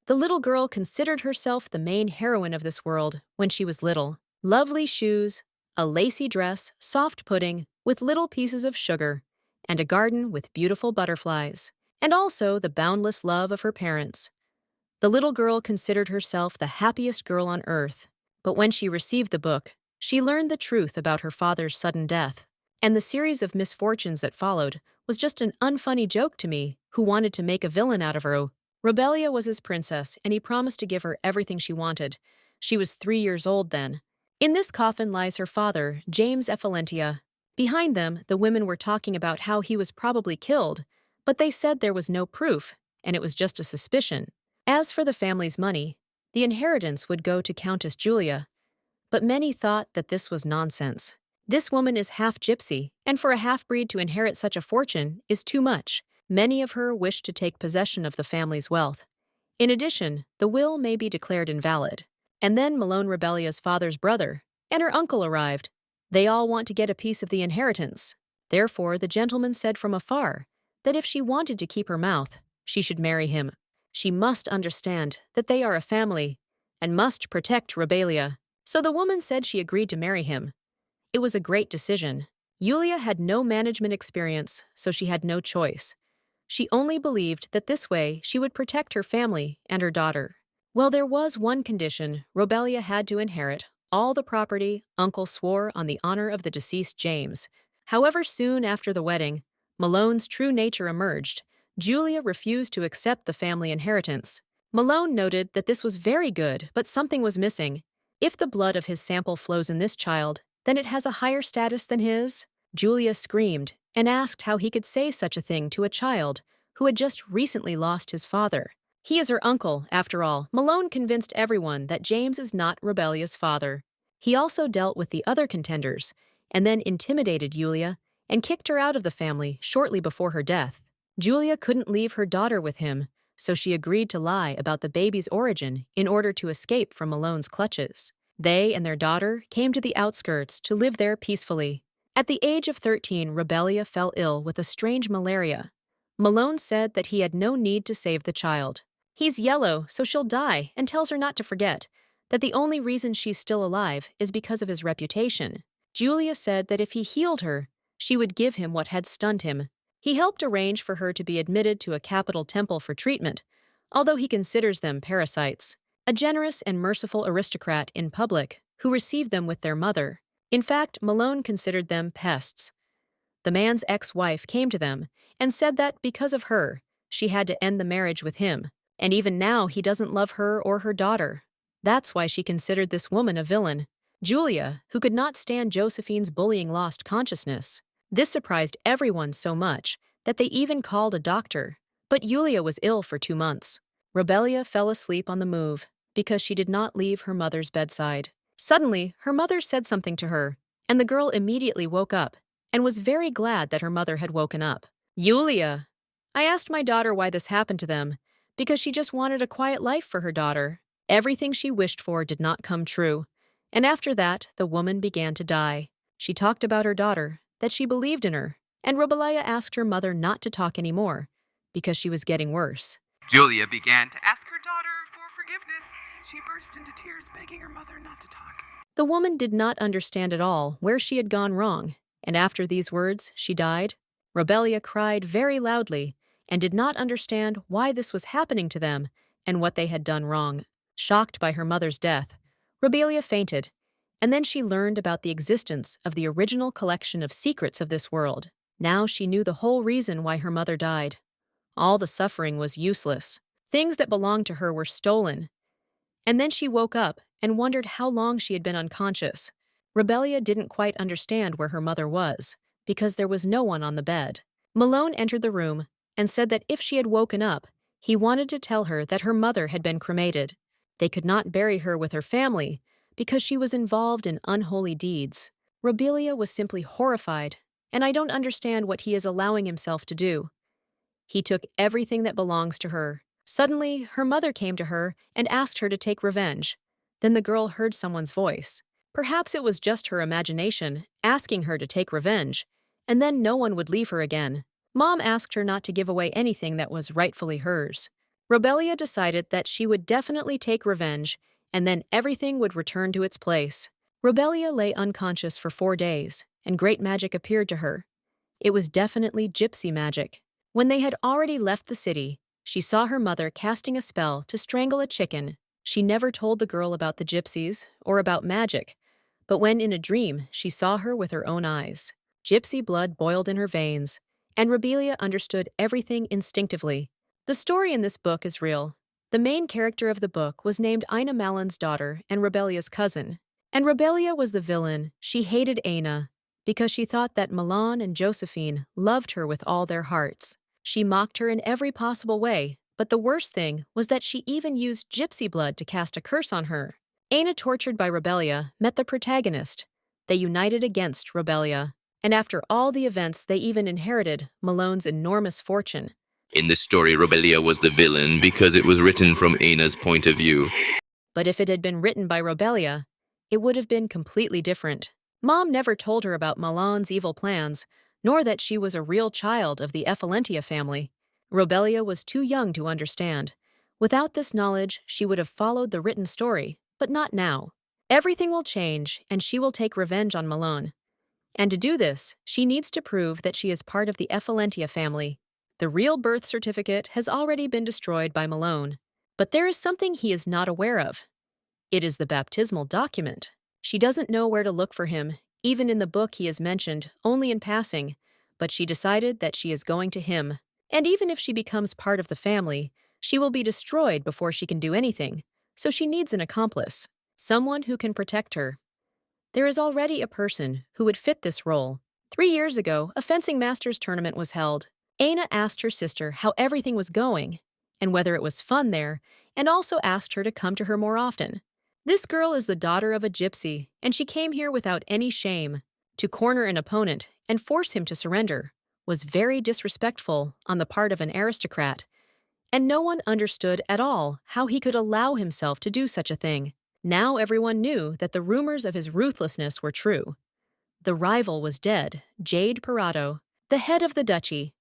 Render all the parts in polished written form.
The little girl considered herself the main heroine of this world when she was little. Lovely shoes, a lacy dress, soft pudding with little pieces of sugar, and a garden with beautiful butterflies, and also the boundless love of her parents. The little girl considered herself the happiest girl on earth. But when she received the book, she learned the truth about her father's sudden death. And the series of misfortunes that followed was just an unfunny joke to me who wanted to make a villain out of her. Rebelia was his princess, and he promised to give her everything she wanted. She was 3 years old then. In this coffin lies her father, James Ephelentia. Behind them, the women were talking about how he was probably killed, but they said there was no proof, and it was just a suspicion. As for the family's money, the inheritance would go to Countess Julia, but many thought that this was nonsense. This woman is half gypsy, and for a half-breed to inherit such a fortune is too much. Many of her wished to take possession of the family's wealth. In addition, the will may be declared invalid. And then Malone Rebellia's father's brother and her uncle arrived. They all want to get a piece of the inheritance. Therefore, the gentleman said from afar that if she wanted to keep her mouth, she should marry him. She must understand that they are a family and must protect Rebelia. So the woman said she agreed to marry him. It was a great decision. Yulia had no management experience, so she had no choice. She only believed that this way she would protect her family and her daughter. Well, there was one condition: Rebelia had to inherit all the property. Uncle swore on the honor of the deceased James. However, soon after the wedding, Malone's true nature emerged. Julia refused to accept the family inheritance. Malone noted that this was very good, but something was missing. If the blood of his sample flows in this child, then it has a higher status than his. Julia screamed and asked how he could say such a thing to a child who had just recently lost his father. He is her uncle, after all. Malone convinced everyone that James is not Rebellia's father. He also dealt with the other contenders and then intimidated Julia and kicked her out of the family shortly before her death. Julia couldn't leave her daughter with him, so she agreed to lie about the baby's origin in order to escape from Malone's clutches. They and their daughter came to the outskirts to live there peacefully. At the age of 13, Rebelia fell ill with a strange malaria. Malone said that he had no need to save the child. He's yellow, so she'll die, and tells her not to forget that the only reason she's still alive is because of his reputation. Julia said that if he healed her, she would give him what had stunned him. He helped arrange for her to be admitted to a capital temple for treatment, although he considers them parasites. A generous and merciful aristocrat in public who received them with their mother. In fact, Malone considered them pests. The man's ex-wife came to them and said that because of her, she had to end the marriage with him, and even now he doesn't love her or her daughter. That's why she considered this woman a villain. Julia, who could not stand Josephine's bullying, lost consciousness. This surprised everyone so much that they even called a doctor. But Julia was ill for 2 months. Rebelia fell asleep on the move because she did not leave her mother's bedside. Suddenly, her mother said something to her, and the girl immediately woke up and was very glad that her mother had woken up. Julia! I asked my daughter why this happened to them, because she just wanted a quiet life for her daughter. Everything she wished for did not come true, and after that, the woman began to die. She talked about her daughter, that she believed in her, and Rebelia asked her mother not to talk anymore, because she was getting worse. Julia began to ask her daughter for forgiveness. She burst into tears, begging her mother not to talk. The woman did not understand at all where she had gone wrong, and after these words, she died. Rebelia cried very loudly and did not understand why this was happening to them and what they had done wrong. Shocked by her mother's death, Rebelia fainted, and then she learned about the existence of the original collection of secrets of this world. Now she knew the whole reason why her mother died. All the suffering was useless. Things that belonged to her were stolen. And then she woke up and wondered how long she had been unconscious. Rebelia didn't quite understand where her mother was, because there was no one on the bed. Malone entered the room and said that if she had woken up, he wanted to tell her that her mother had been cremated. They could not bury her with her family because she was involved in unholy deeds. Rebelia was simply horrified, and I don't understand what he is allowing himself to do. He took everything that belongs to her. Suddenly, her mother came to her and asked her to take revenge. Then the girl heard someone's voice. Perhaps it was just her imagination, asking her to take revenge, and then no one would leave her again. Mom asked her not to give away anything that was rightfully hers. Robelia decided that she would definitely take revenge, and then everything would return to its place. Robelia lay unconscious for 4 days, and great magic appeared to her. It was definitely gypsy magic. When they had already left the city, she saw her mother casting a spell to strangle a chicken. She never told the girl about the gypsies or about magic, but when in a dream she saw her with her own eyes. Gypsy blood boiled in her veins, and Robelia understood everything instinctively. The story in this book is real. The main character of the book was named Ina Malin's daughter and Robelia's cousin. And Robelia was the villain. She hated Aina because she thought that Milan and Josephine loved her with all their hearts. She mocked her in every possible way, but the worst thing was that she even used gypsy blood to cast a curse on her. Aina, tortured by Robelia, met the protagonist. They united against Robelia, and after all the events they even inherited Malone's enormous fortune. In this story, Robelia was the villain because it was written from Aina's point of view. But if it had been written by Robelia, it would have been completely different. Mom never told her about Milan's evil plans, nor that she was a real child of the Effalentia family. Robelia was too young to understand. Without this knowledge, she would have followed the written story, but not now. Everything will change, and she will take revenge on Malone. And to do this, she needs to prove that she is part of the Effalentia family. The real birth certificate has already been destroyed by Malone, but there is something he is not aware of. It is the baptismal document. She doesn't know where to look for him. Even in the book he is mentioned, only in passing, but she decided that she is going to him. And even if she becomes part of the family, she will be destroyed before she can do anything, so she needs an accomplice, someone who can protect her. There is already a person who would fit this role. 3 years ago, a fencing masters tournament was held. Aina asked her sister how everything was going and whether it was fun there, and also asked her to come to her more often. This girl is the daughter of a gypsy, and she came here without any shame. To corner an opponent and force him to surrender was very disrespectful on the part of an aristocrat, and no one understood at all how he could allow himself to do such a thing. Now everyone knew that the rumors of his ruthlessness were true. The rival was dead, Jade Parado, the head of the duchy.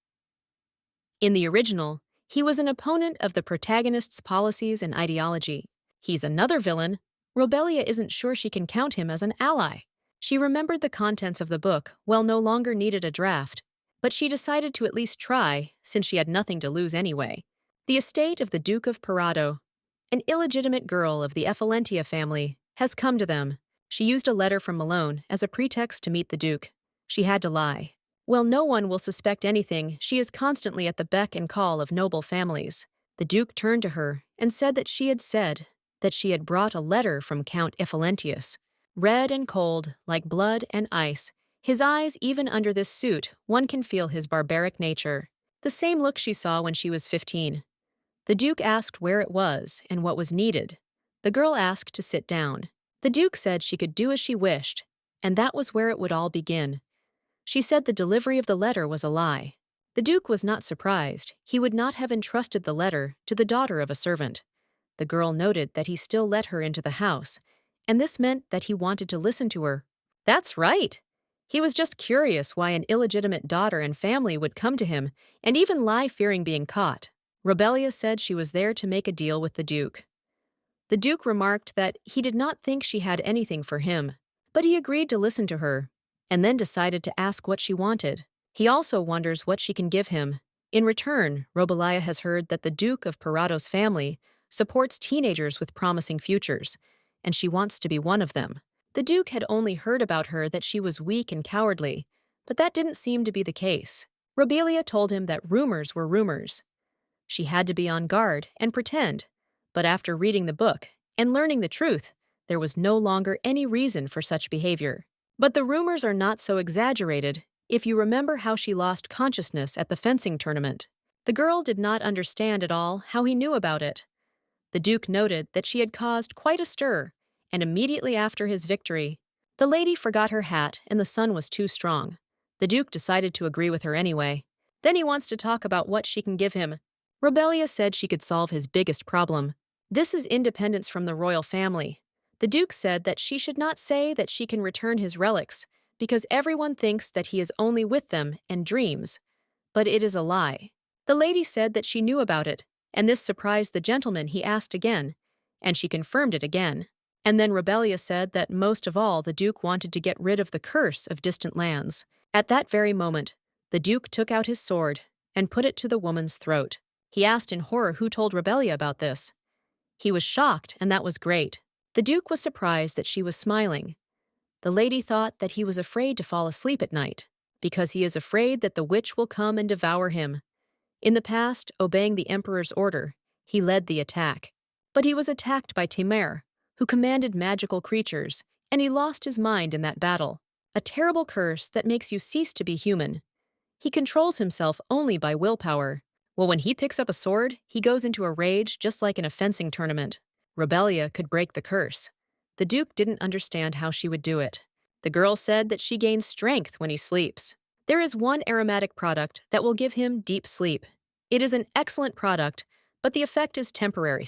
In the original, he was an opponent of the protagonist's policies and ideology. He's another villain. Robelia isn't sure she can count him as an ally. She remembered the contents of the book, well, no longer needed a draft, but she decided to at least try, since she had nothing to lose anyway. The estate of the Duke of Parado, an illegitimate girl of the Effalentia family, has come to them. She used a letter from Malone as a pretext to meet the Duke. She had to lie. Well, no one will suspect anything. She is constantly at the beck and call of noble families. The Duke turned to her and said that she had brought a letter from Count Effalentius. Red and cold, like blood and ice, his eyes, even under this suit, one can feel his barbaric nature. The same look she saw when she was 15. The Duke asked where it was and what was needed. The girl asked to sit down. The Duke said she could do as she wished, and that was where it would all begin. She said the delivery of the letter was a lie. The Duke was not surprised. He would not have entrusted the letter to the daughter of a servant. The girl noted that he still let her into the house, and this meant that he wanted to listen to her. That's right! He was just curious why an illegitimate daughter and family would come to him and even lie, fearing being caught. Robelia said she was there to make a deal with the Duke. The Duke remarked that he did not think she had anything for him, but he agreed to listen to her, and then decided to ask what she wanted. He also wonders what she can give him. In return, Robelia has heard that the Duke of Parado's family supports teenagers with promising futures, and she wants to be one of them. The Duke had only heard about her that she was weak and cowardly, but that didn't seem to be the case. Robelia told him that rumors were rumors. She had to be on guard and pretend, but after reading the book and learning the truth, there was no longer any reason for such behavior. But the rumors are not so exaggerated if you remember how she lost consciousness at the fencing tournament. The girl did not understand at all how he knew about it. The Duke noted that she had caused quite a stir, and immediately after his victory, the lady forgot her hat and the sun was too strong. The Duke decided to agree with her anyway. Then he wants to talk about what she can give him. Robelia said she could solve his biggest problem. This is independence from the royal family. The Duke said that she should not say that she can return his relics, because everyone thinks that he is only with them and dreams. But it is a lie. The lady said that she knew about it, and this surprised the gentleman. He asked again, and she confirmed it again. And then Rebelia said that most of all the Duke wanted to get rid of the curse of distant lands. At that very moment, the Duke took out his sword and put it to the woman's throat. He asked in horror who told Rebelia about this. He was shocked, and that was great. The Duke was surprised that she was smiling. The lady thought that he was afraid to fall asleep at night, because he is afraid that the witch will come and devour him. In the past, obeying the emperor's order, he led the attack. But he was attacked by Timur, who commanded magical creatures, and he lost his mind in that battle. A terrible curse that makes you cease to be human. He controls himself only by willpower. Well, when he picks up a sword, he goes into a rage just like in a fencing tournament. Rebelia could break the curse. The Duke didn't understand how she would do it. The girl said that she gains strength when he sleeps. There is one aromatic product that will give him deep sleep. It is an excellent product, but the effect is temporary.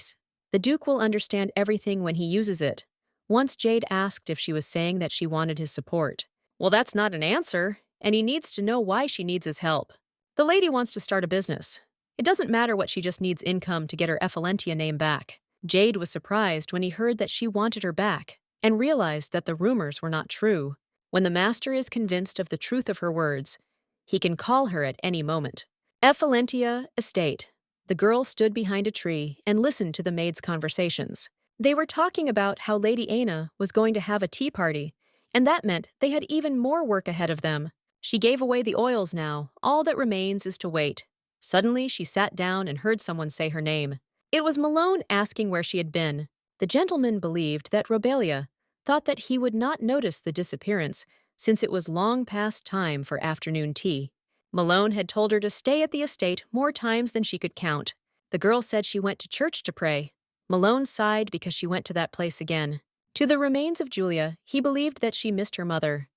The Duke will understand everything when he uses it. Once Jade asked if she was saying that she wanted his support. Well, that's not an answer, and he needs to know why she needs his help. The lady wants to start a business. It doesn't matter what, she just needs income to get her Ephelentia name back. Jade was surprised when he heard that she wanted her back, and realized that the rumors were not true. When the master is convinced of the truth of her words, he can call her at any moment. Ephelentia Estate. The girl stood behind a tree and listened to the maids' conversations. They were talking about how Lady Aina was going to have a tea party, and that meant they had even more work ahead of them. She gave away the oils now. All that remains is to wait. Suddenly, she sat down and heard someone say her name. It was Malone asking where she had been. The gentleman believed that Rebelia thought that he would not notice the disappearance since it was long past time for afternoon tea. Malone had told her to stay at the estate more times than she could count. The girl said she went to church to pray. Malone sighed because she went to that place again. To the remains of Julia, he believed that she missed her mother.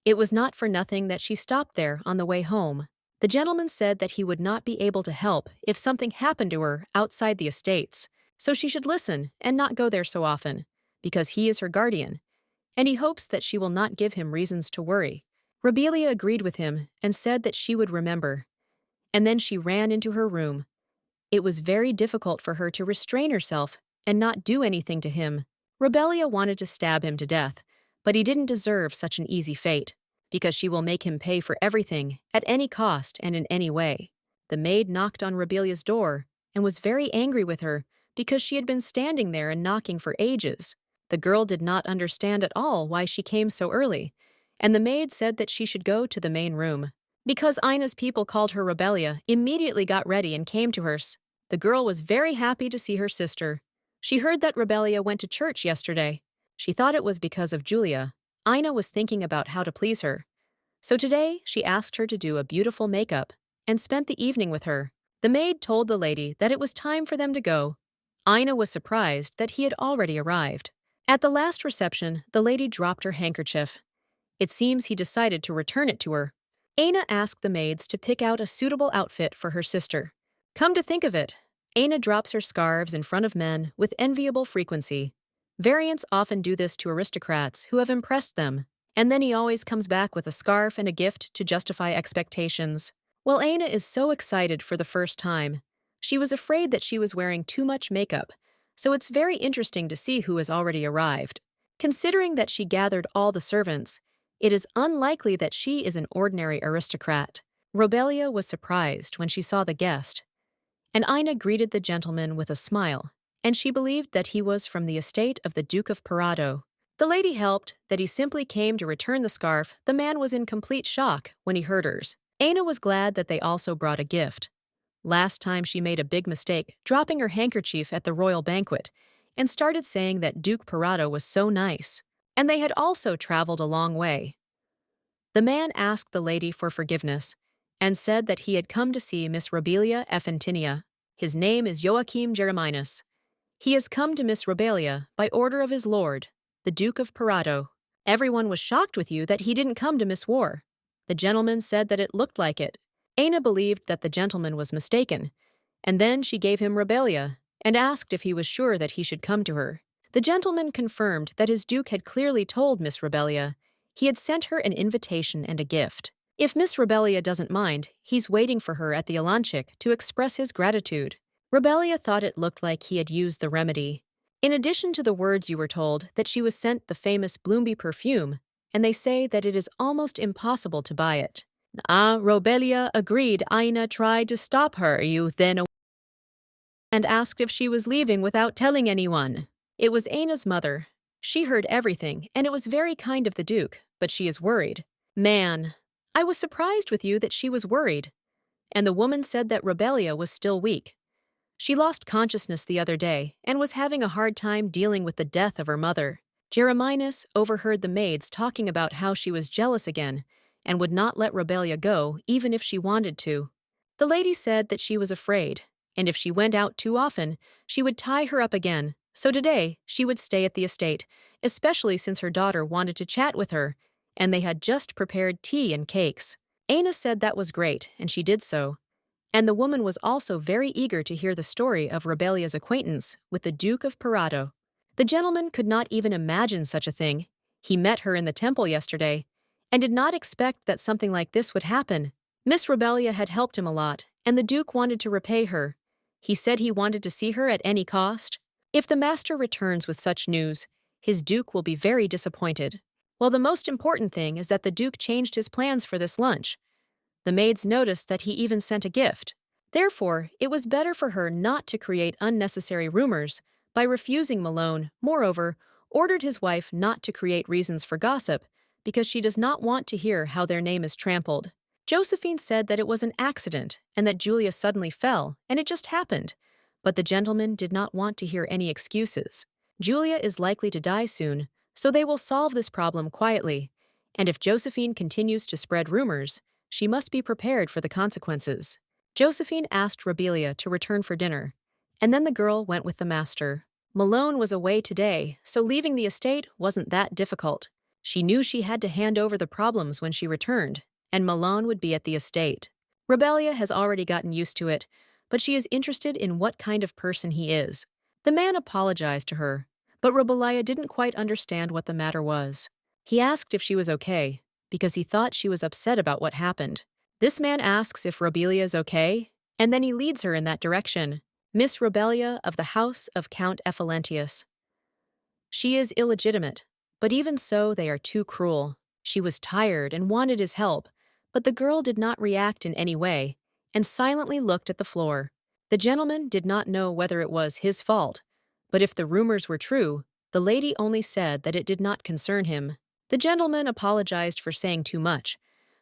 It was not for nothing that she stopped there on the way home. The gentleman said that he would not be able to help if something happened to her outside the estates, so she should listen and not go there so often, because he is her guardian, and he hopes that she will not give him reasons to worry. Rebelia agreed with him and said that she would remember. And then she ran into her room. It was very difficult for her to restrain herself and not do anything to him. Rebelia wanted to stab him to death, but he didn't deserve such an easy fate, because she will make him pay for everything, at any cost and in any way. The maid knocked on Rebelia's door and was very angry with her because she had been standing there and knocking for ages. The girl did not understand at all why she came so early, and the maid said that she should go to the main room. Because Ina's people called her Rebelia, immediately got ready and came to her. The girl was very happy to see her sister. She heard that Rebelia went to church yesterday. She thought it was because of Julia. Ina was thinking about how to please her. So today, she asked her to do a beautiful makeup and spent the evening with her. The maid told the lady that it was time for them to go. Ina was surprised that he had already arrived. At the last reception, the lady dropped her handkerchief. It seems he decided to return it to her. Aina asked the maids to pick out a suitable outfit for her sister. Come to think of it, Aina drops her scarves in front of men with enviable frequency. Variants often do this to aristocrats who have impressed them, and then he always comes back with a scarf and a gift to justify expectations. Well, Aina is so excited for the first time. She was afraid that she was wearing too much makeup, so it's very interesting to see who has already arrived. Considering that she gathered all the servants, it is unlikely that she is an ordinary aristocrat. Rebelia was surprised when she saw the guest, and Ina greeted the gentleman with a smile, and she believed that he was from the estate of the Duke of Parado. The lady helped that he simply came to return the scarf. The man was in complete shock when he heard hers. Aina was glad that they also brought a gift. Last time she made a big mistake, dropping her handkerchief at the royal banquet, and started saying that Duke Parado was so nice. And they had also traveled a long way. The man asked the lady for forgiveness, and said that he had come to see Miss Rebelia Ephentia. His name is Joachim Jeremias. He has come to Miss Rebelia by order of his lord, the Duke of Parado. Everyone was shocked with you that he didn't come to Miss War. The gentleman said that it looked like it. Aina believed that the gentleman was mistaken, and then she gave him Rebelia and asked if he was sure that he should come to her. The gentleman confirmed that his duke had clearly told Miss Rebelia he had sent her an invitation and a gift. If Miss Rebelia doesn't mind, he's waiting for her at the Alanchik to express his gratitude. Rebelia thought it looked like he had used the remedy. In addition to the words you were told that she was sent the famous Bloomby perfume, and they say that it is almost impossible to buy it. Robelia agreed. Aina tried to stop her youth then and asked if she was leaving without telling anyone. It was Aina's mother. She heard everything, and it was very kind of the Duke, but she is worried. Man, I was surprised with you that she was worried. And the woman said that Rebelia was still weak. She lost consciousness the other day and was having a hard time dealing with the death of her mother. Jeremias overheard the maids talking about how she was jealous again and would not let Rebelia go even if she wanted to. The lady said that she was afraid, and if she went out too often, she would tie her up again. So today, she would stay at the estate, especially since her daughter wanted to chat with her, and they had just prepared tea and cakes. Aina said that was great, and she did so. And the woman was also very eager to hear the story of Rebelia's acquaintance with the Duke of Parado. The gentleman could not even imagine such a thing. He met her in the temple yesterday, and did not expect that something like this would happen. Miss Rebelia had helped him a lot, and the Duke wanted to repay her. He said he wanted to see her at any cost. If the master returns with such news, his Duke will be very disappointed. Well, the most important thing is that the Duke changed his plans for this lunch. The maids noticed that he even sent a gift. Therefore, it was better for her not to create unnecessary rumors by refusing Malone. Moreover, ordered his wife not to create reasons for gossip because she does not want to hear how their name is trampled. Josephine said that it was an accident and that Julia suddenly fell, and it just happened. But the gentleman did not want to hear any excuses. Julia is likely to die soon, so they will solve this problem quietly. And if Josephine continues to spread rumors, she must be prepared for the consequences. Josephine asked Rebelia to return for dinner, and then the girl went with the master. Malone was away today, so leaving the estate wasn't that difficult. She knew she had to hand over the problems when she returned, and Malone would be at the estate. Rebelia has already gotten used to it, but she is interested in what kind of person he is. The man apologized to her, but Rebelia didn't quite understand what the matter was. He asked if she was okay, because he thought she was upset about what happened. This man asks if Rebelia is okay, and then he leads her in that direction. Miss Rebelia of the house of Count Ephalentius. She is illegitimate, but even so they are too cruel. She was tired and wanted his help, but the girl did not react in any way, and silently looked at the floor. The gentleman did not know whether it was his fault, but if the rumors were true, the lady only said that it did not concern him. The gentleman apologized for saying too much,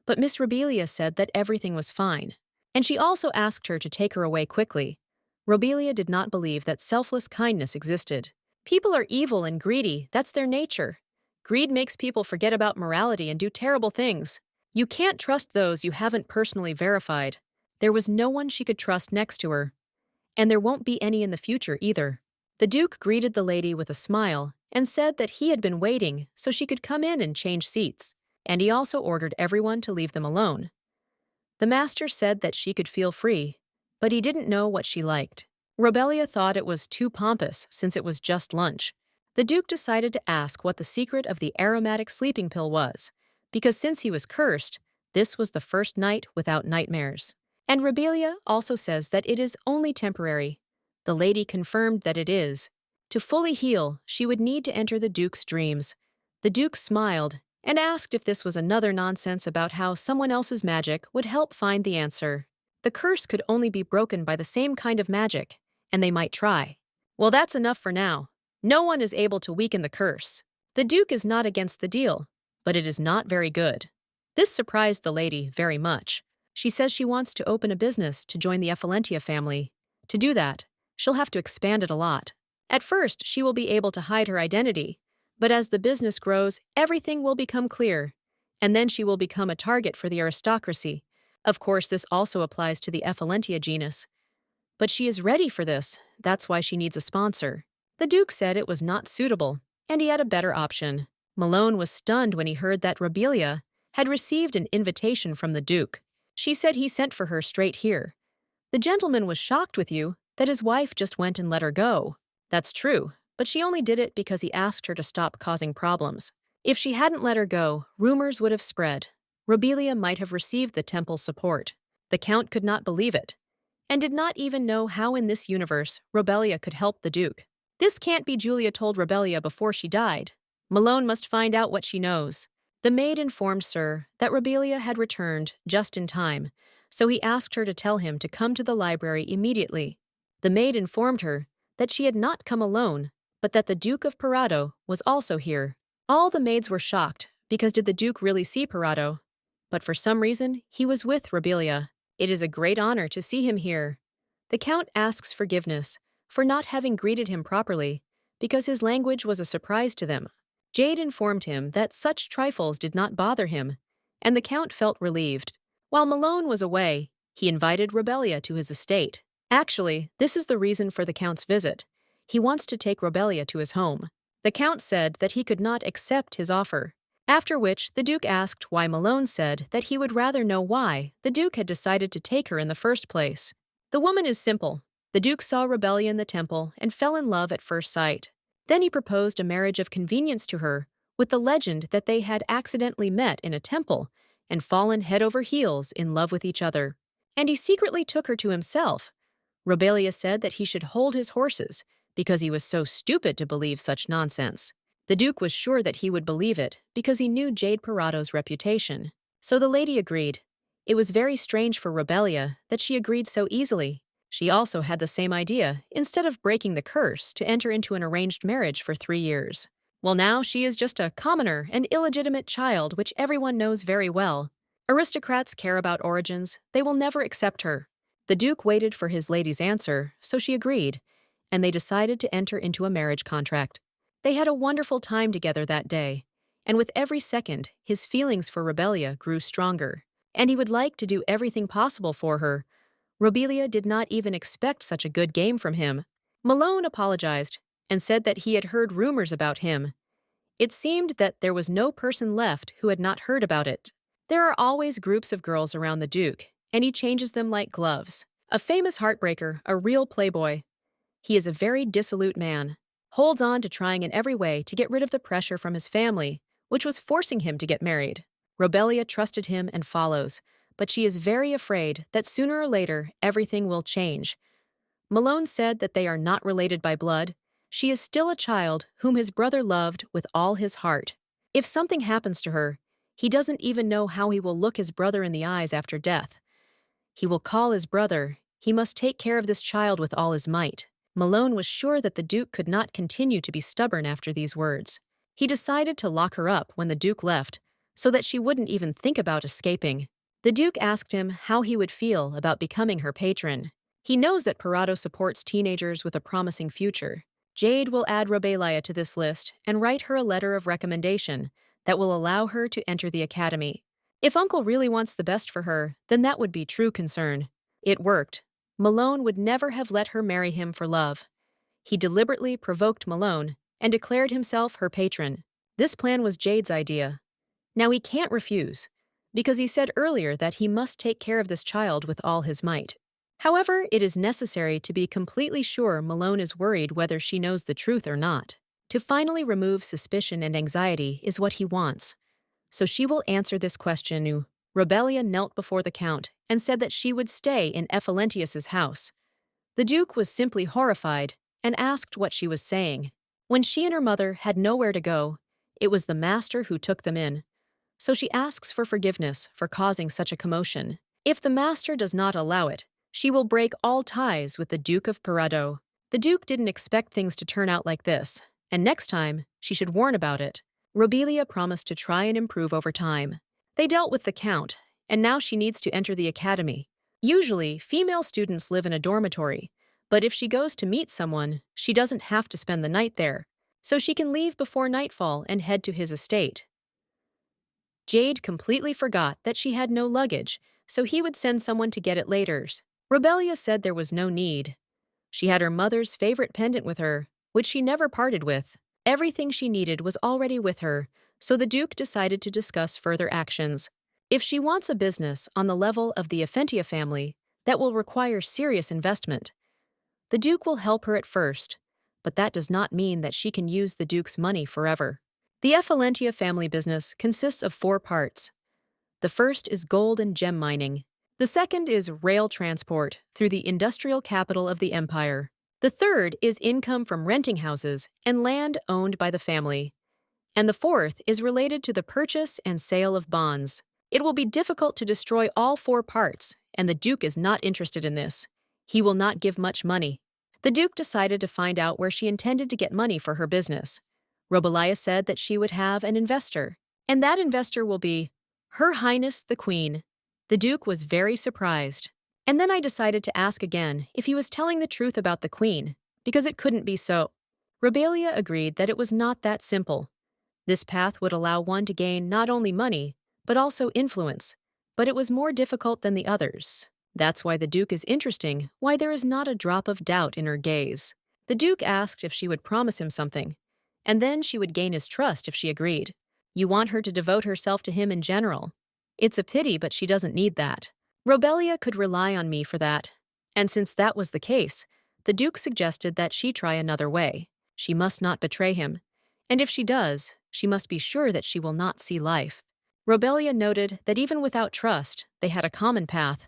but Miss Rebelia said that everything was fine, and she also asked her to take her away quickly. Rebelia did not believe that selfless kindness existed. People are evil and greedy, that's their nature. Greed makes people forget about morality and do terrible things. You can't trust those you haven't personally verified. There was no one she could trust next to her, and there won't be any in the future either. The Duke greeted the lady with a smile and said that he had been waiting so she could come in and change seats, and he also ordered everyone to leave them alone. The master said that she could feel free, but he didn't know what she liked. Rebelia thought it was too pompous since it was just lunch. The Duke decided to ask what the secret of the aromatic sleeping pill was, because since he was cursed, this was the first night without nightmares. And Rebelia also says that it is only temporary. The lady confirmed that it is. To fully heal, she would need to enter the Duke's dreams. The Duke smiled and asked if this was another nonsense about how someone else's magic would help find the answer. The curse could only be broken by the same kind of magic, and they might try. Well, that's enough for now. No one is able to weaken the curse. The Duke is not against the deal, but it is not very good. This surprised the lady very much. She says she wants to open a business to join the Ephalentia family. To do that, she'll have to expand it a lot. At first, she will be able to hide her identity, but as the business grows, everything will become clear, and then she will become a target for the aristocracy. Of course, this also applies to the Ephalentia genus. But she is ready for this, that's why she needs a sponsor. The Duke said it was not suitable, and he had a better option. Malone was stunned when he heard that Rebelia had received an invitation from the Duke. She said he sent for her straight here. The gentleman was shocked with you that his wife just went and let her go. That's true, but she only did it because he asked her to stop causing problems. If she hadn't let her go, rumors would have spread. Rebelia might have received the temple's support. The Count could not believe it, and did not even know how in this universe Robelia could help the Duke. This can't be, Julia told Robelia before she died. Malone must find out what she knows. The maid informed Sir that Robelia had returned just in time, so he asked her to tell him to come to the library immediately. The maid informed her that she had not come alone, but that the Duke of Parado was also here. All the maids were shocked, because did the Duke really see Parado? But for some reason, he was with Robelia. It is a great honor to see him here. The Count asks forgiveness for not having greeted him properly, because his language was a surprise to them. Jade informed him that such trifles did not bother him, and the Count felt relieved. While Malone was away, he invited Robelia to his estate. Actually, this is the reason for the Count's visit. He wants to take Robelia to his home. The Count said that he could not accept his offer, after which the Duke asked why Malone said that he would rather know why the Duke had decided to take her in the first place. The woman is simple. The Duke saw Robelia in the temple and fell in love at first sight. Then he proposed a marriage of convenience to her, with the legend that they had accidentally met in a temple and fallen head over heels in love with each other. And he secretly took her to himself. Robelia said that he should hold his horses, because he was so stupid to believe such nonsense. The Duke was sure that he would believe it, because he knew Jade Parado's reputation. So the lady agreed. It was very strange for Robelia that she agreed so easily. She also had the same idea, instead of breaking the curse, to enter into an arranged marriage for 3 years. Well, now she is just a commoner and illegitimate child, which everyone knows very well. Aristocrats care about origins. They will never accept her. The Duke waited for his lady's answer, so she agreed, and they decided to enter into a marriage contract. They had a wonderful time together that day, and with every second, his feelings for Robelia grew stronger, and he would like to do everything possible for her. Robelia did not even expect such a good game from him. Malone apologized and said that he had heard rumors about him. It seemed that there was no person left who had not heard about it. There are always groups of girls around the Duke, and he changes them like gloves. A famous heartbreaker, a real playboy. He is a very dissolute man, holds on to trying in every way to get rid of the pressure from his family, which was forcing him to get married. Robelia trusted him and follows, but she is very afraid that sooner or later everything will change. Malone said that they are not related by blood. She is still a child whom his brother loved with all his heart. If something happens to her, he doesn't even know how he will look his brother in the eyes after death. He will call his brother. He must take care of this child with all his might. Malone was sure that the Duke could not continue to be stubborn after these words. He decided to lock her up when the Duke left, so that she wouldn't even think about escaping. The Duke asked him how he would feel about becoming her patron. He knows that Parado supports teenagers with a promising future. Jade will add Robelia to this list and write her a letter of recommendation that will allow her to enter the academy. If Uncle really wants the best for her, then that would be true concern. It worked. Malone would never have let her marry him for love. He deliberately provoked Malone and declared himself her patron. This plan was Jade's idea. Now he can't refuse, because he said earlier that he must take care of this child with all his might. However, it is necessary to be completely sure Malone is worried whether she knows the truth or not. To finally remove suspicion and anxiety is what he wants. So she will answer this question. Robelia knelt before the Count and said that she would stay in Ephalentius's house. The Duke was simply horrified and asked what she was saying. When she and her mother had nowhere to go, it was the master who took them in. So she asks for forgiveness for causing such a commotion. If the master does not allow it, she will break all ties with the Duke of Parado. The Duke didn't expect things to turn out like this, and next time, she should warn about it. Robelia promised to try and improve over time. They dealt with the Count, and now she needs to enter the academy. Usually, female students live in a dormitory, but if she goes to meet someone, she doesn't have to spend the night there, so she can leave before nightfall and head to his estate. Jade completely forgot that she had no luggage, so he would send someone to get it later. Robelia said there was no need. She had her mother's favorite pendant with her, which she never parted with. Everything she needed was already with her, so the Duke decided to discuss further actions. If she wants a business on the level of the Ephentia family that will require serious investment, the Duke will help her at first, but that does not mean that she can use the Duke's money forever. The Ephalentia family business consists of 4 parts. The first is gold and gem mining. The second is rail transport through the industrial capital of the empire. The third is income from renting houses and land owned by the family. And the fourth is related to the purchase and sale of bonds. It will be difficult to destroy all four parts, and the Duke is not interested in this. He will not give much money. The Duke decided to find out where she intended to get money for her business. Robalia said that she would have an investor, and that investor will be Her Highness the Queen. The Duke was very surprised. And then I decided to ask again if he was telling the truth about the Queen, because it couldn't be so. Robalia agreed that it was not that simple. This path would allow one to gain not only money, but also influence, but it was more difficult than the others. That's why the Duke is interesting, why there is not a drop of doubt in her gaze. The Duke asked if she would promise him something, and then she would gain his trust if she agreed. You want her to devote herself to him in general. It's a pity, but she doesn't need that. Robelia could rely on me for that, and since that was the case, the Duke suggested that she try another way. She must not betray him, and if she does, she must be sure that she will not see life. Robelia noted that even without trust, they had a common path,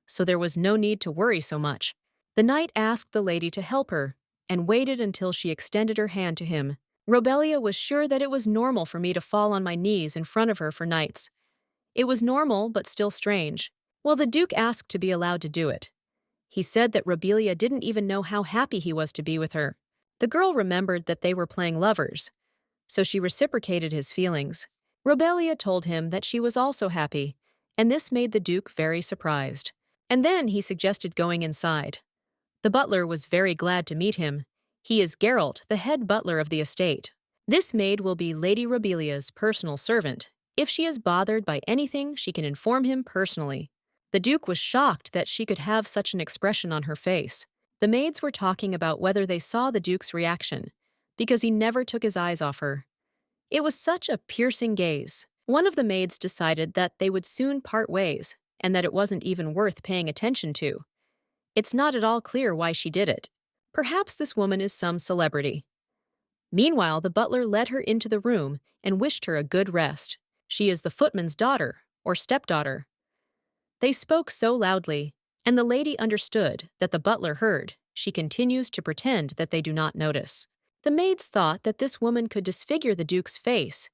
so there was no need to worry so much. The knight asked the lady to help her and waited until she extended her hand to him. Robelia was sure that it was normal for me to fall on my knees in front of her for nights. It was normal, but still strange. Well, the Duke asked to be allowed to do it. He said that Robelia didn't even know how happy he was to be with her. The girl remembered that they were playing lovers, so she reciprocated his feelings. Robelia told him that she was also happy, and this made the Duke very surprised. And then he suggested going inside. The butler was very glad to meet him. He is Geralt, the head butler of the estate. This maid will be Lady Robelia's personal servant. If she is bothered by anything, she can inform him personally. The Duke was shocked that she could have such an expression on her face. The maids were talking about whether they saw the Duke's reaction, because he never took his eyes off her. It was such a piercing gaze. One of the maids decided that they would soon part ways, and that it wasn't even worth paying attention to. It's not at all clear why she did it. Perhaps this woman is some celebrity. Meanwhile, the butler led her into the room and wished her a good rest. She is the footman's daughter, or stepdaughter. They spoke so loudly, and the lady understood that the butler heard. She continues to pretend that they do not notice. The maids thought that this woman could disfigure the Duke's face,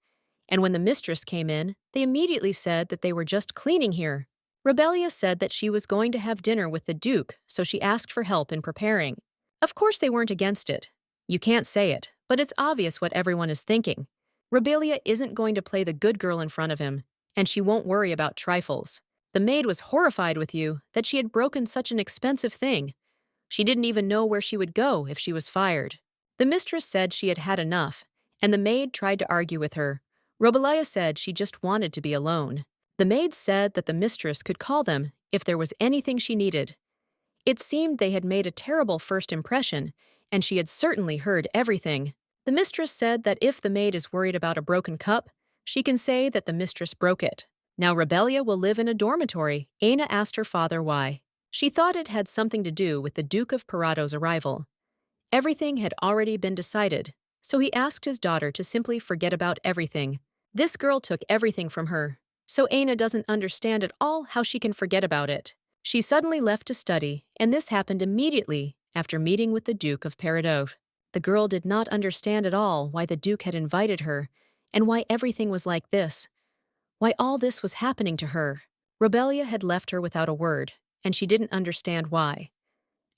and when the mistress came in, they immediately said that they were just cleaning here. Robelia said that she was going to have dinner with the Duke, so she asked for help in preparing. Of course they weren't against it. You can't say it, but it's obvious what everyone is thinking. Robelia isn't going to play the good girl in front of him, and she won't worry about trifles. The maid was horrified with you that she had broken such an expensive thing. She didn't even know where she would go if she was fired. The mistress said she had had enough, and the maid tried to argue with her. Robelia said she just wanted to be alone. The maid said that the mistress could call them if there was anything she needed. It seemed they had made a terrible first impression, and she had certainly heard everything. The mistress said that if the maid is worried about a broken cup, she can say that the mistress broke it. Now Robelia will live in a dormitory. Aina asked her father why. She thought it had something to do with the Duke of Parado's arrival. Everything had already been decided, so he asked his daughter to simply forget about everything. This girl took everything from her, so Aina doesn't understand at all how she can forget about it. She suddenly left to study, and this happened immediately after meeting with the Duke of Peridot. The girl did not understand at all why the Duke had invited her, and why everything was like this. Why all this was happening to her. Robelia had left her without a word, and she didn't understand why.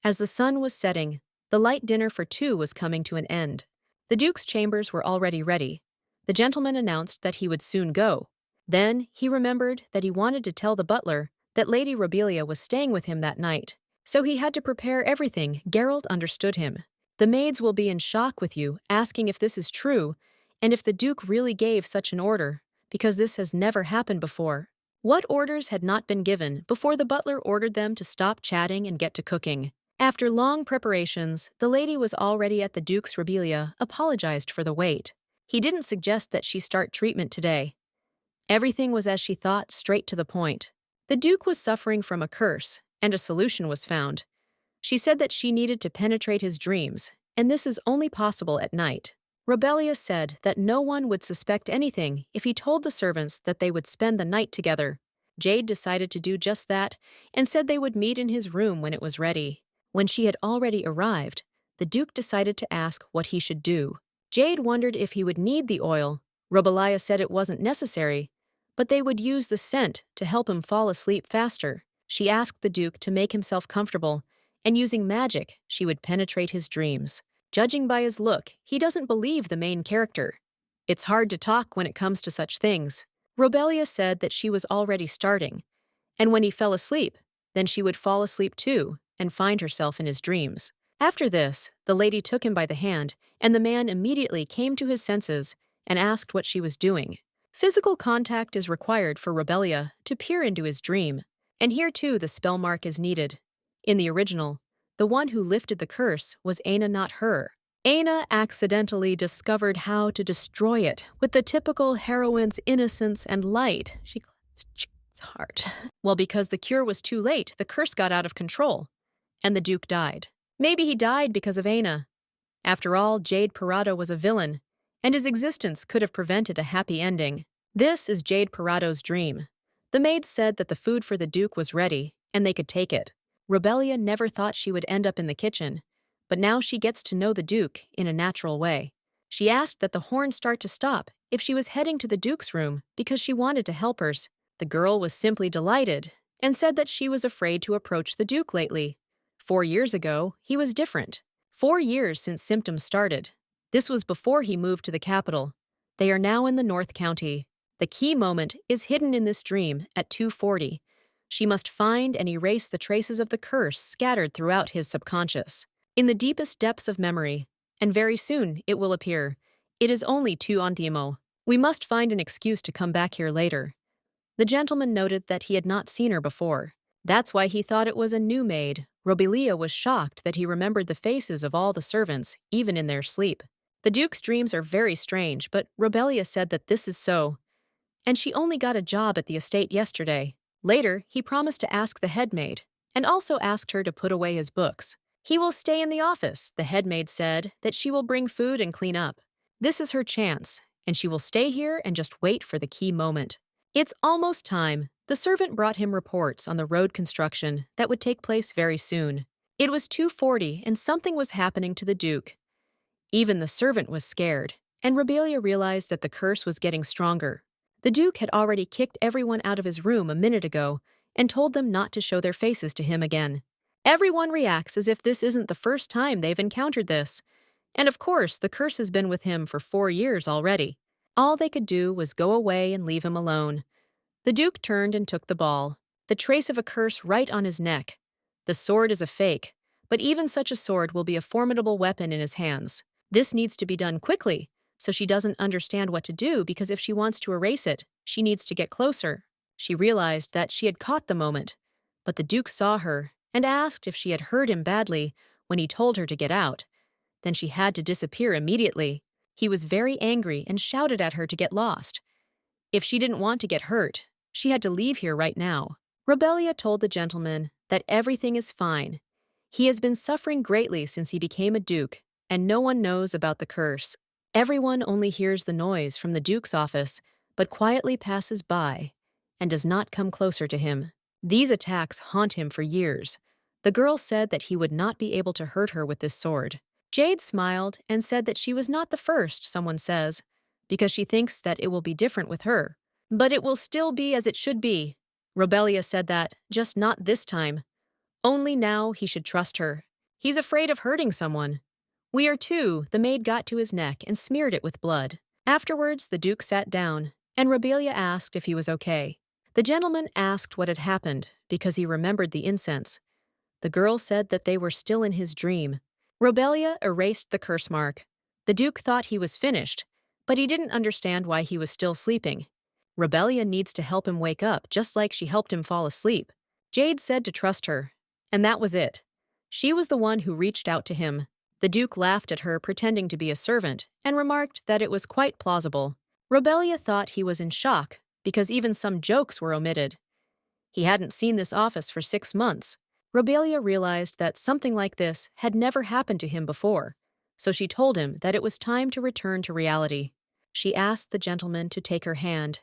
As the sun was setting, the light dinner for two was coming to an end. The Duke's chambers were already ready. The gentleman announced that he would soon go. Then he remembered that he wanted to tell the butler that Lady Robelia was staying with him that night, so he had to prepare everything. Geralt understood him. The maids will be in shock with you, asking if this is true, and if the Duke really gave such an order, because this has never happened before. What orders had not been given before the butler ordered them to stop chatting and get to cooking? After long preparations, the lady was already at the Duke's Robelia apologized for the wait. He didn't suggest that she start treatment today. Everything was as she thought, straight to the point. The Duke was suffering from a curse, and a solution was found. She said that she needed to penetrate his dreams, and this is only possible at night. Robelia said that no one would suspect anything if he told the servants that they would spend the night together. Jade decided to do just that and said they would meet in his room when it was ready. When she had already arrived, the Duke decided to ask what he should do. Jade wondered if he would need the oil. Robalia said it wasn't necessary, but they would use the scent to help him fall asleep faster. She asked the Duke to make himself comfortable, and using magic, she would penetrate his dreams. Judging by his look, he doesn't believe the main character. It's hard to talk when it comes to such things. Robelia said that she was already starting, and when he fell asleep, then she would fall asleep too and find herself in his dreams. After this, the lady took him by the hand, and the man immediately came to his senses and asked what she was doing. Physical contact is required for Robelia to peer into his dream, and here too the spell mark is needed. In the original, the one who lifted the curse was Aina, not her. Aina accidentally discovered how to destroy it with the typical heroine's innocence and light. She cleansed Jade's heart. Well, because the cure was too late, the curse got out of control, and the Duke died. Maybe he died because of Aina. After all, Jade Parado was a villain, and his existence could have prevented a happy ending. This is Jade Parado's dream. The maid said that the food for the Duke was ready, and they could take it. Robelia never thought she would end up in the kitchen, but now she gets to know the Duke in a natural way. She asked that the horn start to stop if she was heading to the Duke's room because she wanted to help hers. The girl was simply delighted and said that she was afraid to approach the Duke lately. 4 years ago, he was different. 4 years since symptoms started. This was before he moved to the capital. They are now in the North County. The key moment is hidden in this dream at 2:40. She must find and erase the traces of the curse scattered throughout his subconscious, in the deepest depths of memory, and very soon it will appear. It is only 2 antimo. We must find an excuse to come back here later. The gentleman noted that he had not seen her before. That's why he thought it was a new maid. Robelia was shocked that he remembered the faces of all the servants, even in their sleep. The Duke's dreams are very strange, but Robelia said that this is so. And she only got a job at the estate yesterday. Later, he promised to ask the head maid, and also asked her to put away his books. He will stay in the office. The head maid said that she will bring food and clean up. This is her chance, and she will stay here and just wait for the key moment. It's almost time. The servant brought him reports on the road construction that would take place very soon. It was 2:40 and something was happening to the Duke. Even the servant was scared, and Robelia realized that the curse was getting stronger. The Duke had already kicked everyone out of his room a minute ago and told them not to show their faces to him again. Everyone reacts as if this isn't the first time they've encountered this. And of course, the curse has been with him for 4 years already. All they could do was go away and leave him alone. The Duke turned and took the ball, the trace of a curse right on his neck. The sword is a fake, but even such a sword will be a formidable weapon in his hands. This needs to be done quickly, so she doesn't understand what to do because if she wants to erase it, she needs to get closer. She realized that she had caught the moment, but the Duke saw her and asked if she had hurt him badly when he told her to get out. Then she had to disappear immediately. He was very angry and shouted at her to get lost. If she didn't want to get hurt, she had to leave here right now. Robelia told the gentleman that everything is fine. He has been suffering greatly since he became a duke, and no one knows about the curse. Everyone only hears the noise from the Duke's office, but quietly passes by and does not come closer to him. These attacks haunt him for years. The girl said that he would not be able to hurt her with this sword. Jade smiled and said that she was not the first, someone says, because she thinks that it will be different with her. But it will still be as it should be. Robelia said that, just not this time. Only now he should trust her. He's afraid of hurting someone. We are too. The maid got to his neck and smeared it with blood. Afterwards, the Duke sat down, and Robelia asked if he was okay. The gentleman asked what had happened because he remembered the incense. The girl said that they were still in his dream. Robelia erased the curse mark. The Duke thought he was finished, but he didn't understand why he was still sleeping. Robelia needs to help him wake up just like she helped him fall asleep. Jade said to trust her, and that was it. She was the one who reached out to him. The Duke laughed at her pretending to be a servant and remarked that it was quite plausible. Robelia thought he was in shock because even some jokes were omitted. He hadn't seen this office for 6 months. Robelia realized that something like this had never happened to him before, so she told him that it was time to return to reality. She asked the gentleman to take her hand.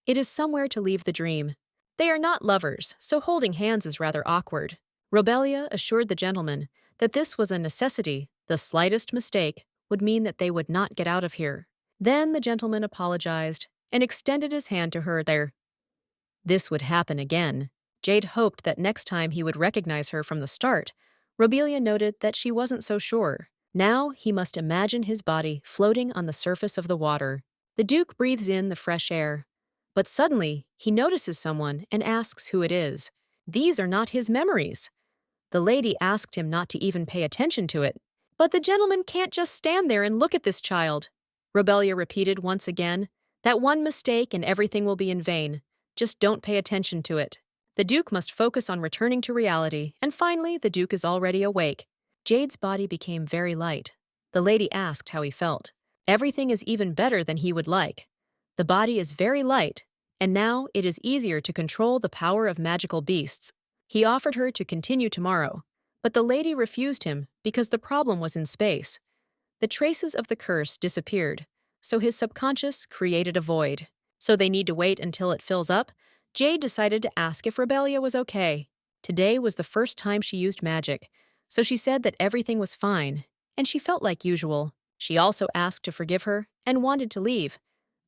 It is somewhere to leave the dream. They are not lovers, so holding hands is rather awkward. Robelia assured the gentleman that this was a necessity. The slightest mistake would mean that they would not get out of here. Then the gentleman apologized and extended his hand to her there. This would happen again. Jade hoped that next time he would recognize her from the start. Robelia noted that she wasn't so sure. Now he must imagine his body floating on the surface of the water. The Duke breathes in the fresh air. But suddenly, he notices someone and asks who it is. These are not his memories. The lady asked him not to even pay attention to it. But the gentleman can't just stand there and look at this child. Robelia repeated once again, that one mistake and everything will be in vain. Just don't pay attention to it. The Duke must focus on returning to reality, and finally the Duke is already awake. Jade's body became very light. The lady asked how he felt. Everything is even better than he would like. The body is very light, and now it is easier to control the power of magical beasts. He offered her to continue tomorrow, but the lady refused him because the problem was in space. The traces of the curse disappeared, so his subconscious created a void. So they need to wait until it fills up. Jade decided to ask if Robelia was okay. Today was the first time she used magic, so she said that everything was fine, and she felt like usual. She also asked to forgive her and wanted to leave,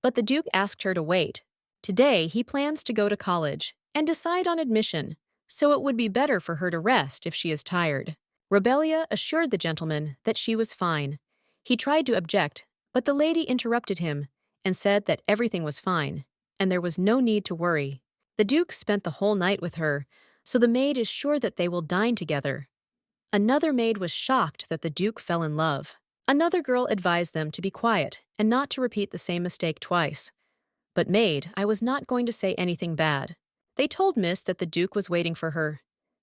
but the Duke asked her to wait. Today he plans to go to college and decide on admission, so it would be better for her to rest if she is tired. Robelia assured the gentleman that she was fine. He tried to object, but the lady interrupted him and said that everything was fine, and there was no need to worry. The Duke spent the whole night with her, so the maid is sure that they will dine together. Another maid was shocked that the Duke fell in love. Another girl advised them to be quiet and not to repeat the same mistake twice. But maid, I was not going to say anything bad. They told Miss that the Duke was waiting for her.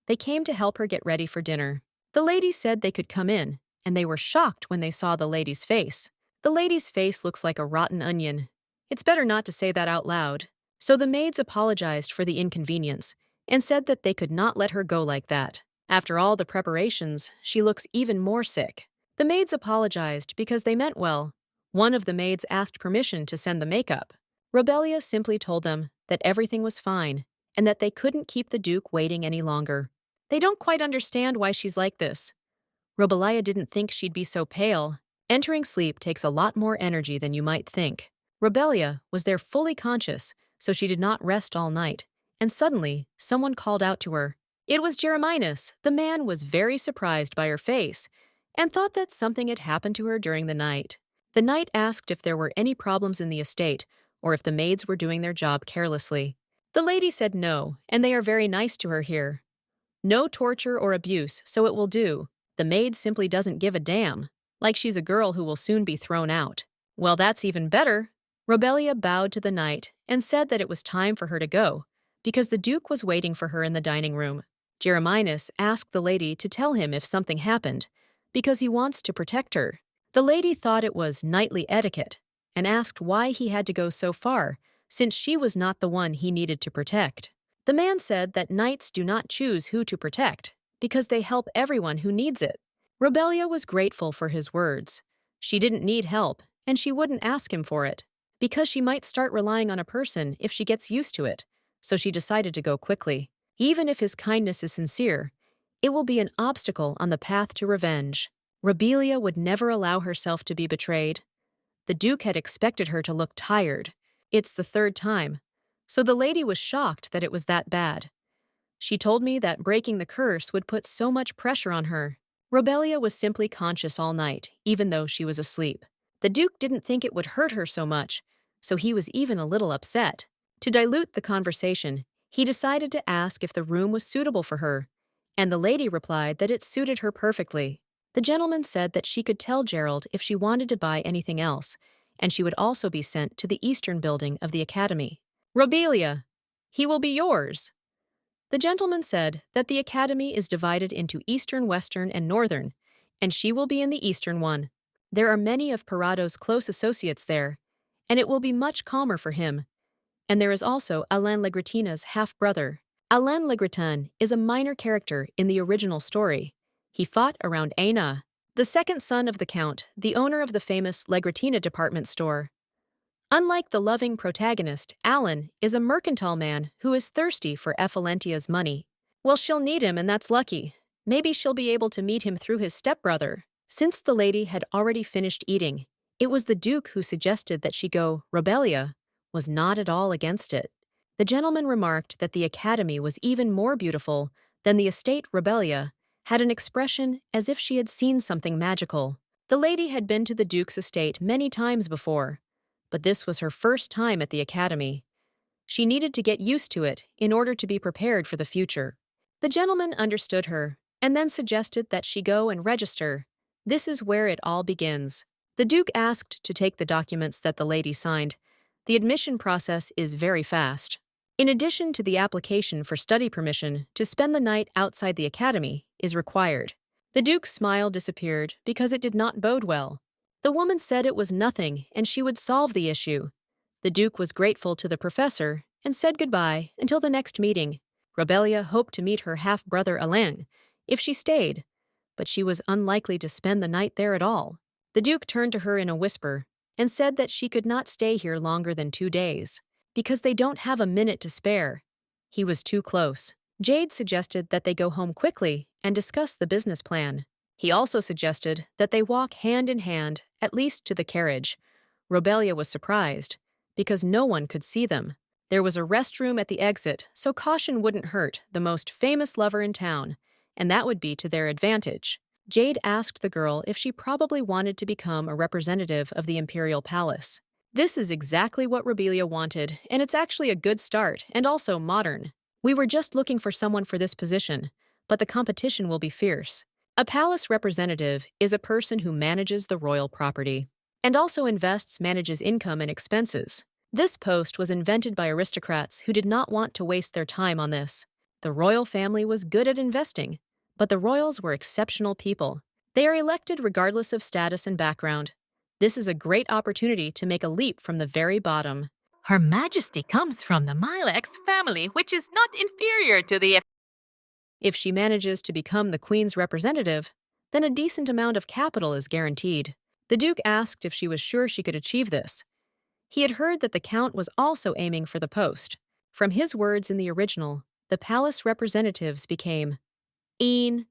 They came to help her get ready for dinner. The lady said they could come in, and they were shocked when they saw the lady's face. The lady's face looks like a rotten onion. It's better not to say that out loud. So the maids apologized for the inconvenience and said that they could not let her go like that. After all the preparations, she looks even more sick. The maids apologized because they meant well. One of the maids asked permission to send the makeup. Robelia simply told them that everything was fine and that they couldn't keep the Duke waiting any longer. They don't quite understand why she's like this. Robelia didn't think she'd be so pale. Entering sleep takes a lot more energy than you might think. Robelia was there fully conscious, so she did not rest all night, and suddenly someone called out to her. It was Jeremias. The man was very surprised by her face and thought that something had happened to her during the night. The knight asked if there were any problems in the estate or if the maids were doing their job carelessly. The lady said no, and they are very nice to her here. No torture or abuse, so it will do. The maid simply doesn't give a damn, like she's a girl who will soon be thrown out. Well, that's even better. Robelia bowed to the knight and said that it was time for her to go, because the Duke was waiting for her in the dining room. Jeremias asked the lady to tell him if something happened, because he wants to protect her. The lady thought it was knightly etiquette and asked why he had to go so far, since she was not the one he needed to protect. The man said that knights do not choose who to protect, because they help everyone who needs it. Robelia was grateful for his words. She didn't need help, and she wouldn't ask him for it, because she might start relying on a person if she gets used to it, so she decided to go quickly. Even if his kindness is sincere, it will be an obstacle on the path to revenge. Robelia would never allow herself to be betrayed. The Duke had expected her to look tired. It's the third time, so the lady was shocked that it was that bad. She told me that breaking the curse would put so much pressure on her. Robelia was simply conscious all night, even though she was asleep. The Duke didn't think it would hurt her so much, so he was even a little upset. To dilute the conversation, he decided to ask if the room was suitable for her, and the lady replied that it suited her perfectly. The gentleman said that she could tell Gerald if she wanted to buy anything else, and she would also be sent to the eastern building of the academy. Robelia, he will be yours. The gentleman said that the academy is divided into eastern, western, and northern, and she will be in the eastern one. There are many of Parado's close associates there, and it will be much calmer for him. And there is also Alain Legretina's half-brother. Alain Legretin is a minor character in the original story. He fought around Aina, the second son of the Count, the owner of the famous Legretina department store. Unlike the loving protagonist, Alan is a mercantile man who is thirsty for Effalentia's money. Well, she'll need him, and that's lucky. Maybe she'll be able to meet him through his stepbrother. Since the lady had already finished eating, it was the Duke who suggested that she go. Rebelia was not at all against it. The gentleman remarked that the academy was even more beautiful than the estate. Rebelia had an expression as if she had seen something magical. The lady had been to the Duke's estate many times before, but this was her first time at the academy. She needed to get used to it in order to be prepared for the future. The gentleman understood her and then suggested that she go and register. This is where it all begins. The Duke asked to take the documents that the lady signed. The admission process is very fast. In addition to the application for study permission to spend the night outside the academy is required. The Duke's smile disappeared because it did not bode well. The woman said it was nothing and she would solve the issue. The Duke was grateful to the professor and said goodbye until the next meeting. Rebelia hoped to meet her half-brother Alain if she stayed, but she was unlikely to spend the night there at all. The Duke turned to her in a whisper and said that she could not stay here longer than 2 days, because they don't have a minute to spare. He was too close. Jade suggested that they go home quickly and discuss the business plan. He also suggested that they walk hand in hand, at least to the carriage. Rebelia was surprised, because no one could see them. There was a restroom at the exit, so caution wouldn't hurt the most famous lover in town, and that would be to their advantage. Jade asked the girl if she probably wanted to become a representative of the Imperial Palace. This is exactly what Rebelia wanted, and it's actually a good start, and also modern. We were just looking for someone for this position, but the competition will be fierce. A palace representative is a person who manages the royal property, and also manages income and expenses. This post was invented by aristocrats who did not want to waste their time on this. The royal family was good at investing, but the royals were exceptional people. They are elected regardless of status and background. This is a great opportunity to make a leap from the very bottom. Her Majesty comes from the Milex family, which is not inferior to the... If she manages to become the Queen's representative, then a decent amount of capital is guaranteed. The Duke asked if she was sure she could achieve this. He had heard that the Count was also aiming for the post. From his words in the original, the palace representatives became Ian.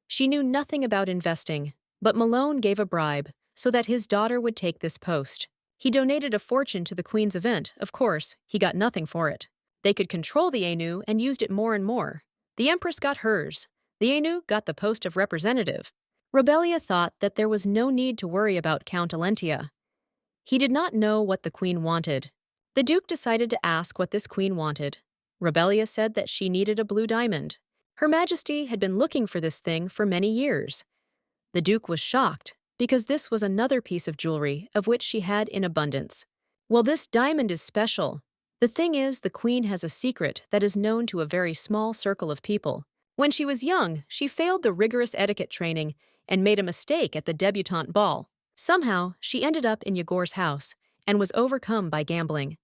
She knew nothing about investing, but Malone gave a bribe so that his daughter would take this post. He donated a fortune to the Queen's event. Of course, he got nothing for it. They could control the Ainu and used it more and more. The Empress got hers. The Ainu got the post of representative. Rebelia thought that there was no need to worry about Count Alentia. He did not know what the Queen wanted. The Duke decided to ask what this Queen wanted. Rebelia said that she needed a blue diamond. Her Majesty had been looking for this thing for many years. The Duke was shocked, because this was another piece of jewelry of which she had in abundance. Well, this diamond is special. The thing is, the Queen has a secret that is known to a very small circle of people. When she was young, she failed the rigorous etiquette training and made a mistake at the debutante ball. Somehow, she ended up in Yegor's house and was overcome by gambling.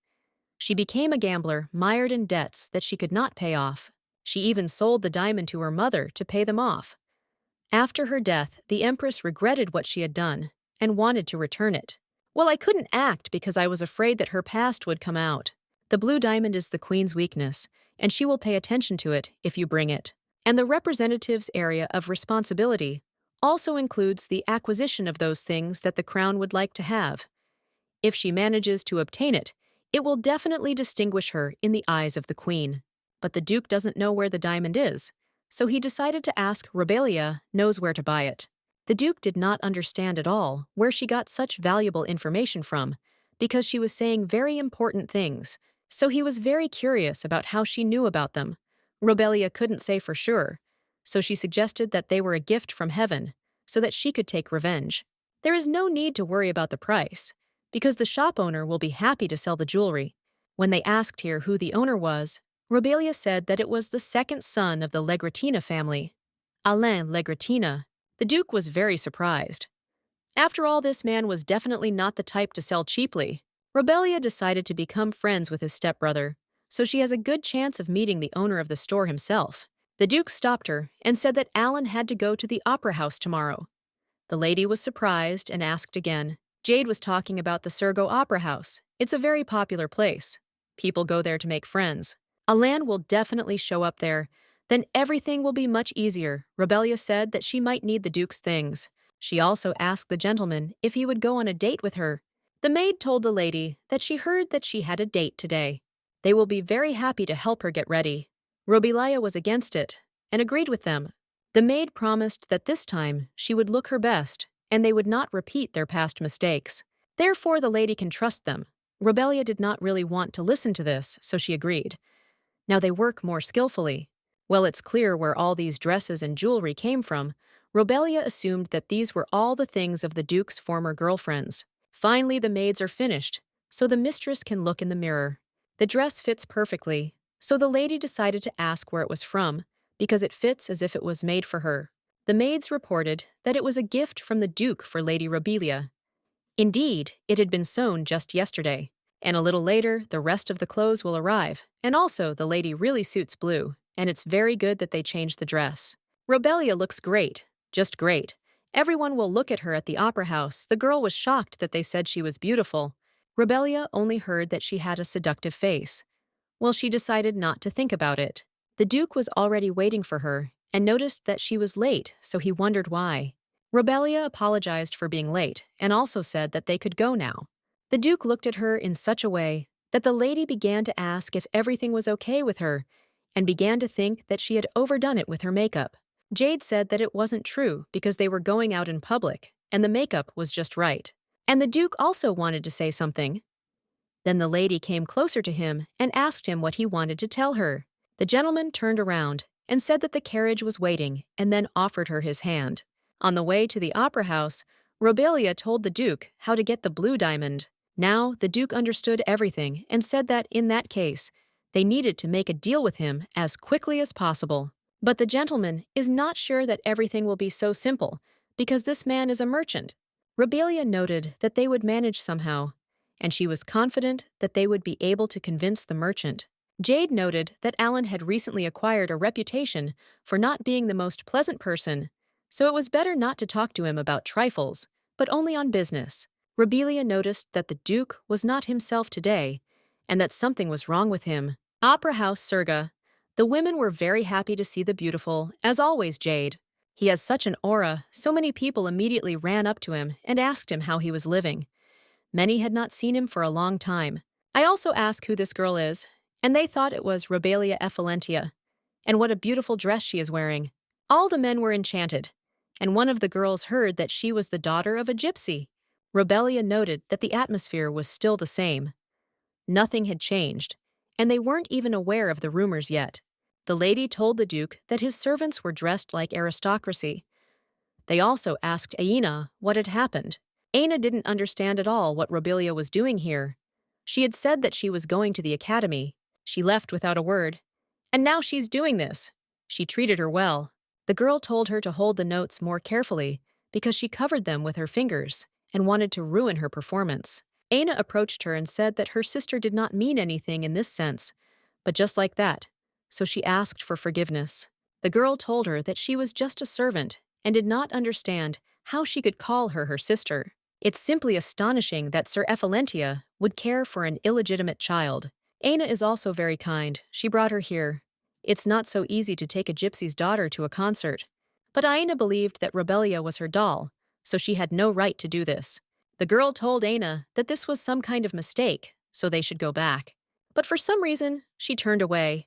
She became a gambler mired in debts that she could not pay off. She even sold the diamond to her mother to pay them off. After her death, the Empress regretted what she had done and wanted to return it. Well, I couldn't act because I was afraid that her past would come out. The blue diamond is the Queen's weakness, and she will pay attention to it if you bring it. And the representative's area of responsibility also includes the acquisition of those things that the Crown would like to have. If she manages to obtain it, it will definitely distinguish her in the eyes of the Queen. But the Duke doesn't know where the diamond is, so he decided to ask Rebelia knows where to buy it. The Duke did not understand at all where she got such valuable information from, because she was saying very important things, so he was very curious about how she knew about them. Rebelia couldn't say for sure, so she suggested that they were a gift from heaven, so that she could take revenge. There is no need to worry about the price, because the shop owner will be happy to sell the jewelry. When they asked here who the owner was, Rebelia said that it was the second son of the Legretina family, Alain Legretina. The Duke was very surprised. After all, this man was definitely not the type to sell cheaply. Rebelia decided to become friends with his stepbrother, so she has a good chance of meeting the owner of the store himself. The Duke stopped her and said that Alan had to go to the opera house tomorrow. The lady was surprised and asked again. Jade was talking about the Surgo Opera House. It's a very popular place. People go there to make friends. Alan will definitely show up there. Then everything will be much easier. Rebellia said that she might need the Duke's things. She also asked the gentleman if he would go on a date with her. The maid told the lady that she heard that she had a date today. They will be very happy to help her get ready. Robilia was against it and agreed with them. The maid promised that this time she would look her best and they would not repeat their past mistakes. Therefore, the lady can trust them. Robelia did not really want to listen to this, so she agreed. Now they work more skillfully. Well, it's clear where all these dresses and jewelry came from. Robelia assumed that these were all the things of the Duke's former girlfriends. Finally, the maids are finished, so the mistress can look in the mirror. The dress fits perfectly, so the lady decided to ask where it was from, because it fits as if it was made for her. The maids reported that it was a gift from the Duke for Lady Robelia. Indeed, it had been sewn just yesterday, and a little later the rest of the clothes will arrive, and also the lady really suits blue, and it's very good that they changed the dress. Robelia looks great, just great. Everyone will look at her at the opera house. The girl was shocked that they said she was beautiful. Robelia only heard that she had a seductive face. Well, she decided not to think about it. The Duke was already waiting for her and noticed that she was late, so he wondered why. Robelia apologized for being late and also said that they could go now. The Duke looked at her in such a way that the lady began to ask if everything was okay with her and began to think that she had overdone it with her makeup. Jade said that it wasn't true because they were going out in public and the makeup was just right. And the Duke also wanted to say something. Then the lady came closer to him and asked him what he wanted to tell her. The gentleman turned around and said that the carriage was waiting and then offered her his hand. On the way to the opera house, Robelia told the Duke how to get the blue diamond. Now, the Duke understood everything and said that, in that case, they needed to make a deal with him as quickly as possible. But the gentleman is not sure that everything will be so simple, because this man is a merchant. Robelia noted that they would manage somehow, and she was confident that they would be able to convince the merchant. Jade noted that Alan had recently acquired a reputation for not being the most pleasant person, so it was better not to talk to him about trifles, but only on business. Robelia noticed that the Duke was not himself today, and that something was wrong with him. Opera House Surga. The women were very happy to see the beautiful, as always, Jade. He has such an aura, so many people immediately ran up to him and asked him how he was living. Many had not seen him for a long time. I also asked who this girl is, and they thought it was Robelia Effalentia. And what a beautiful dress she is wearing. All the men were enchanted, and one of the girls heard that she was the daughter of a gypsy. Robelia noted that the atmosphere was still the same. Nothing had changed, and they weren't even aware of the rumors yet. The lady told the Duke that his servants were dressed like aristocracy. They also asked Aina what had happened. Aina didn't understand at all what Robelia was doing here. She had said that she was going to the academy. She left without a word. And now she's doing this. She treated her well. The girl told her to hold the notes more carefully because she covered them with her fingers and wanted to ruin her performance. Aina approached her and said that her sister did not mean anything in this sense, but just like that, so she asked for forgiveness. The girl told her that she was just a servant and did not understand how she could call her sister. It's simply astonishing that Sir Effalentia would care for an illegitimate child. Aina is also very kind. She brought her here. It's not so easy to take a gypsy's daughter to a concert. But Aina believed that Robelia was her doll, so she had no right to do this. The girl told Aina that this was some kind of mistake, so they should go back. But for some reason, she turned away.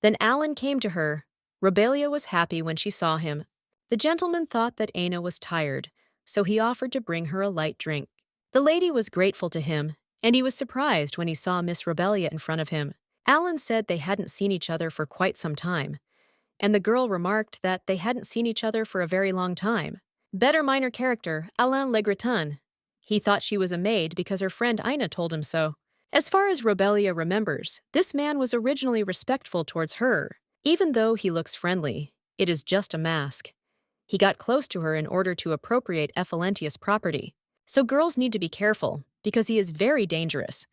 Then Alan came to her. Robelia was happy when she saw him. The gentleman thought that Aina was tired, so he offered to bring her a light drink. The lady was grateful to him, and he was surprised when he saw Miss Robelia in front of him. Alan said they hadn't seen each other for quite some time, and the girl remarked that they hadn't seen each other for a very long time. Better minor character, Alain Legreton. He thought she was a maid because her friend Aina told him so. As far as Robelia remembers, this man was originally respectful towards her. Even though he looks friendly, it is just a mask. He got close to her in order to appropriate Effalentia's property. So girls need to be careful, because he is very dangerous.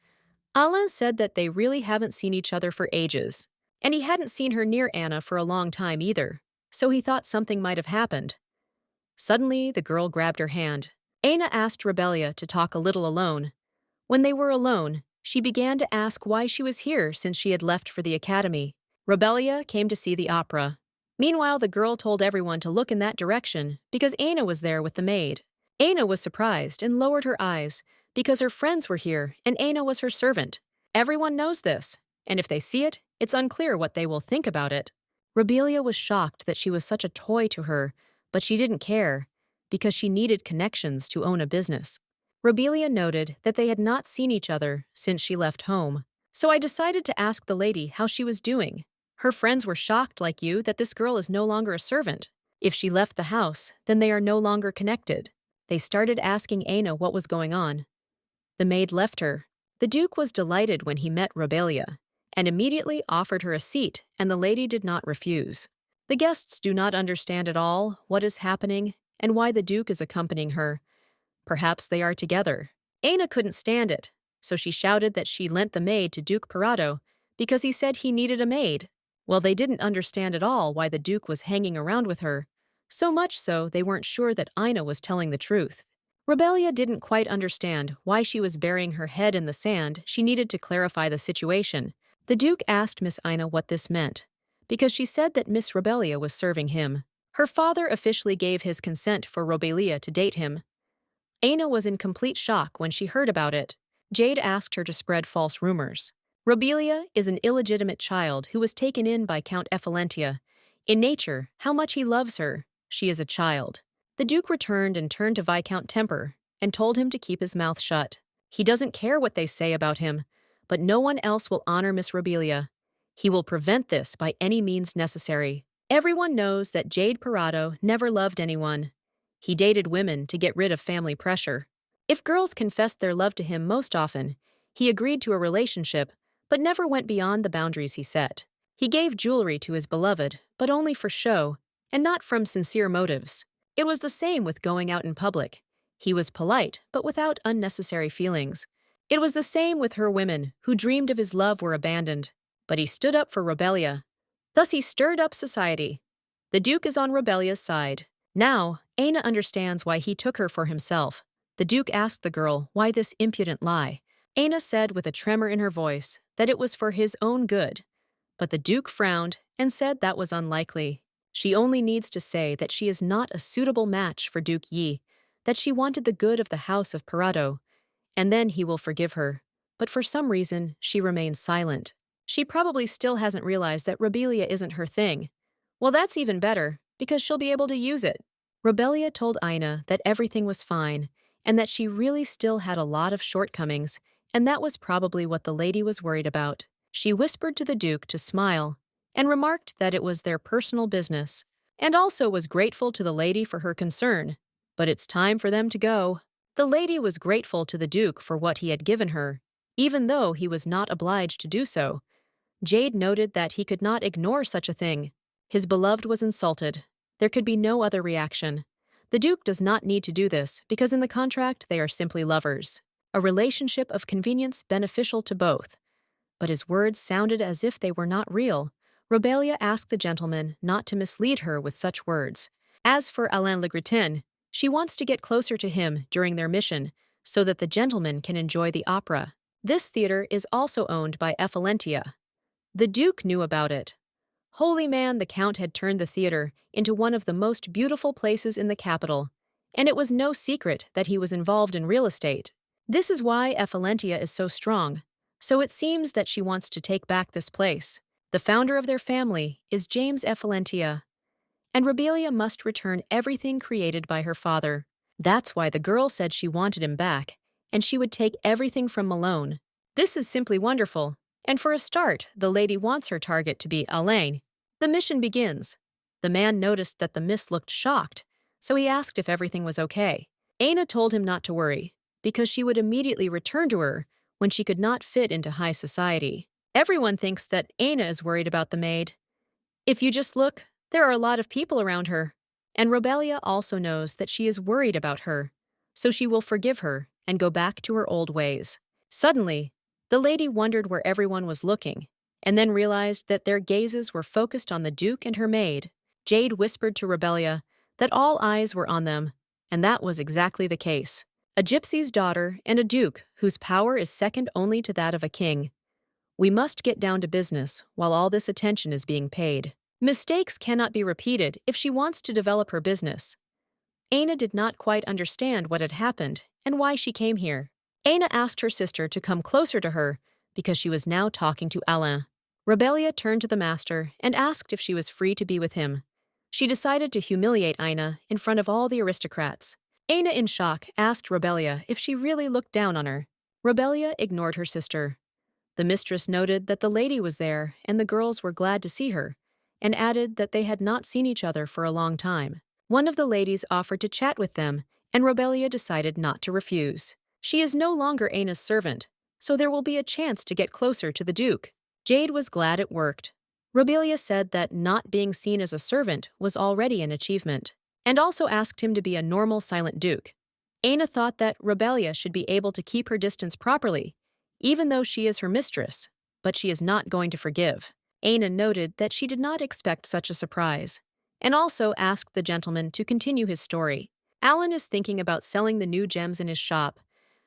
Alain said that they really haven't seen each other for ages, and he hadn't seen her near Anna for a long time either, so he thought something might have happened. Suddenly, the girl grabbed her hand. Aina asked Rebelia to talk a little alone. When they were alone, she began to ask why she was here since she had left for the academy. Rebelia came to see the opera. Meanwhile, the girl told everyone to look in that direction because Aina was there with the maid. Aina was surprised and lowered her eyes because her friends were here and Aina was her servant. Everyone knows this, and if they see it, it's unclear what they will think about it. Rebelia was shocked that she was such a toy to her, but she didn't care because she needed connections to own a business. Rebelia noted that they had not seen each other since she left home, so I decided to ask the lady how she was doing. Her friends were shocked like you that this girl is no longer a servant. If she left the house, then they are no longer connected. They started asking Aina what was going on. The maid left her. The Duke was delighted when he met Rebelia, and immediately offered her a seat, and the lady did not refuse. The guests do not understand at all what is happening and why the Duke is accompanying her. Perhaps they are together. Aina couldn't stand it, so she shouted that she lent the maid to Duke Parado because he said he needed a maid. Well, they didn't understand at all why the Duke was hanging around with her, so much so they weren't sure that Aina was telling the truth. Rebelia didn't quite understand why she was burying her head in the sand. She needed to clarify the situation. The Duke asked Miss Aina what this meant, because she said that Miss Rebelia was serving him. Her father officially gave his consent for Rebelia to date him. Aina was in complete shock when she heard about it. Jade asked her to spread false rumors. Rebelia is an illegitimate child who was taken in by Count Effalentia. In nature, how much he loves her, she is a child. The Duke returned and turned to Viscount Temper and told him to keep his mouth shut. He doesn't care what they say about him, but no one else will honor Miss Rebelia. He will prevent this by any means necessary. Everyone knows that Jade Parado never loved anyone. He dated women to get rid of family pressure. If girls confessed their love to him most often, he agreed to a relationship, but never went beyond the boundaries he set. He gave jewelry to his beloved, but only for show, and not from sincere motives. It was the same with going out in public. He was polite, but without unnecessary feelings. It was the same with her women, who dreamed of his love were abandoned. But he stood up for Rebelia. Thus he stirred up society. The Duke is on Rebelia's side. Now, Aina understands why he took her for himself. The Duke asked the girl why this impudent lie. Aina said with a tremor in her voice that it was for his own good. But the Duke frowned and said that was unlikely. She only needs to say that she is not a suitable match for Duke Yi, that she wanted the good of the House of Parado, and then he will forgive her. But for some reason, she remains silent. She probably still hasn't realized that Rebelia isn't her thing. Well, that's even better, because she'll be able to use it. Rebelia told Aina that everything was fine, and that she really still had a lot of shortcomings, and that was probably what the lady was worried about. She whispered to the Duke to smile, and remarked that it was their personal business, and also was grateful to the lady for her concern. But it's time for them to go. The lady was grateful to the Duke for what he had given her, even though he was not obliged to do so. Jade noted that he could not ignore such a thing. His beloved was insulted. There could be no other reaction. The Duke does not need to do this because in the contract they are simply lovers, a relationship of convenience beneficial to both. But his words sounded as if they were not real. Rebelia asked the gentleman not to mislead her with such words. As for Alain Le Gretin, she wants to get closer to him during their mission so that the gentleman can enjoy the opera. This theater is also owned by Effalentia. The Duke knew about it. Holy man, the Count had turned the theater into one of the most beautiful places in the capital, and it was no secret that he was involved in real estate. This is why Effalentia is so strong, so it seems that she wants to take back this place. The founder of their family is James Effalentia, and Rebelia must return everything created by her father. That's why the girl said she wanted him back, and she would take everything from Malone. This is simply wonderful, and for a start, the lady wants her target to be Alain. The mission begins. The man noticed that the miss looked shocked, so he asked if everything was okay. Aina told him not to worry, because she would immediately return to her when she could not fit into high society. Everyone thinks that Aina is worried about the maid. If you just look, there are a lot of people around her. And Rebelia also knows that she is worried about her, so she will forgive her and go back to her old ways. Suddenly, the lady wondered where everyone was looking, and then realized that their gazes were focused on the Duke and her maid. Jade whispered to Rebelia that all eyes were on them, And that was exactly the case. A gypsy's daughter and a duke whose power is second only to that of a king. We must get down to business while all this attention is being paid. Mistakes cannot be repeated if she wants to develop her business. Aina did not quite understand what had happened and why she came here. Aina asked her sister to come closer to her because she was now talking to Alain. Rebellia turned to the master and asked if she was free to be with him. She decided to humiliate Aina in front of all the aristocrats. Aina, in shock, asked Rebellia if she really looked down on her. Rebellia ignored her sister. The mistress noted that the lady was there and the girls were glad to see her, and added that they had not seen each other for a long time. One of the ladies offered to chat with them, and Rebellia decided not to refuse. She is no longer Aina's servant, so there will be a chance to get closer to the Duke. Jade was glad it worked. Rebellia said that not being seen as a servant was already an achievement, and also asked him to be a normal silent Duke. Aina thought that Rebellia should be able to keep her distance properly, even though she is her mistress, but she is not going to forgive. Aina noted that she did not expect such a surprise, and also asked the gentleman to continue his story. Alan is thinking about selling the new gems in his shop.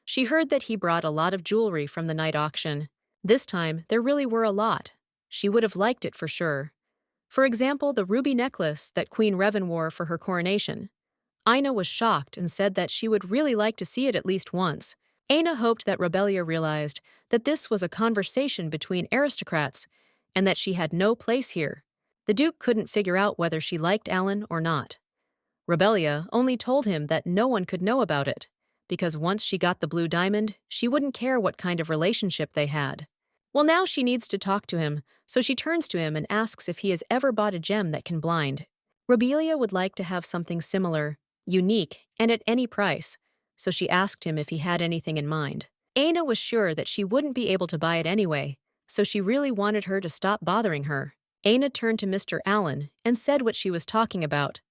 She heard that he brought a lot of jewelry from the night auction. This time, there really were a lot. She would have liked it for sure. For example, the ruby necklace that Queen Revan wore for her coronation. Aina was shocked and said that she would really like to see it at least once. Aina hoped that Rebellia realized that this was a conversation between aristocrats and that she had no place here. The Duke couldn't figure out whether she liked Alan or not. Rebellia only told him that no one could know about it, because once she got the blue diamond, she wouldn't care what kind of relationship they had. Well, now she needs to talk to him, so she turns to him and asks if he has ever bought a gem that can blind. Rebellia would like to have something similar, unique, and at any price, so she asked him if he had anything in mind. Aina was sure that she wouldn't be able to buy it anyway, so she really wanted her to stop bothering her. Aina turned to Mr. Allen and said what she was talking about.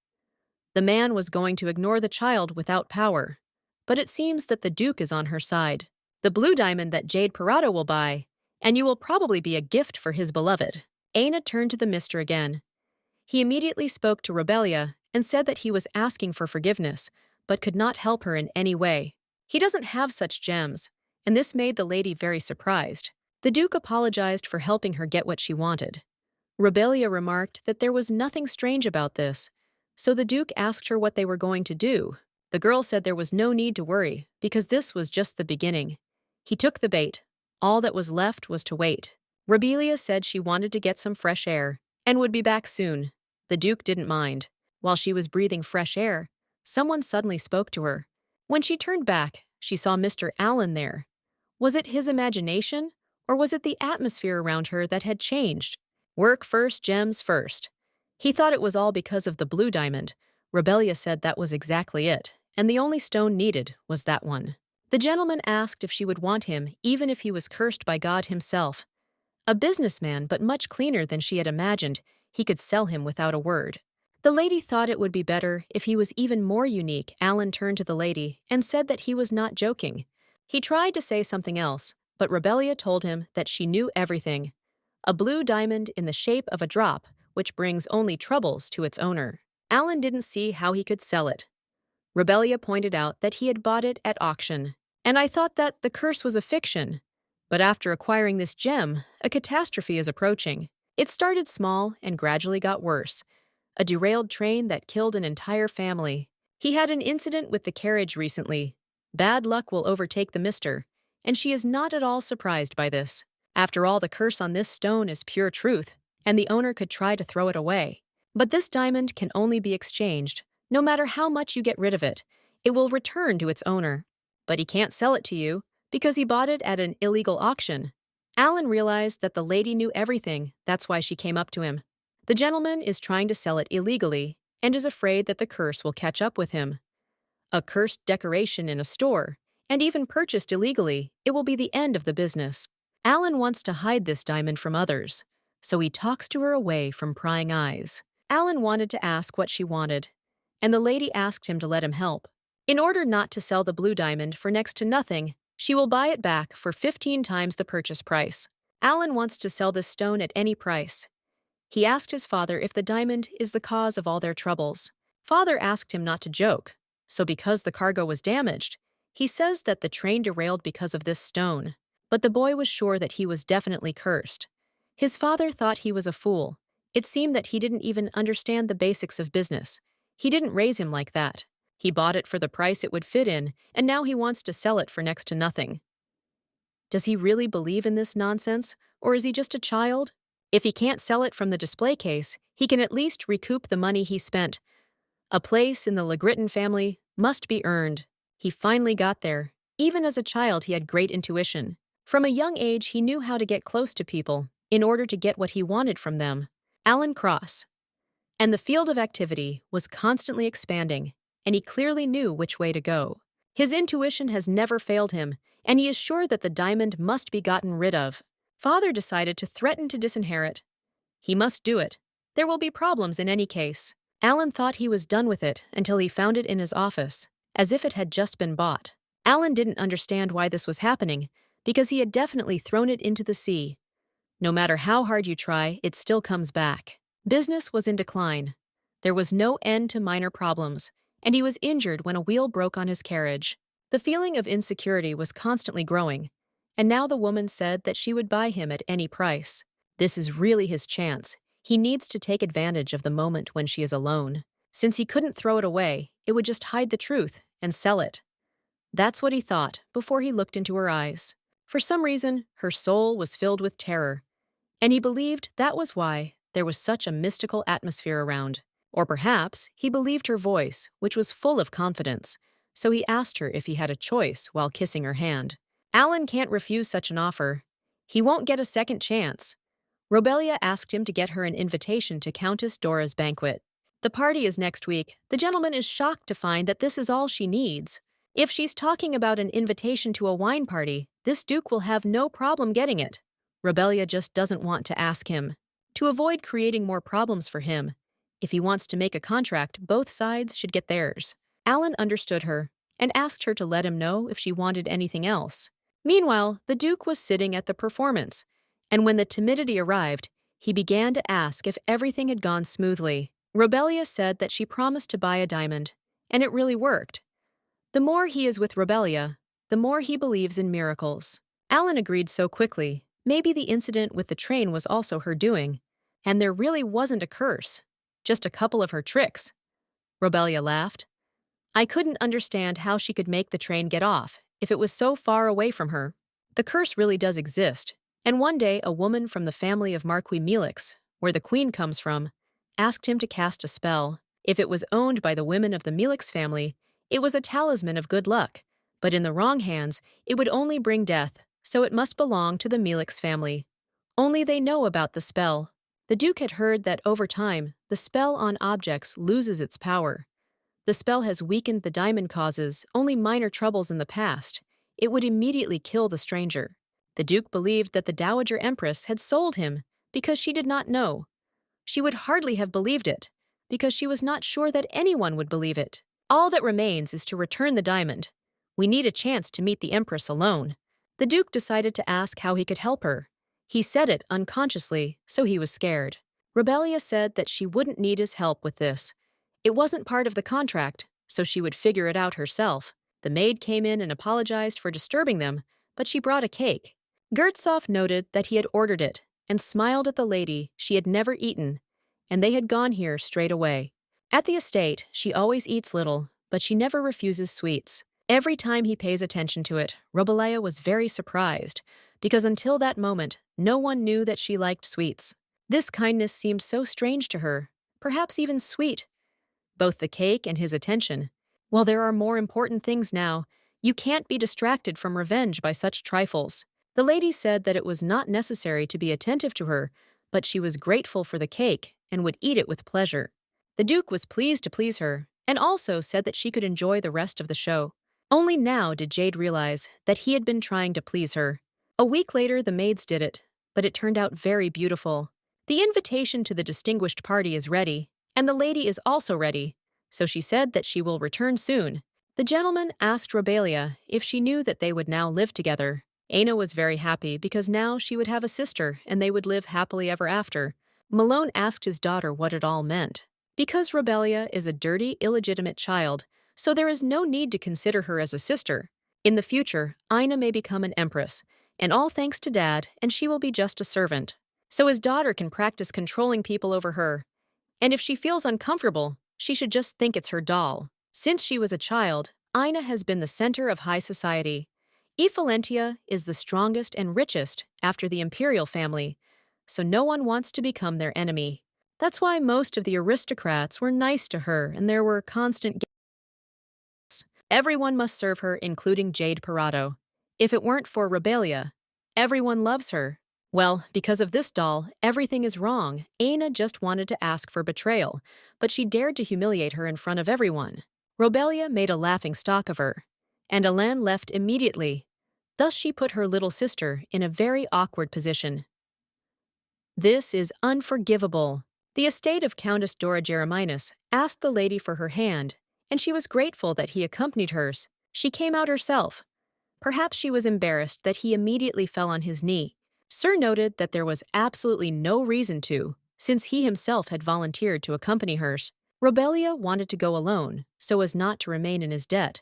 The man was going to ignore the child without power, but it seems that the Duke is on her side. The blue diamond that Jade Parada will buy, and you will probably be a gift for his beloved. Aina turned to the mister again. He immediately spoke to Rebellia and said that he was asking for forgiveness, but could not help her in any way. He doesn't have such gems, and this made the lady very surprised. The Duke apologized for helping her get what she wanted. Rebellia remarked that there was nothing strange about this, so the Duke asked her what they were going to do. The girl said there was no need to worry, because this was just the beginning. He took the bait. All that was left was to wait. Rebellia said she wanted to get some fresh air, and would be back soon. The Duke didn't mind. While she was breathing fresh air, someone suddenly spoke to her. When she turned back, she saw Mr. Allen there. Was it his imagination, or was it the atmosphere around her that had changed? Work first, gems first. He thought it was all because of the blue diamond. Rebellia said that was exactly it, and the only stone needed was that one. The gentleman asked if she would want him even if he was cursed by God himself. A businessman, but much cleaner than she had imagined, he could sell him without a word. The lady thought it would be better if he was even more unique. Alan turned to the lady and said that he was not joking. He tried to say something else, but Rebellia told him that she knew everything. A blue diamond in the shape of a drop, which brings only troubles to its owner. Alan didn't see how he could sell it. Rebellia pointed out that he had bought it at auction, and I thought that the curse was a fiction. But after acquiring this gem, a catastrophe is approaching. It started small and gradually got worse. A derailed train that killed an entire family. He had an incident with the carriage recently. Bad luck will overtake the mister, and she is not at all surprised by this. After all, the curse on this stone is pure truth, and the owner could try to throw it away. But this diamond can only be exchanged. No matter how much you get rid of it, it will return to its owner. But he can't sell it to you, because he bought it at an illegal auction. Alan realized that the lady knew everything, that's why she came up to him. The gentleman is trying to sell it illegally and is afraid that the curse will catch up with him. A cursed decoration in a store, and even purchased illegally, it will be the end of the business. Alan wants to hide this diamond from others, so he talks to her away from prying eyes. Alan wanted to ask what she wanted, and the lady asked him to let him help. In order not to sell the blue diamond for next to nothing, she will buy it back for 15 times the purchase price. Alan wants to sell this stone at any price. He asked his father if the diamond is the cause of all their troubles. Father asked him not to joke, so because the cargo was damaged, he says that the train derailed because of this stone. But the boy was sure that he was definitely cursed. His father thought he was a fool. It seemed that he didn't even understand the basics of business. He didn't raise him like that. He bought it for the price it would fit in, and now he wants to sell it for next to nothing. Does he really believe in this nonsense, or is he just a child? If he can't sell it from the display case, he can at least recoup the money he spent. A place in the Legritton family must be earned. He finally got there. Even as a child, he had great intuition. From a young age, he knew how to get close to people in order to get what he wanted from them. Alan Cross. And the field of activity was constantly expanding, and he clearly knew which way to go. His intuition has never failed him, and he is sure that the diamond must be gotten rid of. Father decided to threaten to disinherit. He must do it. There will be problems in any case. Alan thought he was done with it until he found it in his office, as if it had just been bought. Alan didn't understand why this was happening, because he had definitely thrown it into the sea. No matter how hard you try, it still comes back. Business was in decline. There was no end to minor problems, and he was injured when a wheel broke on his carriage. The feeling of insecurity was constantly growing, and now the woman said that she would buy him at any price. This is really his chance. He needs to take advantage of the moment when she is alone. Since he couldn't throw it away, it would just hide the truth and sell it. That's what he thought before he looked into her eyes. For some reason, her soul was filled with terror, and he believed that was why there was such a mystical atmosphere around. Or perhaps he believed her voice, which was full of confidence, so he asked her if he had a choice while kissing her hand. Alan can't refuse such an offer. He won't get a second chance. Robelia asked him to get her an invitation to Countess Dora's banquet. The party is next week. The gentleman is shocked to find that this is all she needs. If she's talking about an invitation to a wine party, this duke will have no problem getting it. Robelia just doesn't want to ask him. To avoid creating more problems for him, if he wants to make a contract, both sides should get theirs. Alan understood her and asked her to let him know if she wanted anything else. Meanwhile, the duke was sitting at the performance, and when the timidity arrived, he began to ask if everything had gone smoothly. Robelia said that she promised to buy a diamond, and it really worked. The more he is with Robelia, the more he believes in miracles. Alan agreed so quickly. Maybe the incident with the train was also her doing, and there really wasn't a curse, just a couple of her tricks. Robelia laughed. I couldn't understand how she could make the train get off if it was so far away from her. The curse really does exist, and one day a woman from the family of Marquis Melix, where the queen comes from, asked him to cast a spell. If it was owned by the women of the Melix family, it was a talisman of good luck, but in the wrong hands, it would only bring death, so it must belong to the Melix family. Only they know about the spell. The duke had heard that over time, the spell on objects loses its power. The spell has weakened the diamond causes only minor troubles in the past. It would immediately kill the stranger. The duke believed that the Dowager Empress had sold him because she did not know. She would hardly have believed it, because she was not sure that anyone would believe it. All that remains is to return the diamond. We need a chance to meet the Empress alone. The duke decided to ask how he could help her. He said it unconsciously, so he was scared. Robelia said that she wouldn't need his help with this. It wasn't part of the contract, so she would figure it out herself. The maid came in and apologized for disturbing them, but she brought a cake. Gertsov noted that he had ordered it and smiled at the lady she had never eaten, and they had gone here straight away. At the estate, she always eats little, but she never refuses sweets. Every time he pays attention to it, Robelia was very surprised, because until that moment, no one knew that she liked sweets. This kindness seemed so strange to her, perhaps even sweet. Both the cake and his attention. While there are more important things now, you can't be distracted from revenge by such trifles. The lady said that it was not necessary to be attentive to her, but she was grateful for the cake and would eat it with pleasure. The duke was pleased to please her, and also said that she could enjoy the rest of the show. Only now did Jade realize that he had been trying to please her. A week later, the maids did it, but it turned out very beautiful. The invitation to the distinguished party is ready, and the lady is also ready, so she said that she will return soon. The gentleman asked Robelia if she knew that they would now live together. Aina was very happy because now she would have a sister and they would live happily ever after. Malone asked his daughter what it all meant. Because Robelia is a dirty, illegitimate child, so there is no need to consider her as a sister. In the future, Ina may become an empress, and all thanks to Dad, and she will be just a servant. So his daughter can practice controlling people over her. And if she feels uncomfortable, she should just think it's her doll. Since she was a child, Ina has been the center of high society. Ephilentia is the strongest and richest after the imperial family, so no one wants to become their enemy. That's why most of the aristocrats were nice to her and there were constant guests. Everyone must serve her, including Jade Parado. If it weren't for Rebellia, everyone loves her. Well, because of this doll, everything is wrong. Aina just wanted to ask for betrayal, but she dared to humiliate her in front of everyone. Robelia made a laughing stock of her, and Alain left immediately. Thus she put her little sister in a very awkward position. This is unforgivable. The estate of Countess Dora Jereminas asked the lady for her hand, and she was grateful that he accompanied hers. She came out herself. Perhaps she was embarrassed that he immediately fell on his knee. Sir noted that there was absolutely no reason to, since he himself had volunteered to accompany hers. Robelia wanted to go alone, so as not to remain in his debt.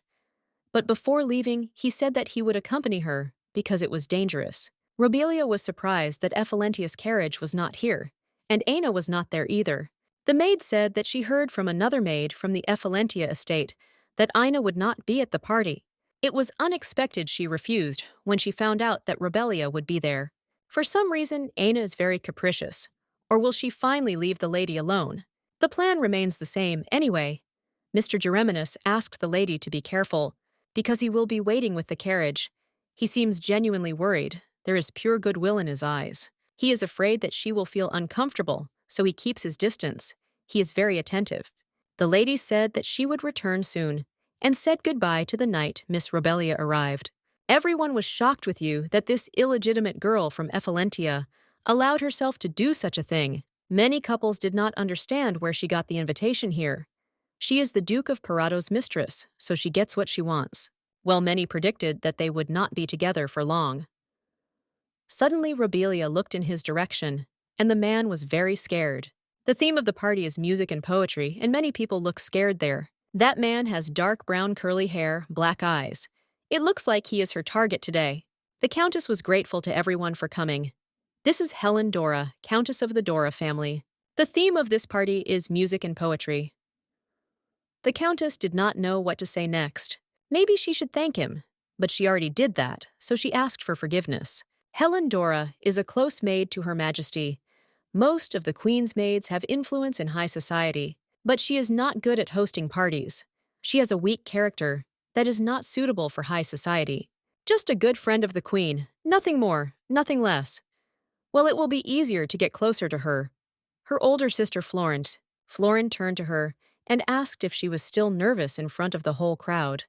But before leaving, he said that he would accompany her because it was dangerous. Robelia was surprised that Ephelentia's carriage was not here, and Aina was not there either. The maid said that she heard from another maid from the Ephelentia estate that Aina would not be at the party. It was unexpected she refused when she found out that Robelia would be there. For some reason, Aina is very capricious. Or will she finally leave the lady alone? The plan remains the same anyway. Mr. Jereminas asked the lady to be careful, because he will be waiting with the carriage. He seems genuinely worried. There is pure goodwill in his eyes. He is afraid that she will feel uncomfortable, so he keeps his distance. He is very attentive. The lady said that she would return soon, and said goodbye to the night Miss Robelia arrived. Everyone was shocked with you that this illegitimate girl from Ephelentia allowed herself to do such a thing. Many couples did not understand where she got the invitation here. She is the Duke of Parado's mistress, so she gets what she wants. Well, many predicted that they would not be together for long. Suddenly, Robelia looked in his direction, and the man was very scared. The theme of the party is music and poetry, and many people look scared there. That man has dark brown curly hair, black eyes. It looks like he is her target today. The Countess was grateful to everyone for coming. This is Helen Dora, Countess of the Dora family. The theme of this party is music and poetry. The Countess did not know what to say next. Maybe she should thank him, but she already did that, so she asked for forgiveness. Helen Dora is a close maid to Her Majesty. Most of the Queen's maids have influence in high society, but she is not good at hosting parties. She has a weak character that is not suitable for high society. Just a good friend of the Queen, nothing more, nothing less. Well, it will be easier to get closer to her. Her older sister Florence. Florin turned to her and asked if she was still nervous in front of the whole crowd.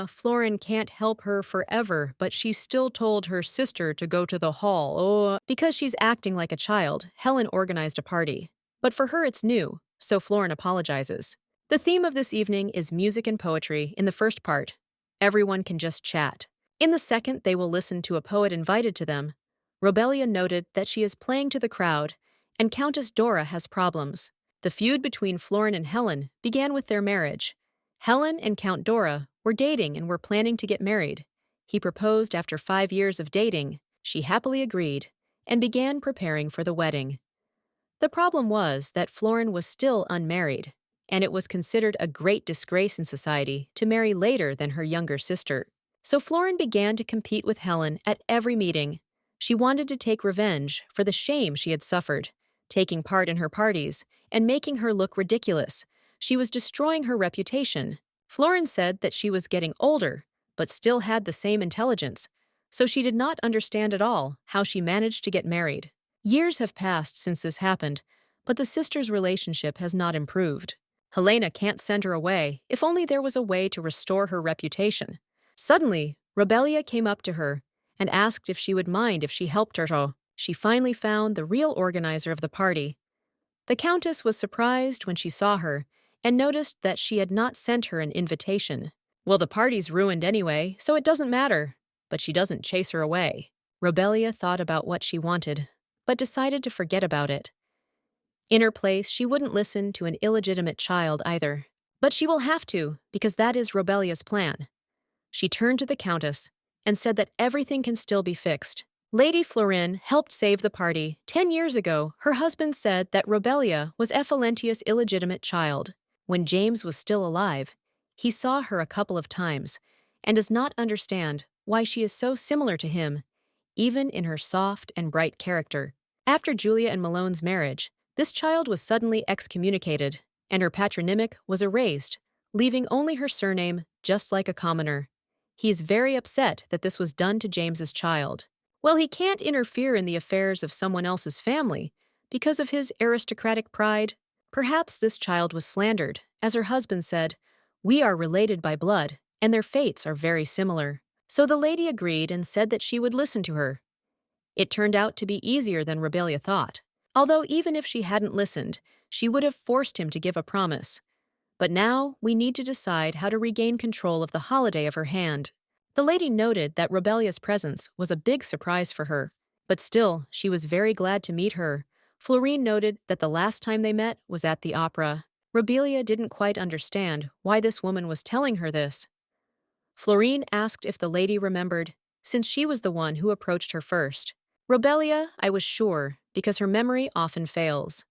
Florin can't help her forever, but she still told her sister to go to the hall. Because she's acting like a child, Helen organized a party. But for her it's new, so Florin apologizes. The theme of this evening is music and poetry in the first part. Everyone can just chat. In the second, they will listen to a poet invited to them. Robelia noted that she is playing to the crowd, and Countess Dora has problems. The feud between Florin and Helen began with their marriage. Helen and Count Dora were dating and were planning to get married. He proposed after 5 years of dating. She happily agreed and began preparing for the wedding. The problem was that Florin was still unmarried, and it was considered a great disgrace in society to marry later than her younger sister. So Florin began to compete with Helen at every meeting. She wanted to take revenge for the shame she had suffered, taking part in her parties and making her look ridiculous. She was destroying her reputation. Florin said that she was getting older, but still had the same intelligence, so she did not understand at all how she managed to get married. Years have passed since this happened, but the sisters' relationship has not improved. Helena can't send her away. If only there was a way to restore her reputation. Suddenly, Robelia came up to her and asked if she would mind if she helped her. She finally found the real organizer of the party. The Countess was surprised when she saw her and noticed that she had not sent her an invitation. Well, the party's ruined anyway, so it doesn't matter. But she doesn't chase her away. Robelia thought about what she wanted, but decided to forget about it. In her place, she wouldn't listen to an illegitimate child either. But she will have to, because that is Robelia's plan. She turned to the Countess and said that everything can still be fixed. Lady Florin helped save the party. 10 years ago, her husband said that Robelia was Effalentia's illegitimate child. When James was still alive, he saw her a couple of times and does not understand why she is so similar to him, even in her soft and bright character. After Julia and Malone's marriage, this child was suddenly excommunicated, and her patronymic was erased, leaving only her surname just like a commoner. He is very upset that this was done to James's child. Well, he can't interfere in the affairs of someone else's family because of his aristocratic pride. Perhaps this child was slandered, as her husband said, "We are related by blood, and their fates are very similar." So the lady agreed and said that she would listen to her. It turned out to be easier than Robelia thought. Although even if she hadn't listened, she would have forced him to give a promise. But now we need to decide how to regain control of the holiday of her hand. The lady noted that Robelia's presence was a big surprise for her, but still, she was very glad to meet her. Florine noted that the last time they met was at the opera. Robelia didn't quite understand why this woman was telling her this. Florine asked if the lady remembered, since she was the one who approached her first. Robelia, I was sure, because her memory often fails.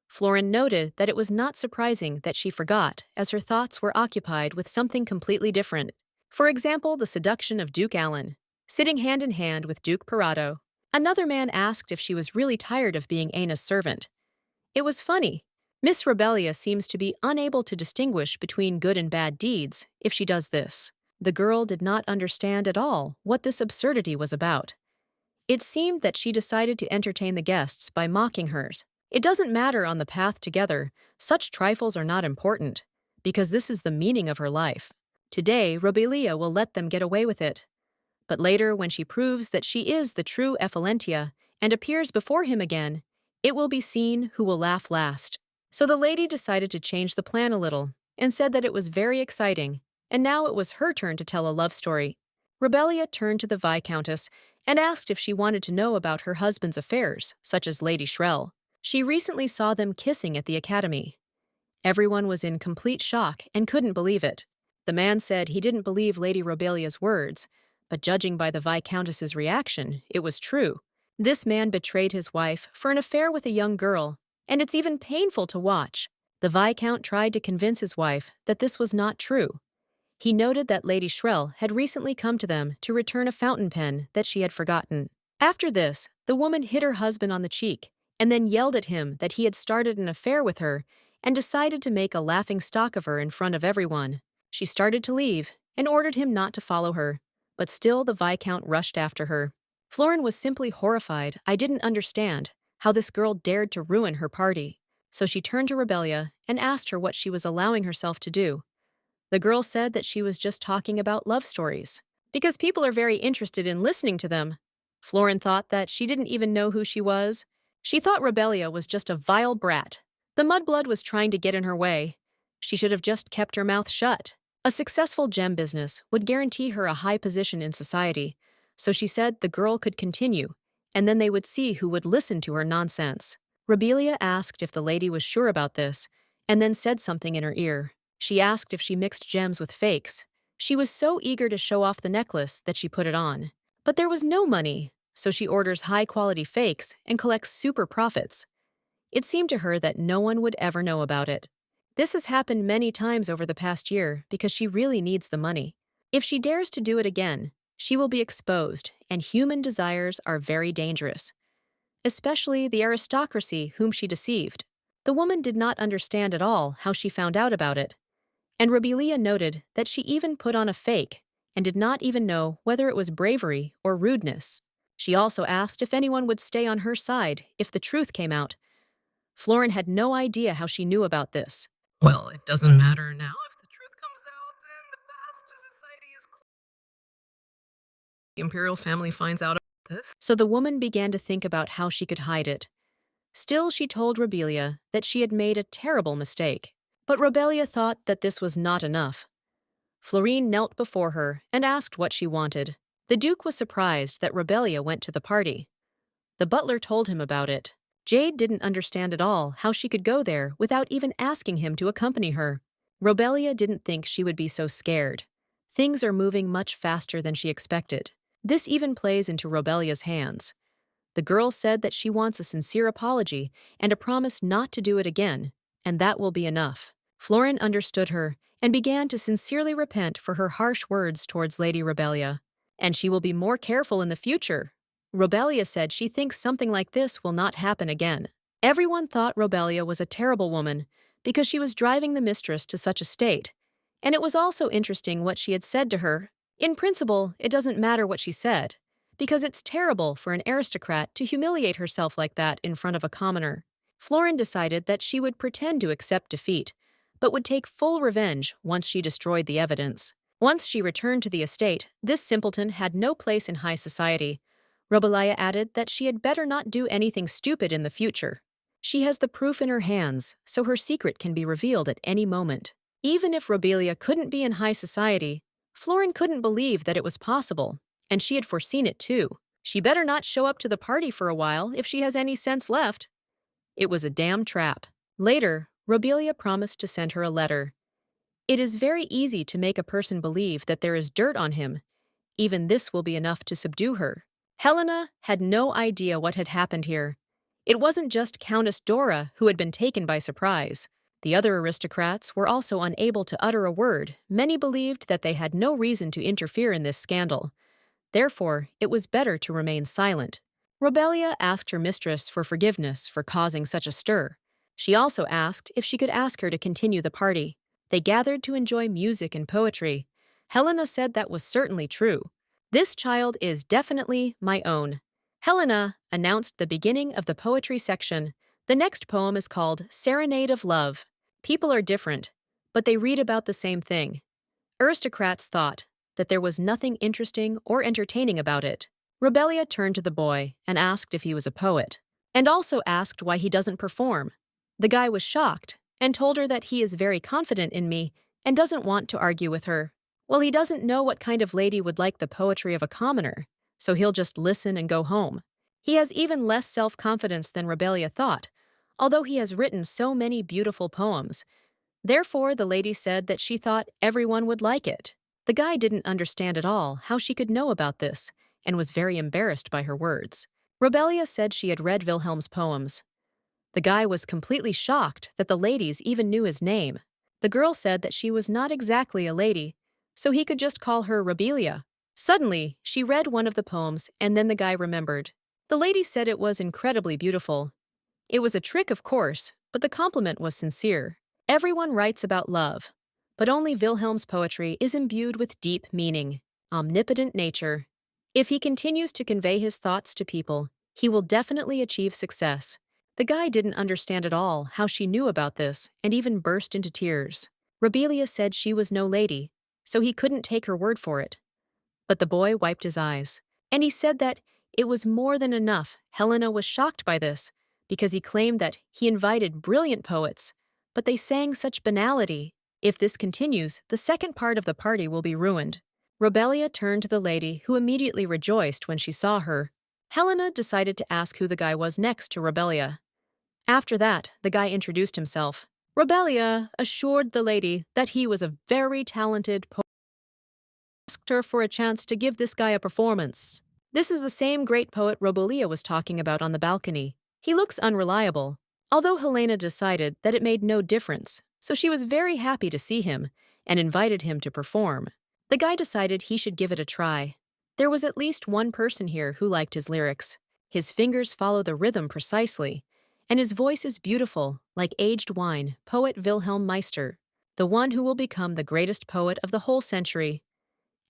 Florin noted that it was not surprising that she forgot, as her thoughts were occupied with something completely different. For example, the seduction of Duke Alan, sitting hand in hand with Duke Parado. Another man asked if she was really tired of being Ana's servant. It was funny. Miss Robelia seems to be unable to distinguish between good and bad deeds if she does this. The girl did not understand at all what this absurdity was about. It seemed that she decided to entertain the guests by mocking hers. It doesn't matter on the path together, such trifles are not important, because this is the meaning of her life. Today, Robelia will let them get away with it. But later, when she proves that she is the true Effalentia and appears before him again, it will be seen who will laugh last. So the lady decided to change the plan a little and said that it was very exciting, and now it was her turn to tell a love story. Robelia turned to the Viscountess and asked if she wanted to know about her husband's affairs, such as Lady Shrell. She recently saw them kissing at the academy. Everyone was in complete shock and couldn't believe it. The man said he didn't believe Lady Robelia's words, but judging by the Viscountess's reaction, it was true. This man betrayed his wife for an affair with a young girl, and it's even painful to watch. The Viscount tried to convince his wife that this was not true. He noted that Lady Shrell had recently come to them to return a fountain pen that she had forgotten. After this, the woman hit her husband on the cheek and then yelled at him that he had started an affair with her and decided to make a laughing stock of her in front of everyone. She started to leave and ordered him not to follow her, but still the Viscount rushed after her. Florin was simply horrified. I didn't understand how this girl dared to ruin her party. So she turned to Robelia and asked her what she was allowing herself to do. The girl said that she was just talking about love stories, because people are very interested in listening to them. Florin thought that she didn't even know who she was. She thought Robelia was just a vile brat. The mudblood was trying to get in her way. She should have just kept her mouth shut. A successful gem business would guarantee her a high position in society, so she said the girl could continue, and then they would see who would listen to her nonsense. Robelia asked if the lady was sure about this, and then said something in her ear. She asked if she mixed gems with fakes. She was so eager to show off the necklace that she put it on. But there was no money, so she orders high-quality fakes and collects super profits. It seemed to her that no one would ever know about it. This has happened many times over the past year because she really needs the money. If she dares to do it again, she will be exposed, and human desires are very dangerous, especially the aristocracy whom she deceived. The woman did not understand at all how she found out about it, and Robelia noted that she even put on a fake and did not even know whether it was bravery or rudeness. She also asked if anyone would stay on her side if the truth came out. Florin had no idea how she knew about this. Well, it doesn't matter now. If the truth comes out, then the path to society is clear. The imperial family finds out about this. So the woman began to think about how she could hide it. Still, she told Robelia that she had made a terrible mistake. But Robelia thought that this was not enough. Florine knelt before her and asked what she wanted. The Duke was surprised that Robelia went to the party. The butler told him about it. Jade didn't understand at all how she could go there without even asking him to accompany her. Robelia didn't think she would be so scared. Things are moving much faster than she expected. This even plays into Robelia's hands. The girl said that she wants a sincere apology and a promise not to do it again, and that will be enough. Florin understood her and began to sincerely repent for her harsh words towards Lady Robelia. And she will be more careful in the future. Robelia said she thinks something like this will not happen again. Everyone thought Robelia was a terrible woman because she was driving the mistress to such a state, and it was also interesting what she had said to her. In principle, it doesn't matter what she said, because it's terrible for an aristocrat to humiliate herself like that in front of a commoner. Florin decided that she would pretend to accept defeat, but would take full revenge once she destroyed the evidence. Once she returned to the estate, this simpleton had no place in high society. Robelia added that she had better not do anything stupid in the future. She has the proof in her hands, so her secret can be revealed at any moment. Even if Robelia couldn't be in high society, Florin couldn't believe that it was possible, and she had foreseen it too. She better not show up to the party for a while if she has any sense left. It was a damn trap. Later, Robelia promised to send her a letter. It is very easy to make a person believe that there is dirt on him. Even this will be enough to subdue her. Helena had no idea what had happened here. It wasn't just Countess Dora who had been taken by surprise. The other aristocrats were also unable to utter a word. Many believed that they had no reason to interfere in this scandal. Therefore, it was better to remain silent. Robelia asked her mistress for forgiveness for causing such a stir. She also asked if she could ask her to continue the party. They gathered to enjoy music and poetry. Helena said that was certainly true. This child is definitely my own. Helena announced the beginning of the poetry section. The next poem is called Serenade of Love. People are different, but they read about the same thing. Aristocrats thought that there was nothing interesting or entertaining about it. Robelia turned to the boy and asked if he was a poet, and also asked why he doesn't perform. The guy was shocked and told her that he is very confident in me and doesn't want to argue with her. Well, he doesn't know what kind of lady would like the poetry of a commoner, so he'll just listen and go home. He has even less self-confidence than Robelia thought, although he has written so many beautiful poems. Therefore, the lady said that she thought everyone would like it. The guy didn't understand at all how she could know about this, and was very embarrassed by her words. Robelia said she had read Wilhelm's poems. The guy was completely shocked that the ladies even knew his name. The girl said that she was not exactly a lady, so he could just call her Robelia. Suddenly, she read one of the poems, and then the guy remembered. The lady said it was incredibly beautiful. It was a trick, of course, but the compliment was sincere. Everyone writes about love, but only Wilhelm's poetry is imbued with deep meaning, omnipotent nature. If he continues to convey his thoughts to people, he will definitely achieve success. The guy didn't understand at all how she knew about this and even burst into tears. Robelia said she was no lady, so he couldn't take her word for it. But the boy wiped his eyes, and he said that it was more than enough. Helena was shocked by this, because he claimed that he invited brilliant poets, but they sang such banality. If this continues, the second part of the party will be ruined. Robelia turned to the lady, who immediately rejoiced when she saw her. Helena decided to ask who the guy was next to Robelia. After that, the guy introduced himself. Robelia assured the lady that he was a very talented poet. Asked her for a chance to give this guy a performance. This is the same great poet Robelia was talking about on the balcony. He looks unreliable, although Helena decided that it made no difference, so she was very happy to see him and invited him to perform. The guy decided he should give it a try. There was at least one person here who liked his lyrics. His fingers follow the rhythm precisely, and his voice is beautiful, like aged wine. Poet Wilhelm Meister, the one who will become the greatest poet of the whole century.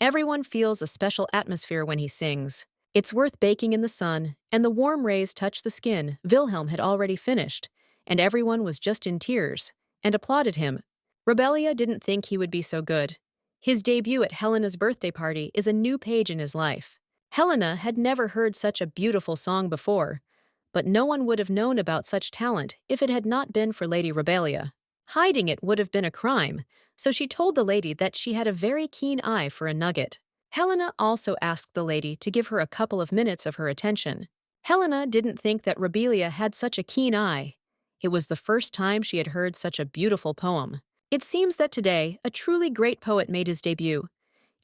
Everyone feels a special atmosphere when he sings. It's worth baking in the sun, and the warm rays touch the skin. Wilhelm had already finished, and everyone was just in tears, and applauded him. Robelia didn't think he would be so good. His debut at Helena's birthday party is a new page in his life. Helena had never heard such a beautiful song before, but no one would have known about such talent if it had not been for Lady Robelia. Hiding it would have been a crime, so she told the lady that she had a very keen eye for a nugget. Helena also asked the lady to give her a couple of minutes of her attention. Helena didn't think that Robelia had such a keen eye. It was the first time she had heard such a beautiful poem. It seems that today, a truly great poet made his debut,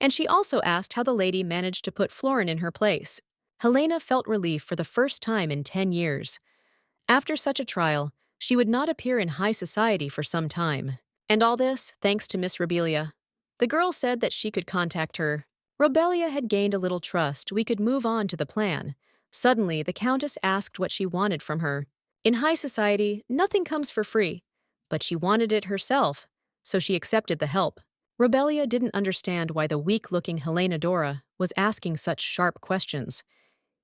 and she also asked how the lady managed to put Florin in her place. Helena felt relief for the first time in 10 years. After such a trial, she would not appear in high society for some time. And all this thanks to Miss Robelia. The girl said that she could contact her. Robelia had gained a little trust we could move on to the plan. Suddenly, the Countess asked what she wanted from her. In high society, nothing comes for free, but she wanted it herself, so she accepted the help. Robelia didn't understand why the weak-looking Helena Dora was asking such sharp questions.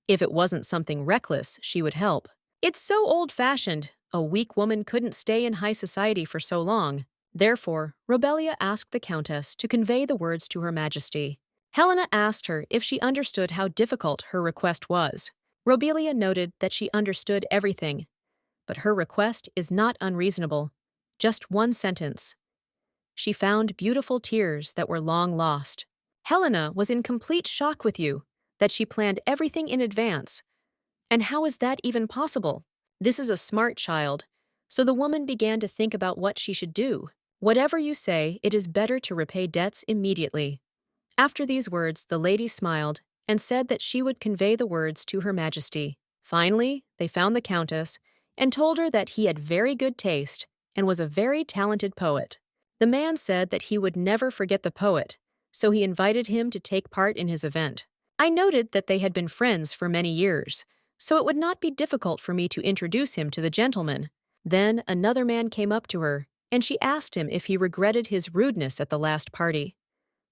If it wasn't something reckless, she would help. It's so old-fashioned. A weak woman couldn't stay in high society for so long. Therefore, Robelia asked the Countess to convey the words to Her Majesty. Helena asked her if she understood how difficult her request was. Robelia noted that she understood everything, but her request is not unreasonable. Just one sentence. She found beautiful tears that were long lost. Helena was in complete shock with you, that she planned everything in advance. And how is that even possible? This is a smart child. So the woman began to think about what she should do. Whatever you say, it is better to repay debts immediately. After these words, the lady smiled and said that she would convey the words to Her Majesty. Finally, they found the Countess and told her that he had very good taste and was a very talented poet. The man said that he would never forget the poet, so he invited him to take part in his event. I noted that they had been friends for many years, so it would not be difficult for me to introduce him to the gentleman. Then another man came up to her, and she asked him if he regretted his rudeness at the last party.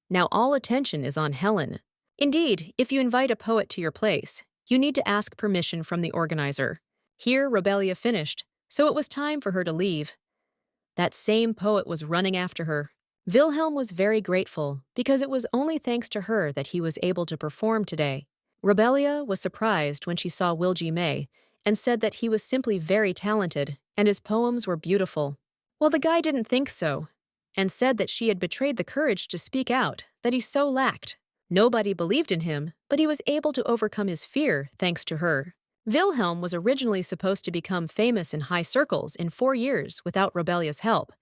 Now all attention is on Helen. Indeed, if you invite a poet to your place, you need to ask permission from the organizer. Here Robelia finished, so it was time for her to leave. That same poet was running after her. Wilhelm was very grateful, because it was only thanks to her that he was able to perform today. Robelia was surprised when she saw Wilgie May and said that he was simply very talented and his poems were beautiful. Well, the guy didn't think so, and said that she had betrayed the courage to speak out that he so lacked. Nobody believed in him, but he was able to overcome his fear thanks to her. Wilhelm was originally supposed to become famous in high circles in 4 years without Robelia's help.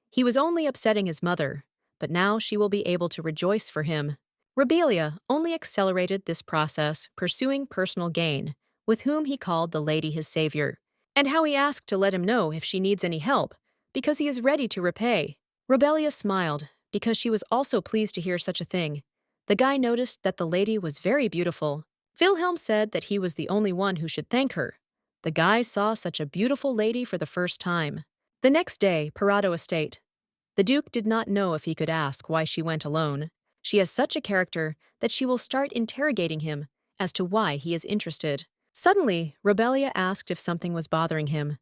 He was only upsetting his mother, but now she will be able to rejoice for him. Robelia only accelerated this process, pursuing personal gain, with whom he called the lady his savior, and how he asked to let him know if she needs any help, because he is ready to repay. Robelia smiled, because she was also pleased to hear such a thing. The guy noticed that the lady was very beautiful. Wilhelm said that he was the only one who should thank her. The guy saw such a beautiful lady for the first time. The next day, Parado Estate. The Duke did not know if he could ask why she went alone. She has such a character that she will start interrogating him as to why he is interested. Suddenly, Robelia asked if something was bothering him.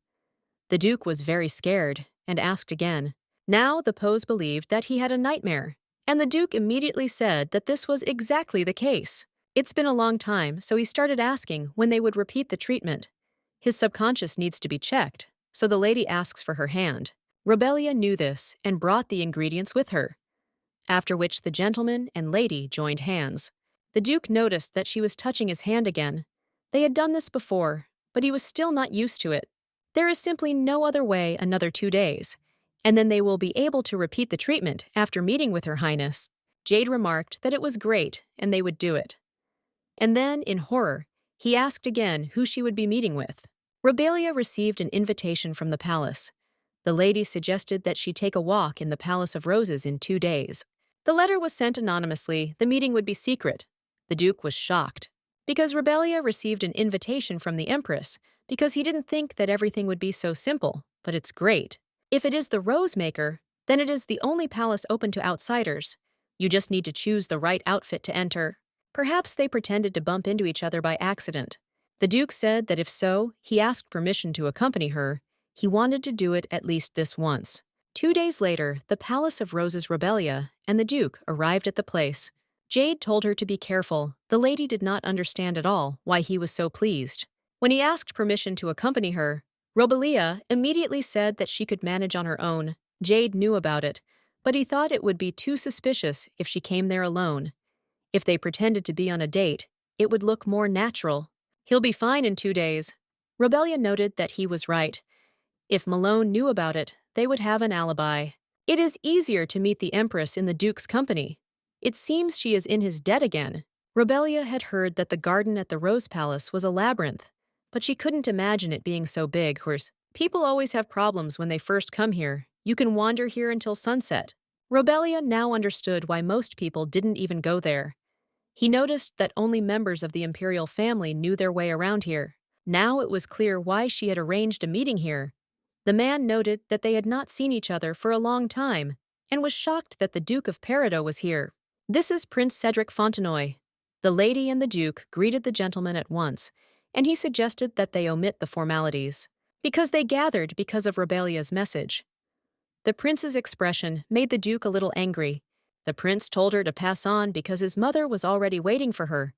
The Duke was very scared and asked again. Now the Pose believed that he had a nightmare, and the Duke immediately said that this was exactly the case. It's been a long time, so he started asking when they would repeat the treatment. His subconscious needs to be checked, so the lady asks for her hand. Robelia knew this and brought the ingredients with her, after which the gentleman and lady joined hands. The Duke noticed that she was touching his hand again. They had done this before, but he was still not used to it. There is simply no other way another 2 days, and then they will be able to repeat the treatment after meeting with Her Highness. Jade remarked that it was great and they would do it. And then, in horror, he asked again who she would be meeting with. Robelia received an invitation from the palace. The lady suggested that she take a walk in the Palace of Roses in 2 days. The letter was sent anonymously. The meeting would be secret. The Duke was shocked, because Robelia received an invitation from the Empress, because he didn't think that everything would be so simple, but it's great. If it is the Rose Maker, then it is the only palace open to outsiders. You just need to choose the right outfit to enter. Perhaps they pretended to bump into each other by accident. The Duke said that if so, he asked permission to accompany her. He wanted to do it at least this once. 2 days later, the Palace of Roses Robelia and the Duke arrived at the place. Jade told her to be careful. The lady did not understand at all why he was so pleased. When he asked permission to accompany her, Robelia immediately said that she could manage on her own. Jade knew about it, but he thought it would be too suspicious if she came there alone. If they pretended to be on a date, it would look more natural. He'll be fine in 2 days. Robelia noted that he was right. If Malone knew about it, they would have an alibi. It is easier to meet the Empress in the Duke's company. It seems she is in his debt again. Rebelia had heard that the garden at the Rose Palace was a labyrinth, but she couldn't imagine it being so big. Course, people always have problems when they first come here. You can wander here until sunset. Rebelia now understood why most people didn't even go there. He noticed that only members of the imperial family knew their way around here. Now it was clear why she had arranged a meeting here. The man noted that they had not seen each other for a long time and was shocked that the Duke of Peridot was here. "This is Prince Cedric Fontenoy." The lady and the Duke greeted the gentleman at once, and he suggested that they omit the formalities, because they gathered because of Rebellia's message. The prince's expression made the Duke a little angry. The prince told her to pass on because his mother was already waiting for her.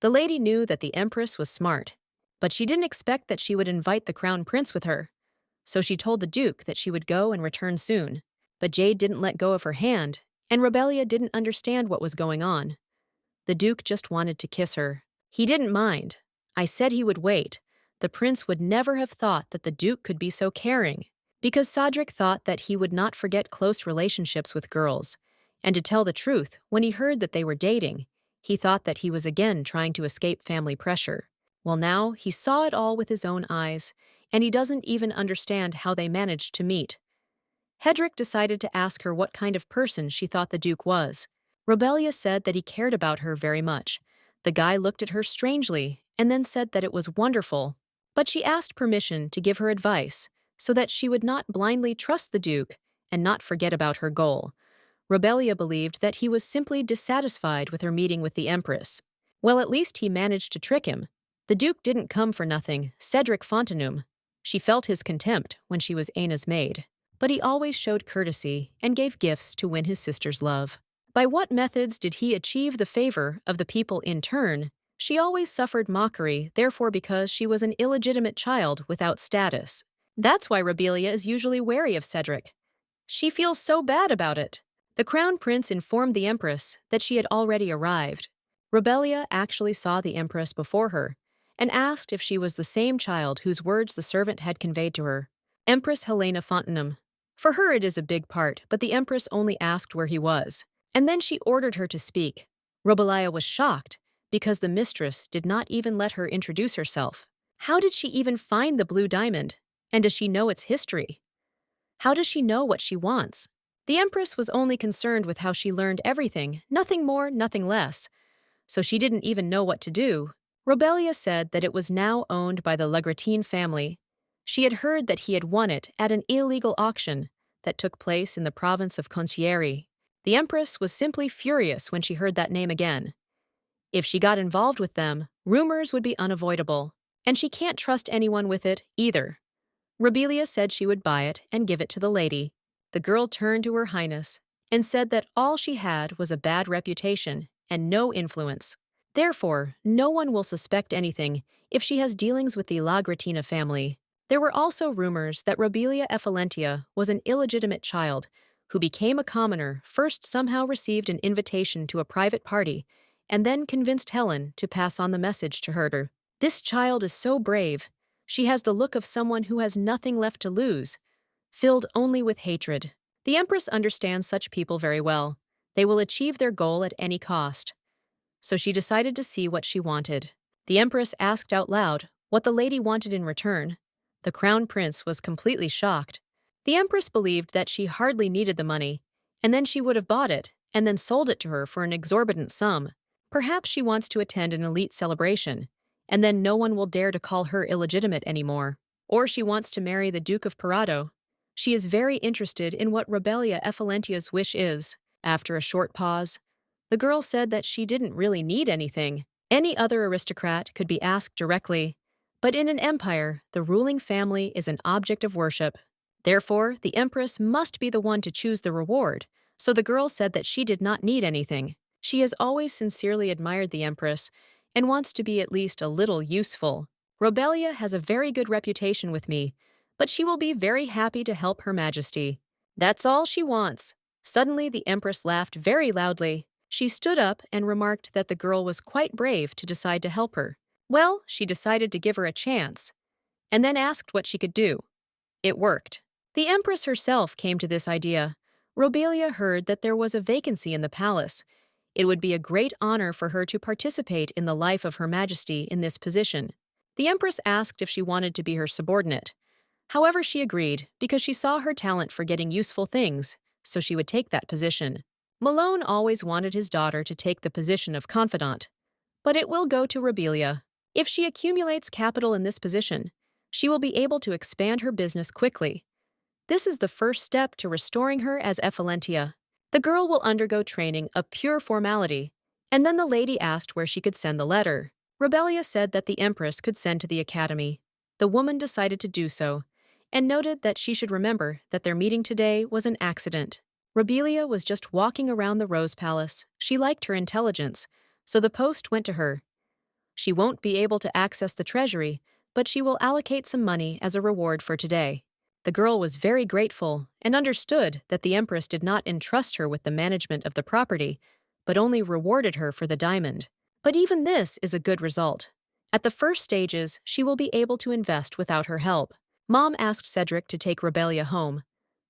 The lady knew that the Empress was smart, but she didn't expect that she would invite the crown prince with her. So she told the Duke that she would go and return soon. But Jade didn't let go of her hand, and Rebelia didn't understand what was going on. The Duke just wanted to kiss her. He didn't mind. I said he would wait. The prince would never have thought that the Duke could be so caring, because Cedric thought that he would not forget close relationships with girls. And to tell the truth, when he heard that they were dating, he thought that he was again trying to escape family pressure. Well, now he saw it all with his own eyes, and he doesn't even understand how they managed to meet. Hedrick decided to ask her what kind of person she thought the Duke was. Rebelia said that he cared about her very much. The guy looked at her strangely and then said that it was wonderful, but she asked permission to give her advice so that she would not blindly trust the Duke and not forget about her goal. Rebelia believed that he was simply dissatisfied with her meeting with the Empress. Well, at least he managed to trick him. The Duke didn't come for nothing, Cedric Fontenum. She felt his contempt when she was Aina's maid, but he always showed courtesy and gave gifts to win his sister's love. By what methods did he achieve the favor of the people in turn? She always suffered mockery, therefore because she was an illegitimate child without status. That's why Rebelia is usually wary of Cedric. She feels so bad about it. The crown prince informed the Empress that she had already arrived. Rebelia actually saw the Empress before her and asked if she was the same child whose words the servant had conveyed to her. Empress Helena Fontenum. For her it is a big part, but the Empress only asked where he was. And then she ordered her to speak. Rebelia was shocked because the mistress did not even let her introduce herself. How did she even find the blue diamond? And does she know its history? How does she know what she wants? The Empress was only concerned with how she learned everything, nothing more, nothing less. So she didn't even know what to do. Rebelia said that it was now owned by the Legratine family. She had heard that he had won it at an illegal auction that took place in the province of Concierge. The Empress was simply furious when she heard that name again. If she got involved with them, rumors would be unavoidable, and she can't trust anyone with it either. Rebelia said she would buy it and give it to the lady. The girl turned to Her Highness and said that all she had was a bad reputation and no influence. Therefore, no one will suspect anything if she has dealings with the La Gratina family. There were also rumors that Rebelia Effalentia was an illegitimate child who became a commoner, first somehow received an invitation to a private party, and then convinced Helen to pass on the message to her. This child is so brave. She has the look of someone who has nothing left to lose, filled only with hatred. The Empress understands such people very well. They will achieve their goal at any cost. So she decided to see what she wanted. The Empress asked out loud what the lady wanted in return. The crown prince was completely shocked. The Empress believed that she hardly needed the money, and then she would have bought it and then sold it to her for an exorbitant sum. Perhaps she wants to attend an elite celebration, and then no one will dare to call her illegitimate anymore. Or she wants to marry the Duke of Peridot. She is very interested in what Rebelia Effalentia's wish is. After a short pause, the girl said that she didn't really need anything. Any other aristocrat could be asked directly, but in an empire, the ruling family is an object of worship. Therefore, the Empress must be the one to choose the reward, so the girl said that she did not need anything. She has always sincerely admired the Empress and wants to be at least a little useful. Rebelia has a very good reputation with me, but she will be very happy to help Her Majesty. That's all she wants. Suddenly, the Empress laughed very loudly. She stood up and remarked that the girl was quite brave to decide to help her. Well, she decided to give her a chance, and then asked what she could do. It worked. The Empress herself came to this idea. Robelia heard that there was a vacancy in the palace. It would be a great honor for her to participate in the life of Her Majesty in this position. The Empress asked if she wanted to be her subordinate. However, she agreed because she saw her talent for getting useful things, so she would take that position. Malone always wanted his daughter to take the position of confidant, but it will go to Robelia. If she accumulates capital in this position, she will be able to expand her business quickly. This is the first step to restoring her as Ephelentia. The girl will undergo training, a pure formality, and then the lady asked where she could send the letter. Robelia said that the Empress could send to the academy. The woman decided to do so, and noted that she should remember that their meeting today was an accident. Robelia was just walking around the Rose Palace. She liked her intelligence, so the post went to her. She won't be able to access the treasury, but she will allocate some money as a reward for today. The girl was very grateful and understood that the Empress did not entrust her with the management of the property, but only rewarded her for the diamond. But even this is a good result. At the first stages, she will be able to invest without her help. Mom asked Cedric to take Robelia home.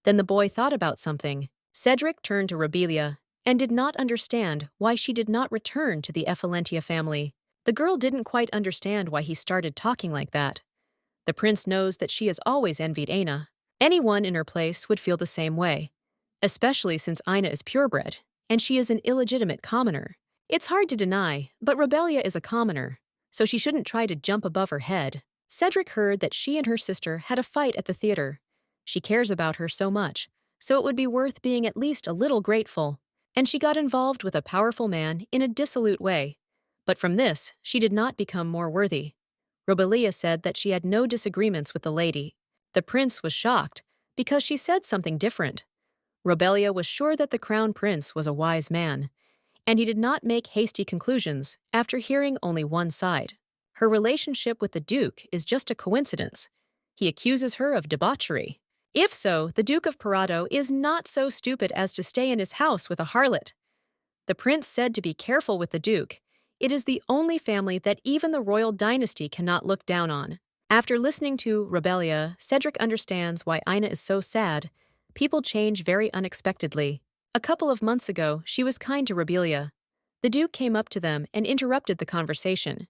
Then the boy thought about something. Cedric turned to Robelia and did not understand why she did not return to the Ephelentia family. The girl didn't quite understand why he started talking like that. The prince knows that she has always envied Aina. Anyone in her place would feel the same way, especially since Aina is purebred, and she is an illegitimate commoner. It's hard to deny, but Robelia is a commoner, so she shouldn't try to jump above her head. Cedric heard that she and her sister had a fight at the theater. She cares about her so much, so it would be worth being at least a little grateful. And she got involved with a powerful man in a dissolute way. But from this, she did not become more worthy. Robelia said that she had no disagreements with the lady. The prince was shocked because she said something different. Robelia was sure that the crown prince was a wise man, and he did not make hasty conclusions after hearing only one side. Her relationship with the duke is just a coincidence. He accuses her of debauchery. If so, the Duke of Parado is not so stupid as to stay in his house with a harlot. The prince said to be careful with the duke. It is the only family that even the royal dynasty cannot look down on. After listening to Robelia, Cedric understands why Aina is so sad. People change very unexpectedly. A couple of months ago, she was kind to Robelia. The duke came up to them and interrupted the conversation.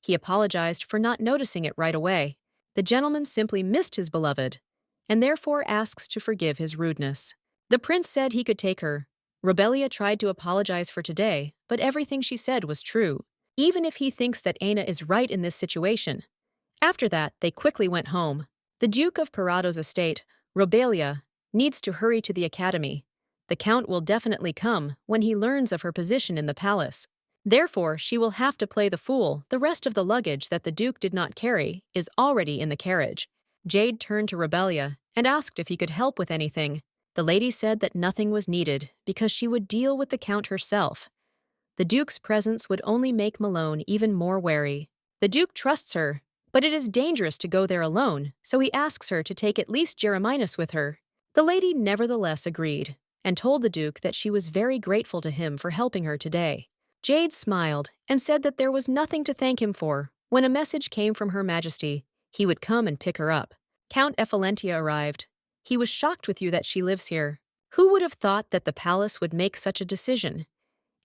He apologized for not noticing it right away. The gentleman simply missed his beloved, and therefore asks to forgive his rudeness. The prince said he could take her. Robelia tried to apologize for today, but everything she said was true, even if he thinks that Aina is right in this situation. After that, they quickly went home. The Duke of Parado's estate, Robelia, needs to hurry to the academy. The count will definitely come when he learns of her position in the palace. Therefore, she will have to play the fool. The rest of the luggage that the duke did not carry is already in the carriage. Jade turned to Robelia and asked if he could help with anything. The lady said that nothing was needed because she would deal with the count herself. The duke's presence would only make Malone even more wary. The duke trusts her, but it is dangerous to go there alone, so he asks her to take at least Jeremias with her. The lady nevertheless agreed and told the duke that she was very grateful to him for helping her today. Jade smiled and said that there was nothing to thank him for. When a message came from Her Majesty, he would come and pick her up. Count Ephelentia arrived. He was shocked with you that she lives here. Who would have thought that the palace would make such a decision?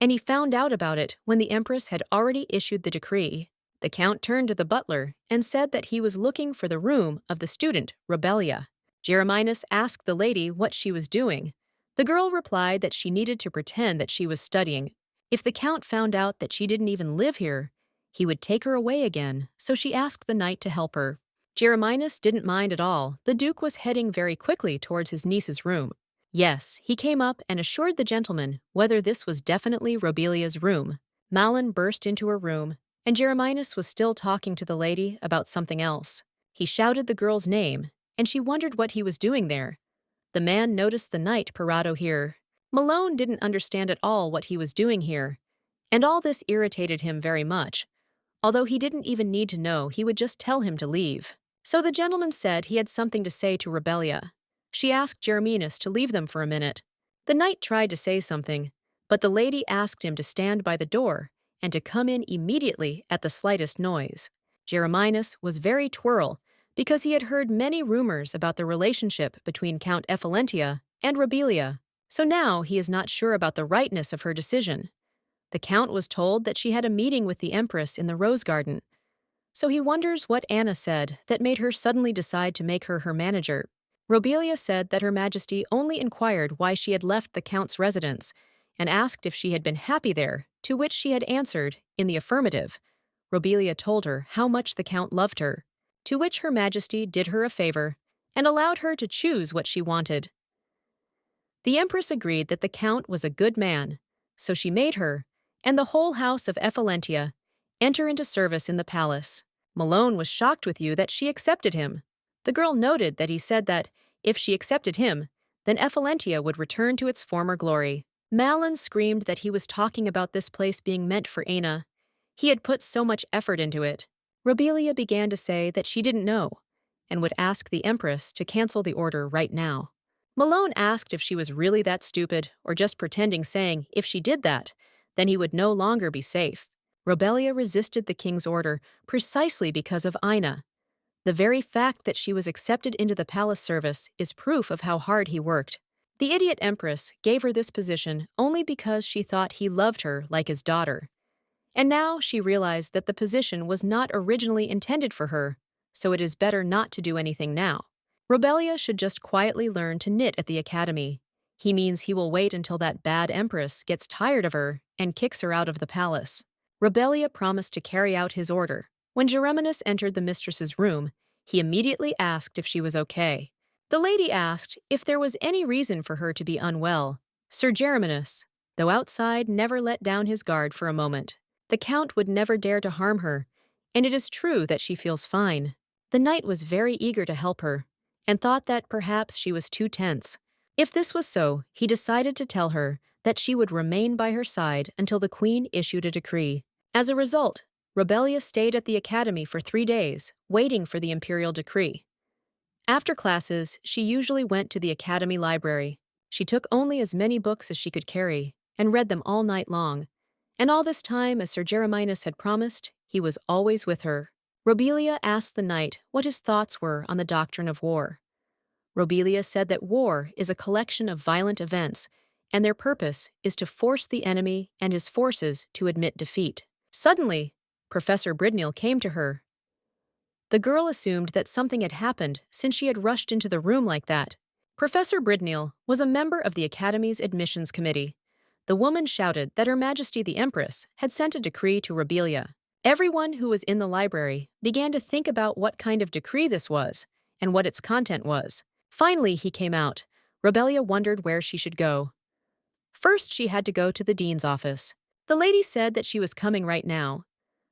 And he found out about it when the Empress had already issued the decree. The Count turned to the butler and said that he was looking for the room of the student, Robelia. Jeremias asked the lady what she was doing. The girl replied that she needed to pretend that she was studying. If the Count found out that she didn't even live here, he would take her away again, so she asked the knight to help her. Jeremias didn't mind at all. The Duke was heading very quickly towards his niece's room. Yes, he came up and assured the gentleman whether this was definitely Robelia's room. Malin burst into her room, and Jeremias was still talking to the lady about something else. He shouted the girl's name, and she wondered what he was doing there. The man noticed the knight Parado here. Malone didn't understand at all what he was doing here, and all this irritated him very much. Although he didn't even need to know, he would just tell him to leave. So the gentleman said he had something to say to Robelia. She asked Jeremias to leave them for a minute. The knight tried to say something, but the lady asked him to stand by the door and to come in immediately at the slightest noise. Jeremias was very twirl because he had heard many rumors about the relationship between Count Ephelentia and Robelia. So now he is not sure about the rightness of her decision. The Count was told that she had a meeting with the Empress in the Rose Garden, so he wonders what Anna said that made her suddenly decide to make her manager. Robelia said that Her Majesty only inquired why she had left the Count's residence and asked if she had been happy there, to which she had answered in the affirmative. Robelia told her how much the Count loved her, to which Her Majesty did her a favor and allowed her to choose what she wanted. The Empress agreed that the Count was a good man, so she made her, and the whole house of Ephelentia, enter into service in the palace. Malone was shocked with you that she accepted him. The girl noted that he said that, if she accepted him, then Ephelentia would return to its former glory. Malon screamed that he was talking about this place being meant for Aina. He had put so much effort into it. Robelia began to say that she didn't know, and would ask the Empress to cancel the order right now. Malone asked if she was really that stupid or just pretending, saying if she did that, then he would no longer be safe. Robelia resisted the king's order precisely because of Aina. The very fact that she was accepted into the palace service is proof of how hard he worked. The idiot Empress gave her this position only because she thought he loved her like his daughter. And now she realized that the position was not originally intended for her, so it is better not to do anything now. Robelia should just quietly learn to knit at the academy. He means he will wait until that bad Empress gets tired of her and kicks her out of the palace. Robelia promised to carry out his order. When Gereminus entered the mistress's room, he immediately asked if she was okay. The lady asked if there was any reason for her to be unwell. Sir Gereminus, though outside, never let down his guard for a moment. The Count would never dare to harm her, and it is true that she feels fine. The knight was very eager to help her, and thought that perhaps she was too tense. If this was so, he decided to tell her that she would remain by her side until the Queen issued a decree. As a result, Robelia stayed at the academy for 3 days, waiting for the imperial decree. After classes, she usually went to the academy library. She took only as many books as she could carry, and read them all night long. And all this time, as Sir Gereminus had promised, he was always with her. Robelia asked the knight what his thoughts were on the doctrine of war. Robelia said that war is a collection of violent events, and their purpose is to force the enemy and his forces to admit defeat. Suddenly, Professor Bridnell came to her. The girl assumed that something had happened since she had rushed into the room like that. Professor Bridnell was a member of the Academy's admissions committee. The woman shouted that Her Majesty the Empress had sent a decree to Robelia. Everyone who was in the library began to think about what kind of decree this was and what its content was. Finally, he came out. Robelia wondered where she should go. First, she had to go to the dean's office. The lady said that she was coming right now.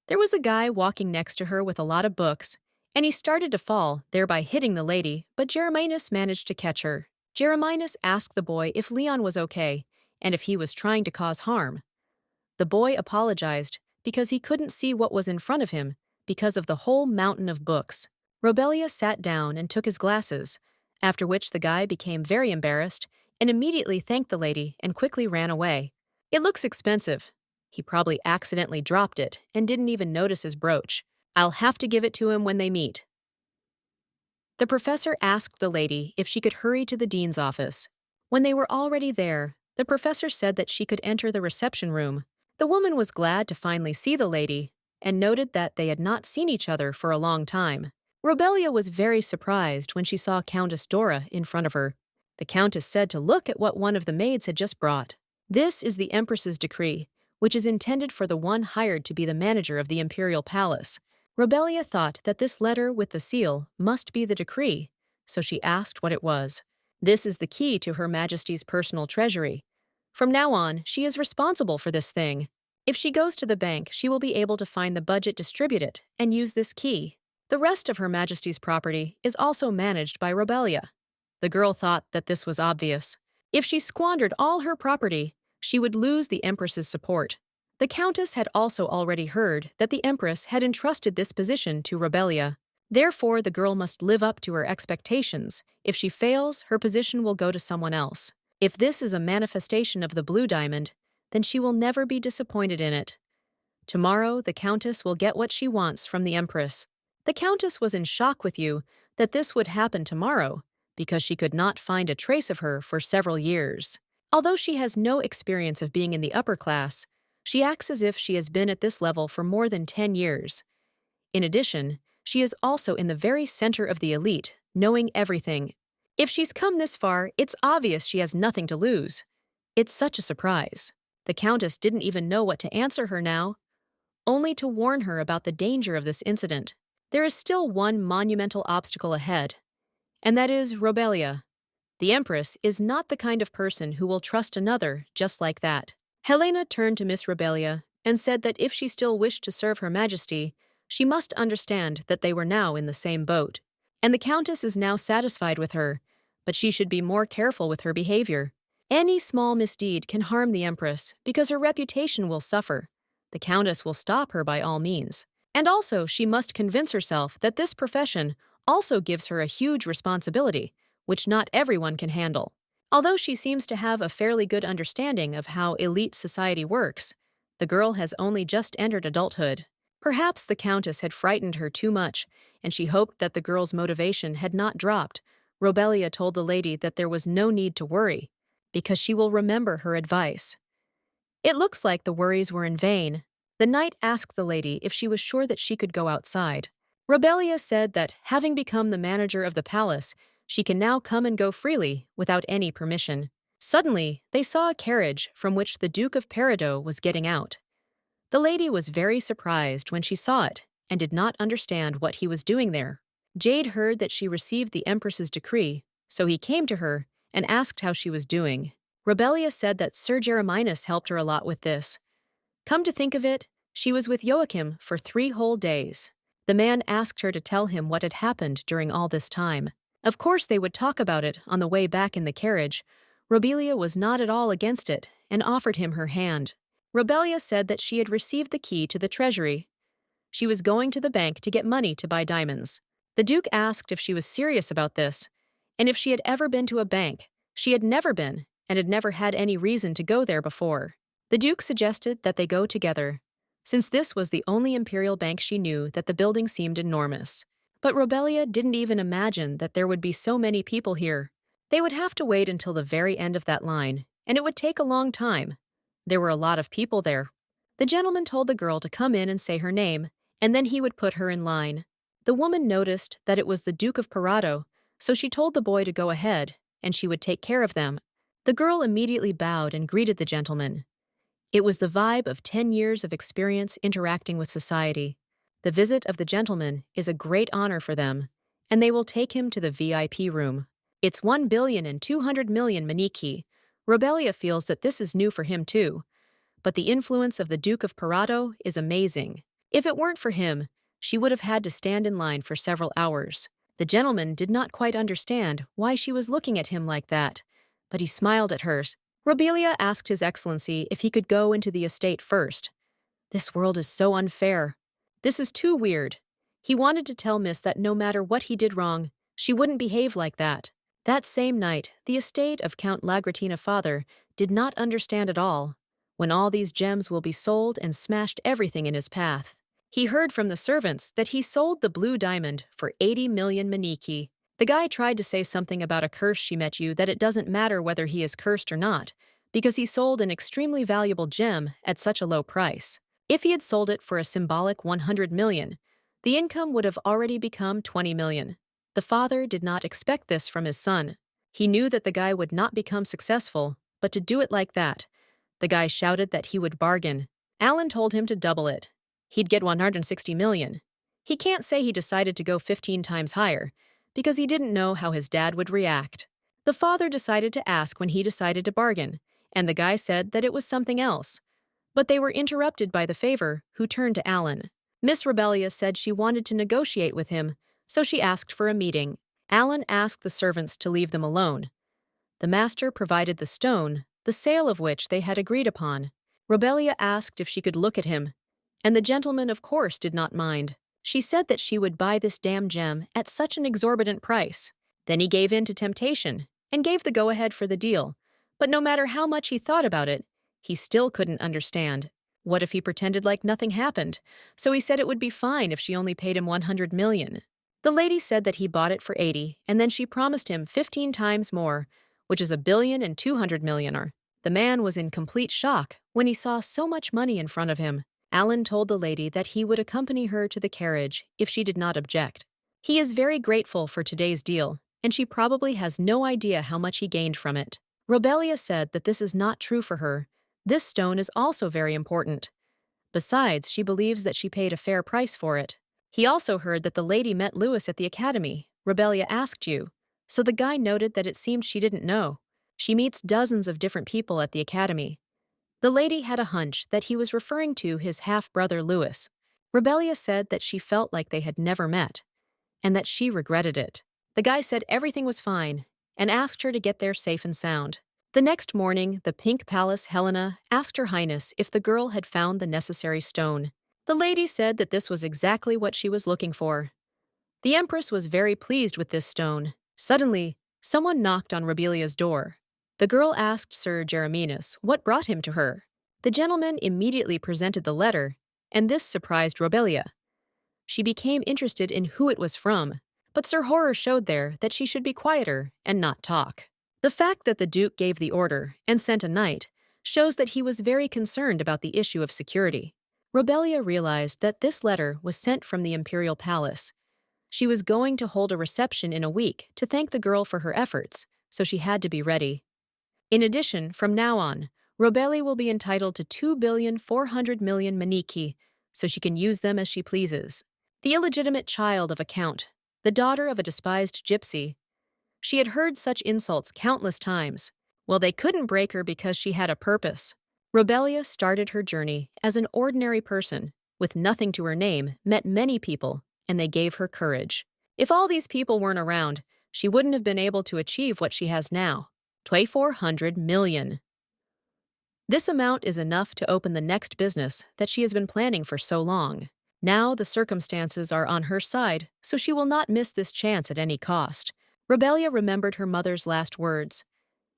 There was a guy walking next to her with a lot of books, and he started to fall, thereby hitting the lady, but Gereminus managed to catch her. Gereminus asked the boy if Leon was okay, and if he was trying to cause harm. The boy apologized because he couldn't see what was in front of him because of the whole mountain of books. Robelia sat down and took his glasses, after which the guy became very embarrassed and immediately thanked the lady and quickly ran away. It looks expensive. He probably accidentally dropped it and didn't even notice his brooch. I'll have to give it to him when they meet. The professor asked the lady if she could hurry to the dean's office. When they were already there, the professor said that she could enter the reception room. The woman was glad to finally see the lady and noted that they had not seen each other for a long time. Robelia was very surprised when she saw Countess Dora in front of her. The countess said to look at what one of the maids had just brought. This is the Empress's decree, which is intended for the one hired to be the manager of the imperial palace. Robelia thought that this letter with the seal must be the decree, so she asked what it was. This is the key to Her Majesty's personal treasury. From now on, she is responsible for this thing. If she goes to the bank, she will be able to find the budget, distribute it, and use this key. The rest of Her Majesty's property is also managed by Robelia. The girl thought that this was obvious. If she squandered all her property, she would lose the Empress's support. The Countess had also already heard that the Empress had entrusted this position to Robelia. Therefore, the girl must live up to her expectations. If she fails, her position will go to someone else. If this is a manifestation of the blue diamond, then she will never be disappointed in it. Tomorrow, the Countess will get what she wants from the Empress. The Countess was in shock with you that this would happen tomorrow, because she could not find a trace of her for several years. Although she has no experience of being in the upper class, she acts as if she has been at this level for more than 10 years. In addition, she is also in the very center of the elite, knowing everything. If she's come this far, it's obvious she has nothing to lose. It's such a surprise. The Countess didn't even know what to answer her now, only to warn her about the danger of this incident. There is still one monumental obstacle ahead, and that is Robelia. The Empress is not the kind of person who will trust another just like that. Helena turned to Miss Robelia and said that if she still wished to serve Her Majesty, she must understand that they were now in the same boat. And the Countess is now satisfied with her, but she should be more careful with her behavior. Any small misdeed can harm the Empress because her reputation will suffer. The Countess will stop her by all means. And also, she must convince herself that this profession also gives her a huge responsibility, which not everyone can handle. Although she seems to have a fairly good understanding of how elite society works, the girl has only just entered adulthood. Perhaps the Countess had frightened her too much, and she hoped that the girl's motivation had not dropped. Robelia told the lady that there was no need to worry, because she will remember her advice. It looks like the worries were in vain. The knight asked the lady if she was sure that she could go outside. Robelia said that, having become the manager of the palace, she can now come and go freely without any permission. Suddenly, they saw a carriage from which the Duke of Peridot was getting out. The lady was very surprised when she saw it and did not understand what he was doing there. Jade heard that she received the Empress's decree, so he came to her and asked how she was doing. Robelia said that Sir Jeremias helped her a lot with this. Come to think of it, she was with Joachim for 3 whole days. The man asked her to tell him what had happened during all this time. Of course they would talk about it on the way back in the carriage. Robelia was not at all against it and offered him her hand. Robelia said that she had received the key to the treasury. She was going to the bank to get money to buy diamonds. The Duke asked if she was serious about this, and if she had ever been to a bank. She had never been, and had never had any reason to go there before. The Duke suggested that they go together, since this was the only imperial bank she knew. That the building seemed enormous. But Robelia didn't even imagine that there would be so many people here. They would have to wait until the very end of that line, and it would take a long time. There were a lot of people there. The gentleman told the girl to come in and say her name, and then he would put her in line. The woman noticed that it was the Duke of Peridot, so she told the boy to go ahead, and she would take care of them. The girl immediately bowed and greeted the gentleman. It was the vibe of 10 years of experience interacting with society. The visit of the gentleman is a great honor for them, and they will take him to the VIP room. It's 1,200,000,000 maniki. Robelia feels that this is new for him too, but the influence of the Duke of Peridot is amazing. If it weren't for him, she would have had to stand in line for several hours. The gentleman did not quite understand why she was looking at him like that, but he smiled at hers. Robelia asked His Excellency if he could go into the estate first. This world is so unfair. This is too weird. He wanted to tell Miss that no matter what he did wrong, she wouldn't behave like that. That same night, the estate of Count Lagretina father did not understand at all. When all these gems will be sold and smashed everything in his path. He heard from the servants that he sold the blue diamond for 80 million maniki. The guy tried to say something about a curse she met you, that it doesn't matter whether he is cursed or not, because he sold an extremely valuable gem at such a low price. If he had sold it for a symbolic 100 million, the income would have already become 20 million. The father did not expect this from his son. He knew that the guy would not become successful, but to do it like that. The guy shouted that he would bargain. Alan told him to double it. He'd get 160 million. He can't say he decided to go 15 times higher, because he didn't know how his dad would react. The father decided to ask when he decided to bargain, and the guy said that it was something else. But they were interrupted by the favor, who turned to Alan. Miss Robelia said she wanted to negotiate with him, so she asked for a meeting. Alan asked the servants to leave them alone. The master provided the stone, the sale of which they had agreed upon. Robelia asked if she could look at him, and the gentleman of course did not mind. She said that she would buy this damn gem at such an exorbitant price. Then he gave in to temptation and gave the go-ahead for the deal. But no matter how much he thought about it, he still couldn't understand. What if he pretended like nothing happened? So he said it would be fine if she only paid him 100 million. The lady said that he bought it for 80, and then she promised him 15 times more, which is 1,200,000,000. The man was in complete shock when he saw so much money in front of him. Alan told the lady that he would accompany her to the carriage if she did not object. He is very grateful for today's deal, and she probably has no idea how much he gained from it. Robelia said that this is not true for her. This stone is also very important. Besides, she believes that she paid a fair price for it. He also heard that the lady met Lewis at the academy. Robelia asked you. So the guy noted that it seemed she didn't know. She meets dozens of different people at the academy. The lady had a hunch that he was referring to his half-brother Lewis. Robelia said that she felt like they had never met, and that she regretted it. The guy said everything was fine, and asked her to get there safe and sound. The next morning, the Pink Palace Helena asked Her Highness if the girl had found the necessary stone. The lady said that this was exactly what she was looking for. The Empress was very pleased with this stone. Suddenly, someone knocked on Robelia's door. The girl asked Sir Jereminus what brought him to her. The gentleman immediately presented the letter, and this surprised Robelia. She became interested in who it was from, but Sir Horror showed there that she should be quieter and not talk. The fact that the Duke gave the order and sent a knight shows that he was very concerned about the issue of security. Robelia realized that this letter was sent from the Imperial Palace. She was going to hold a reception in a week to thank the girl for her efforts, so she had to be ready. In addition, from now on, Robelia will be entitled to 2,400,000,000 maniki, so she can use them as she pleases. The illegitimate child of a count, the daughter of a despised gypsy. She had heard such insults countless times. Well, they couldn't break her because she had a purpose. Robelia started her journey as an ordinary person, with nothing to her name, met many people, and they gave her courage. If all these people weren't around, she wouldn't have been able to achieve what she has now, 2,400,000,000. This amount is enough to open the next business that she has been planning for so long. Now the circumstances are on her side, so she will not miss this chance at any cost. Robelia remembered her mother's last words.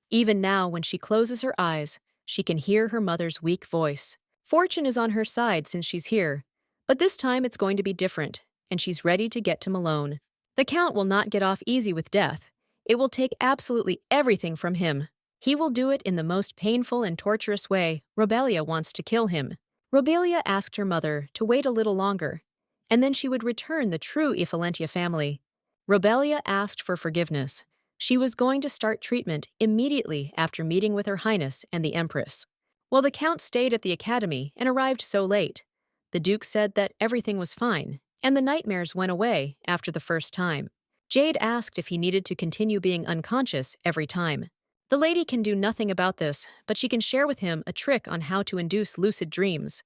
Even now, when she closes her eyes, she can hear her mother's weak voice. Fortune is on her side since she's here, but this time it's going to be different, and she's ready to get to Malone. The Count will not get off easy with death. It will take absolutely everything from him. He will do it in the most painful and torturous way. Robelia wants to kill him. Robelia asked her mother to wait a little longer, and then she would return the true Iffalentia family. Robelia asked for forgiveness. She was going to start treatment immediately after meeting with Her Highness and the Empress. While the Count stayed at the academy and arrived so late, the Duke said that everything was fine, and the nightmares went away after the first time. Jade asked if he needed to continue being unconscious every time. The lady can do nothing about this, but she can share with him a trick on how to induce lucid dreams.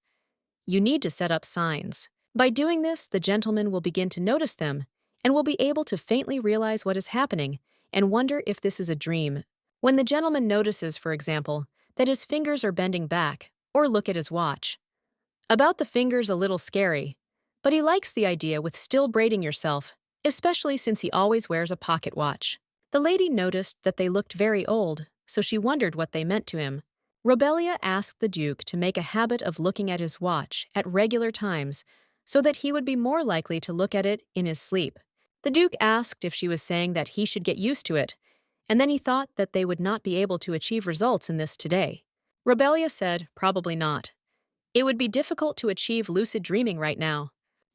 You need to set up signs. By doing this, the gentleman will begin to notice them and will be able to faintly realize what is happening and wonder if this is a dream. When the gentleman notices, for example, that his fingers are bending back, or look at his watch. About the fingers a little scary, but he likes the idea with still braiding yourself, especially since he always wears a pocket watch. The lady noticed that they looked very old, so she wondered what they meant to him. Robelia asked the Duke to make a habit of looking at his watch at regular times so that he would be more likely to look at it in his sleep. The Duke asked if she was saying that he should get used to it, and then he thought that they would not be able to achieve results in this today. Robelia said, probably not. It would be difficult to achieve lucid dreaming right now.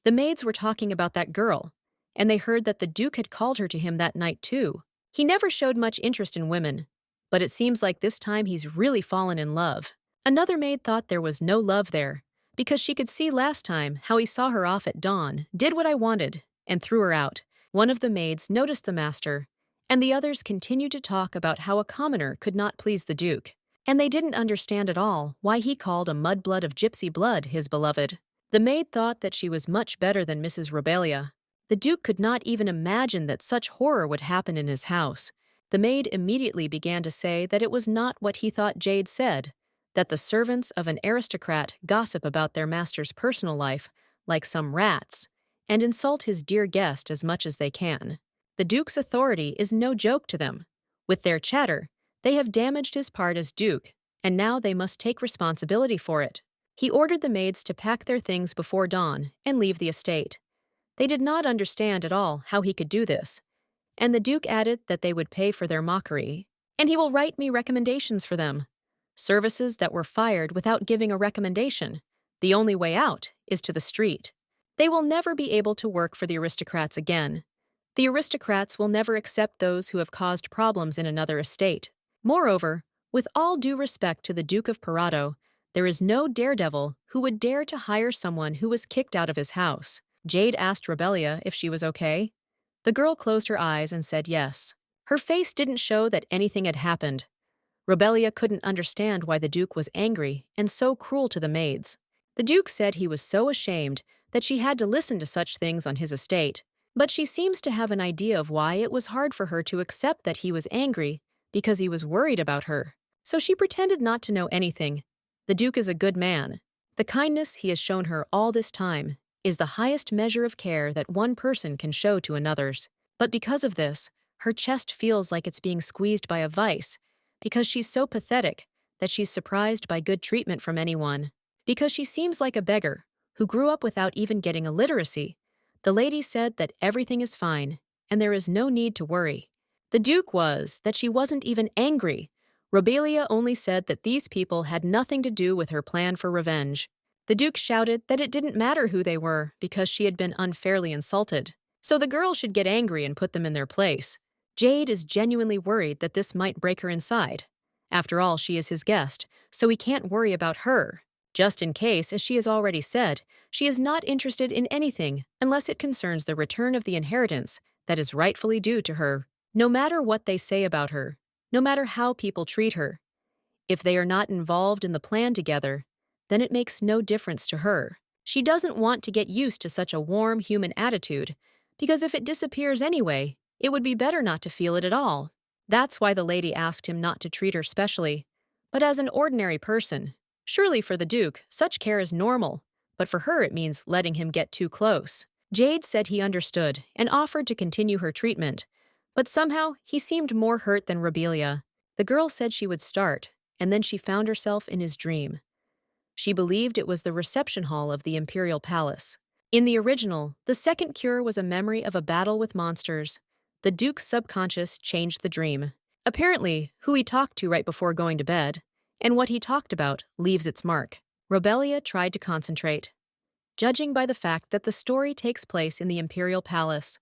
The maids were talking about that girl, and they heard that the Duke had called her to him that night too. He never showed much interest in women, but it seems like this time he's really fallen in love. Another maid thought there was no love there, because she could see last time how he saw her off at dawn, did what I wanted, and threw her out. One of the maids noticed the master, and the others continued to talk about how a commoner could not please the Duke, and they didn't understand at all why he called a mudblood of gypsy blood his beloved. The maid thought that she was much better than Mrs. Robelia. The Duke could not even imagine that such horror would happen in his house. The maid immediately began to say that it was not what he thought Jade said, that the servants of an aristocrat gossip about their master's personal life like some rats, and insult his dear guest as much as they can. The Duke's authority is no joke to them. With their chatter, they have damaged his part as Duke, and now they must take responsibility for it. He ordered the maids to pack their things before dawn and leave the estate. They did not understand at all how he could do this, and the Duke added that they would pay for their mockery, and he will write me recommendations for them. services that were fired without giving a recommendation. The only way out is to the street. They will never be able to work for the aristocrats again. The aristocrats will never accept those who have caused problems in another estate. Moreover, with all due respect to the Duke of Parado, there is no daredevil who would dare to hire someone who was kicked out of his house. Jade asked Rebelia if she was okay. The girl closed her eyes and said yes. Her face didn't show that anything had happened. Rebelia couldn't understand why the Duke was angry and so cruel to the maids. The Duke said he was so ashamed that she had to listen to such things on his estate, but she seems to have an idea of why it was hard for her to accept that he was angry because he was worried about her. So she pretended not to know anything. The Duke is a good man. The kindness he has shown her all this time is the highest measure of care that one person can show to another's. But because of this, her chest feels like it's being squeezed by a vice, because she's so pathetic that she's surprised by good treatment from anyone. Because she seems like a beggar who grew up without even getting a literacy. The lady said that everything is fine and there is no need to worry. The Duke was that she wasn't even angry. Robelia only said that these people had nothing to do with her plan for revenge. The Duke shouted that it didn't matter who they were because she had been unfairly insulted. So the girl should get angry and put them in their place. Jade is genuinely worried that this might break her inside. After all, she is his guest, so he can't worry about her. Just in case, as she has already said, she is not interested in anything unless it concerns the return of the inheritance that is rightfully due to her. No matter what they say about her, no matter how people treat her, if they are not involved in the plan together, then it makes no difference to her. She doesn't want to get used to such a warm human attitude, because if it disappears anyway, it would be better not to feel it at all. That's why the lady asked him not to treat her specially, but as an ordinary person. Surely for the Duke, such care is normal, but for her it means letting him get too close. Jade said he understood and offered to continue her treatment, but somehow he seemed more hurt than Robelia. The girl said she would start, and then she found herself in his dream. She believed it was the reception hall of the Imperial Palace. In the original, the second cure was a memory of a battle with monsters. The Duke's subconscious changed the dream. Apparently, who he talked to right before going to bed, and what he talked about leaves its mark. Robelia tried to concentrate, judging by the fact that the story takes place in the Imperial Palace.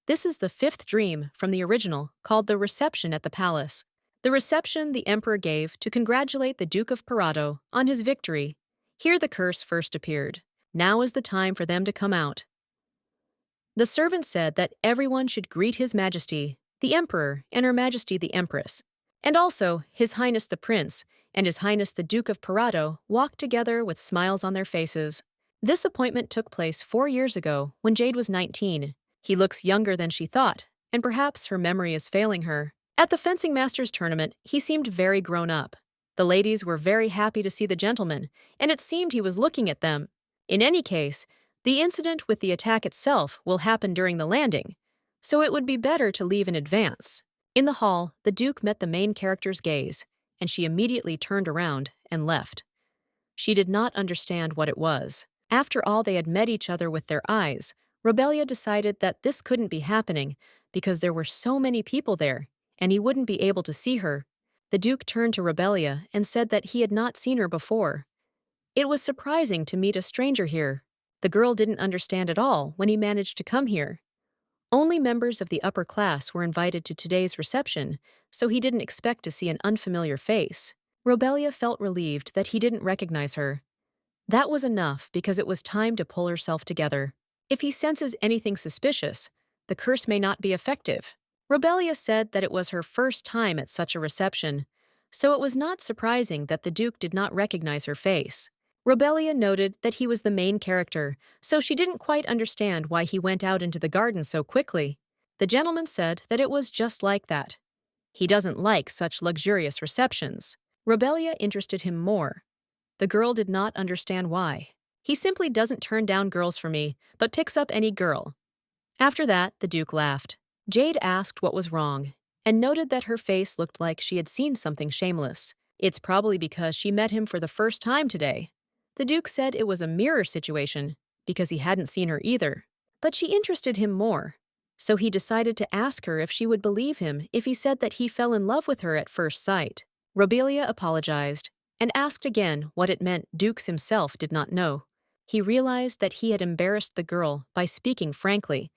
This is the fifth dream from the original, called the reception at the palace. The reception the emperor gave to congratulate the Duke of Parado on his victory. Here the curse first appeared. Now is the time for them to come out. The servant said that everyone should greet His Majesty, the Emperor, and Her Majesty the Empress. And also, His Highness the Prince and His Highness the Duke of Parado walked together with smiles on their faces. This appointment took place 4 years ago when Jade was 19. He looks younger than she thought, and perhaps her memory is failing her. At the Fencing Masters tournament, he seemed very grown up. The ladies were very happy to see the gentleman, and it seemed he was looking at them. In any case, the incident with the attack itself will happen during the landing, so it would be better to leave in advance. In the hall, the Duke met the main character's gaze, and she immediately turned around and left. She did not understand what it was. After all, they had met each other with their eyes. Robelia decided that this couldn't be happening because there were so many people there, and he wouldn't be able to see her. The Duke turned to Robelia and said that he had not seen her before. It was surprising to meet a stranger here. The girl didn't understand at all when he managed to come here. Only members of the upper class were invited to today's reception, so he didn't expect to see an unfamiliar face. Robelia felt relieved that he didn't recognize her. That was enough because it was time to pull herself together. If he senses anything suspicious, the curse may not be effective. Robelia said that it was her first time at such a reception, so it was not surprising that the Duke did not recognize her face. Robelia noted that he was the main character, so she didn't quite understand why he went out into the garden so quickly. The gentleman said that it was just like that. He doesn't like such luxurious receptions. Robelia interested him more. The girl did not understand why. He simply doesn't turn down girls for me, but picks up any girl. After that, the Duke laughed. Jade asked what was wrong, and noted that her face looked like she had seen something shameless. It's probably because she met him for the first time today. The Duke said it was a mirror situation, because he hadn't seen her either. But she interested him more, so he decided to ask her if she would believe him if he said that he fell in love with her at first sight. Robelia apologized and asked again what it meant Dukes himself did not know. He realized that he had embarrassed the girl by speaking frankly.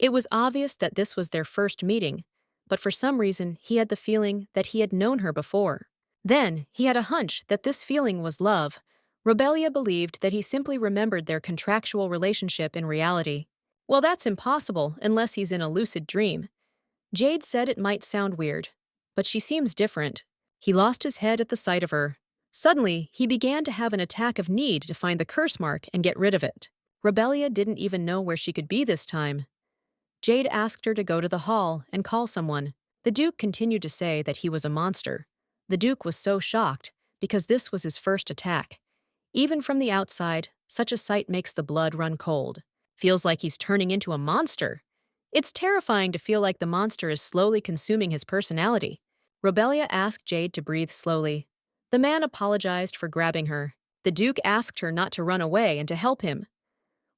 It was obvious that this was their first meeting, but for some reason he had the feeling that he had known her before. Then he had a hunch that this feeling was love. Robelia believed that he simply remembered their contractual relationship in reality. Well, that's impossible unless he's in a lucid dream. Jade said it might sound weird, but she seems different. He lost his head at the sight of her. Suddenly, he began to have an attack of need to find the curse mark and get rid of it. Robelia didn't even know where she could be this time. Jade asked her to go to the hall and call someone. The Duke continued to say that he was a monster. The Duke was so shocked, because this was his first attack. Even from the outside, such a sight makes the blood run cold. Feels like he's turning into a monster. It's terrifying to feel like the monster is slowly consuming his personality. Robelia asked Jade to breathe slowly. The man apologized for grabbing her. The Duke asked her not to run away and to help him.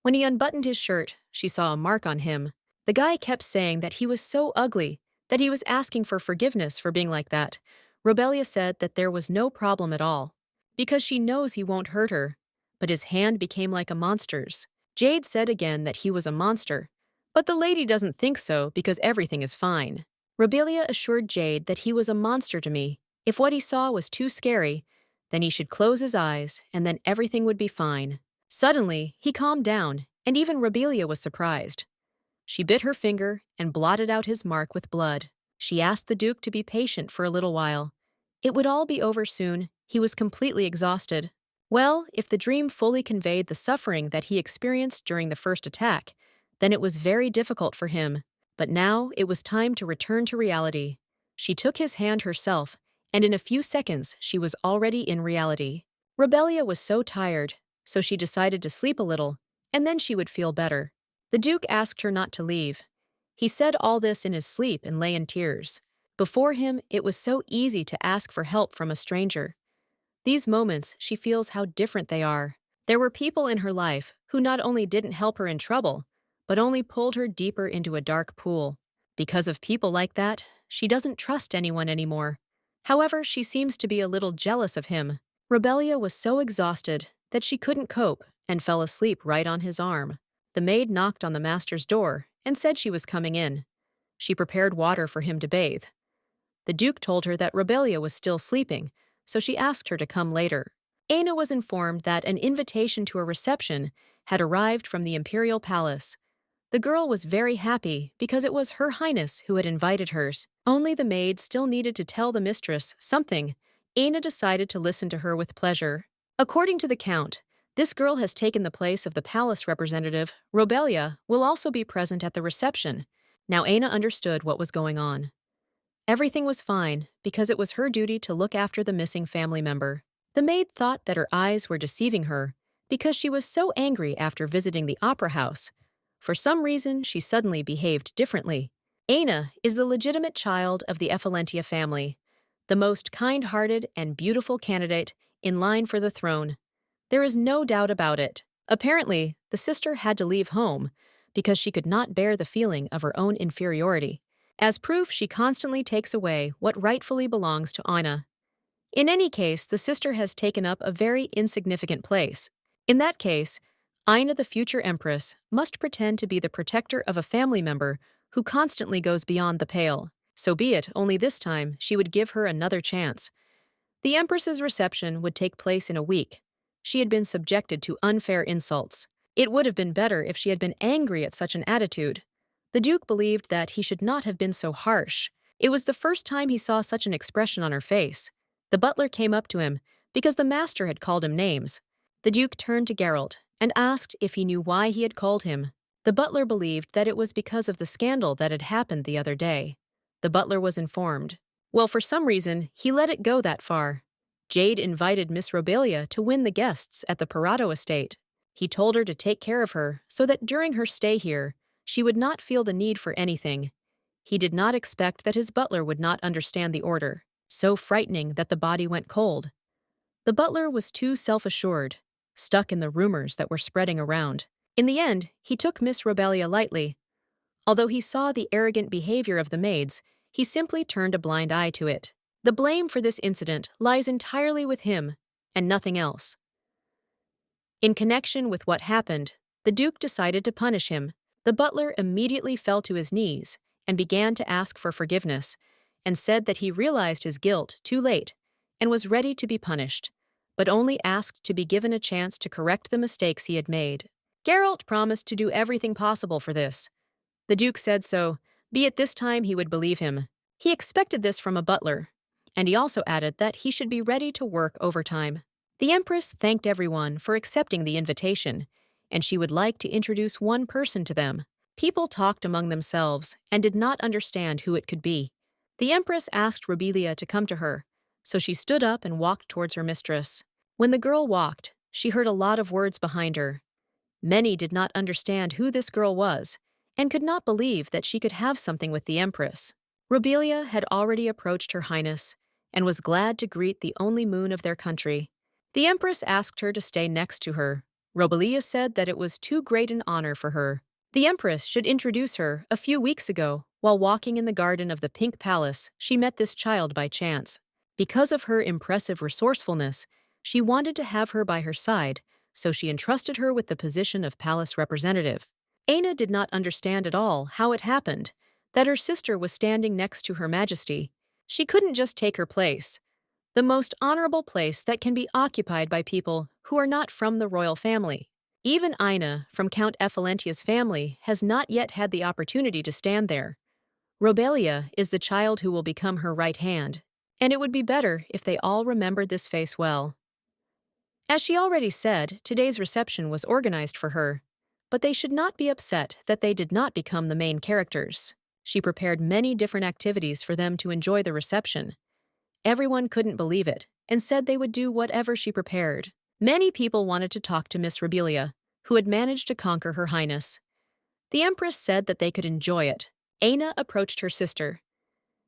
When he unbuttoned his shirt, she saw a mark on him. The guy kept saying that he was so ugly, that he was asking for forgiveness for being like that. Robelia said that there was no problem at all, because she knows he won't hurt her. But his hand became like a monster's. Jade said again that he was a monster, but the lady doesn't think so because everything is fine. Robelia assured Jade that he was a monster to me. If what he saw was too scary, then he should close his eyes and then everything would be fine. Suddenly, he calmed down, and even Robelia was surprised. She bit her finger and blotted out his mark with blood. She asked the Duke to be patient for a little while. It would all be over soon. He was completely exhausted. Well, if the dream fully conveyed the suffering that he experienced during the first attack, then it was very difficult for him. But now it was time to return to reality. She took his hand herself, and in a few seconds she was already in reality. Robelia was so tired, so she decided to sleep a little, and then she would feel better. The Duke asked her not to leave. He said all this in his sleep and lay in tears. Before him, it was so easy to ask for help from a stranger. These moments, she feels how different they are. There were people in her life who not only didn't help her in trouble, but only pulled her deeper into a dark pool. Because of people like that, she doesn't trust anyone anymore. However, she seems to be a little jealous of him. Robelia was so exhausted that she couldn't cope and fell asleep right on his arm. The maid knocked on the master's door and said she was coming in. She prepared water for him to bathe. The Duke told her that Robelia was still sleeping, so she asked her to come later. Aina was informed that an invitation to a reception had arrived from the imperial palace. The girl was very happy because it was Her Highness who had invited hers. Only the maid still needed to tell the mistress something. Aina decided to listen to her with pleasure. According to the Count, this girl has taken the place of the palace representative. Robelia will also be present at the reception. Now Aina understood what was going on. Everything was fine because it was her duty to look after the missing family member. The maid thought that her eyes were deceiving her because she was so angry after visiting the opera house. For some reason, she suddenly behaved differently. Aina is the legitimate child of the Ephelentia family, the most kind-hearted and beautiful candidate in line for the throne. There is no doubt about it. Apparently, the sister had to leave home because she could not bear the feeling of her own inferiority. As proof, she constantly takes away what rightfully belongs to Aina. In any case, the sister has taken up a very insignificant place. In that case, Aina, the future empress, must pretend to be the protector of a family member who constantly goes beyond the pale. So be it, only this time she would give her another chance. The empress's reception would take place in a week. She had been subjected to unfair insults. It would have been better if she had been angry at such an attitude. The Duke believed that he should not have been so harsh. It was the first time he saw such an expression on her face. The butler came up to him because the master had called him names. The Duke turned to Geralt and asked if he knew why he had called him. The butler believed that it was because of the scandal that had happened the other day. The butler was informed. Well, for some reason, he let it go that far. Jade invited Miss Robelia to win the guests at the Parado estate. He told her to take care of her so that during her stay here, she would not feel the need for anything. He did not expect that his butler would not understand the order, so frightening that the body went cold. The butler was too self-assured, stuck in the rumors that were spreading around. In the end, he took Miss Robelia lightly. Although he saw the arrogant behavior of the maids, he simply turned a blind eye to it. The blame for this incident lies entirely with him and nothing else. In connection with what happened, the Duke decided to punish him. The butler immediately fell to his knees and began to ask for forgiveness, and said that he realized his guilt too late and was ready to be punished, but only asked to be given a chance to correct the mistakes he had made. Geralt promised to do everything possible for this. The Duke said so, be it this time he would believe him. He expected this from a butler, and he also added that he should be ready to work overtime. The Empress thanked everyone for accepting the invitation, and she would like to introduce one person to them. People talked among themselves and did not understand who it could be. The Empress asked Robelia to come to her, so she stood up and walked towards her mistress. When the girl walked, she heard a lot of words behind her. Many did not understand who this girl was, and could not believe that she could have something with the Empress. Robelia had already approached Her Highness, and was glad to greet the only moon of their country. The Empress asked her to stay next to her. Robelia said that it was too great an honor for her. The Empress should introduce her. A few weeks ago, while walking in the garden of the Pink Palace, she met this child by chance. Because of her impressive resourcefulness, she wanted to have her by her side, so she entrusted her with the position of palace representative. Aina did not understand at all how it happened that her sister was standing next to Her Majesty. She couldn't just take her place, the most honorable place that can be occupied by people who are not from the royal family. Even Aina, from Count Effalentia's family, has not yet had the opportunity to stand there. Robelia is the child who will become her right hand, and it would be better if they all remembered this face well. As she already said, today's reception was organized for her, but they should not be upset that they did not become the main characters. She prepared many different activities for them to enjoy the reception. Everyone couldn't believe it, and said they would do whatever she prepared. Many people wanted to talk to Miss Robelia, who had managed to conquer Her Highness. The Empress said that they could enjoy it. Aina approached her sister.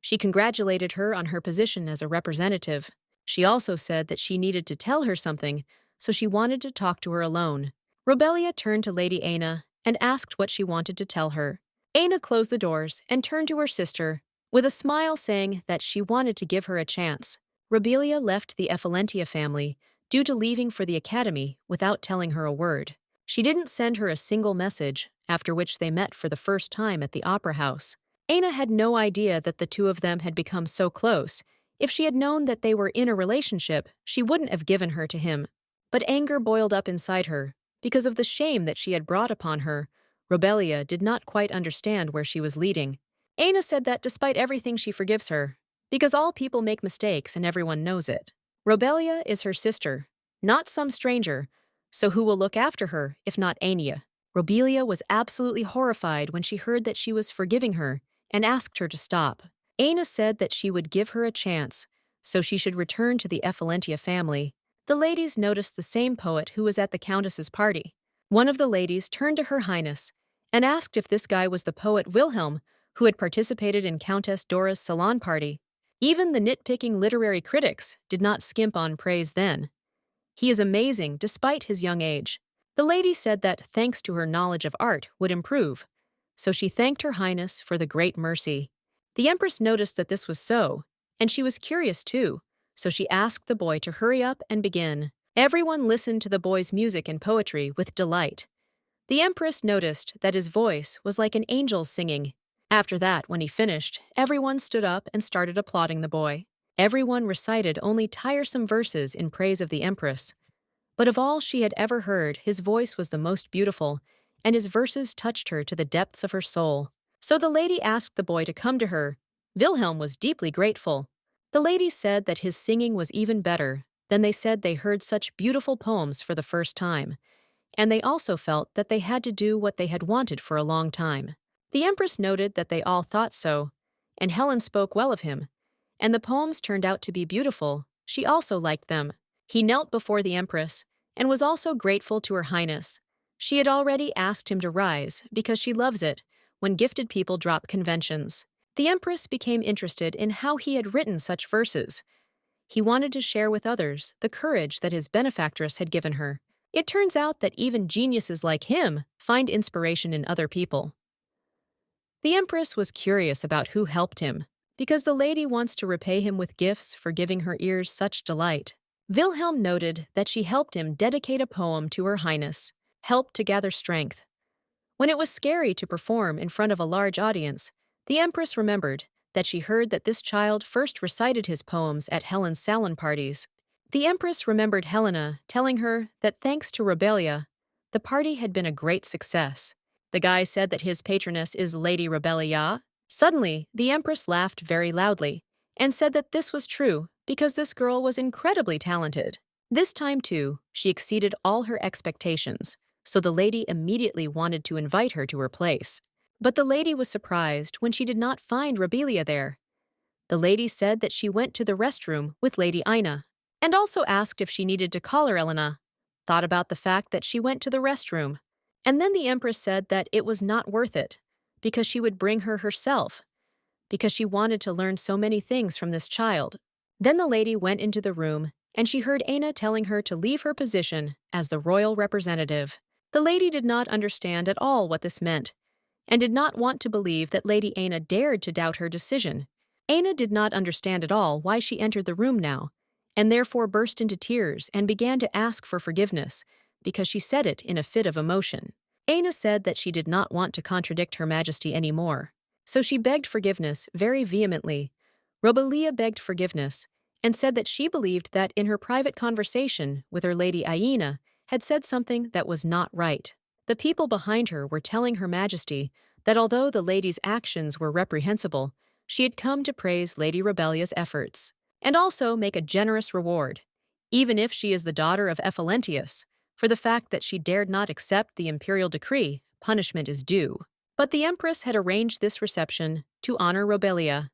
She congratulated her on her position as a representative. She also said that she needed to tell her something, so she wanted to talk to her alone. Robelia turned to Lady Aina and asked what she wanted to tell her. Aina closed the doors and turned to her sister, with a smile saying that she wanted to give her a chance. Robelia left the Effalentia family due to leaving for the academy without telling her a word. She didn't send her a single message, after which they met for the first time at the opera house. Aina had no idea that the two of them had become so close. If she had known that they were in a relationship, she wouldn't have given her to him. But anger boiled up inside her, because of the shame that she had brought upon her. Robelia did not quite understand where she was leading. Aina said that despite everything she forgives her, because all people make mistakes and everyone knows it. Robelia is her sister, not some stranger, so who will look after her if not Aina? Robelia was absolutely horrified when she heard that she was forgiving her and asked her to stop. Aina said that she would give her a chance, so she should return to the Effalentia family. The ladies noticed the same poet who was at the Countess's party. One of the ladies turned to Her Highness and asked if this guy was the poet Wilhelm, who had participated in Countess Dora's salon party. Even the nitpicking literary critics did not skimp on praise then. He is amazing despite his young age. The lady said that thanks to her knowledge of art would improve, so she thanked Her Highness for the great mercy. The Empress noticed that this was so, and she was curious too, so she asked the boy to hurry up and begin. Everyone listened to the boy's music and poetry with delight. The Empress noticed that his voice was like an angel's singing. After that, when he finished, everyone stood up and started applauding the boy. Everyone recited only tiresome verses in praise of the Empress. But of all she had ever heard, his voice was the most beautiful, and his verses touched her to the depths of her soul. So the lady asked the boy to come to her. Wilhelm was deeply grateful. The lady said that his singing was even better. Then they said they heard such beautiful poems for the first time, and they also felt that they had to do what they had wanted for a long time. The Empress noted that they all thought so, and Helen spoke well of him, and the poems turned out to be beautiful. She also liked them. He knelt before the Empress and was also grateful to Her Highness. She had already asked him to rise because she loves it when gifted people drop conventions. The Empress became interested in how he had written such verses. He wanted to share with others the courage that his benefactress had given her. It turns out that even geniuses like him find inspiration in other people. The Empress was curious about who helped him. because the lady wants to repay him with gifts for giving her ears such delight. Wilhelm noted that she helped him dedicate a poem to Her Highness, helped to gather strength. When it was scary to perform in front of a large audience, the Empress remembered that she heard that this child first recited his poems at Helen's salon parties. The Empress remembered Helena telling her that thanks to Rebelia, the party had been a great success. The guy said that his patroness is Lady Rebelia. Suddenly, the Empress laughed very loudly and said that this was true because this girl was incredibly talented. This time, too, she exceeded all her expectations, so the lady immediately wanted to invite her to her place. But the lady was surprised when she did not find Rebelia there. The lady said that she went to the restroom with Lady Ina, and also asked if she needed to call her Elena, thought about the fact that she went to the restroom, and then the Empress said that it was not worth it, because she would bring her herself, because she wanted to learn so many things from this child. Then the lady went into the room, and she heard Aina telling her to leave her position as the royal representative. The lady did not understand at all what this meant, and did not want to believe that Lady Aina dared to doubt her decision. Aina did not understand at all why she entered the room now, and therefore burst into tears and began to ask for forgiveness, because she said it in a fit of emotion. Aina said that she did not want to contradict Her Majesty any more, so she begged forgiveness very vehemently. Robelia begged forgiveness, and said that she believed that in her private conversation with her Lady Aina had said something that was not right. The people behind her were telling Her Majesty that although the lady's actions were reprehensible, she had come to praise Lady Rebellia's efforts, and also make a generous reward, even if she is the daughter of Ephalentius, for the fact that she dared not accept the imperial decree, punishment is due. But the Empress had arranged this reception to honor Robelia.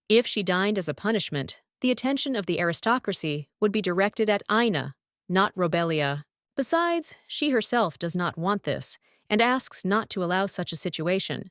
If she dined as a punishment, the attention of the aristocracy would be directed at Ina, not Robelia. Besides, she herself does not want this, and asks not to allow such a situation.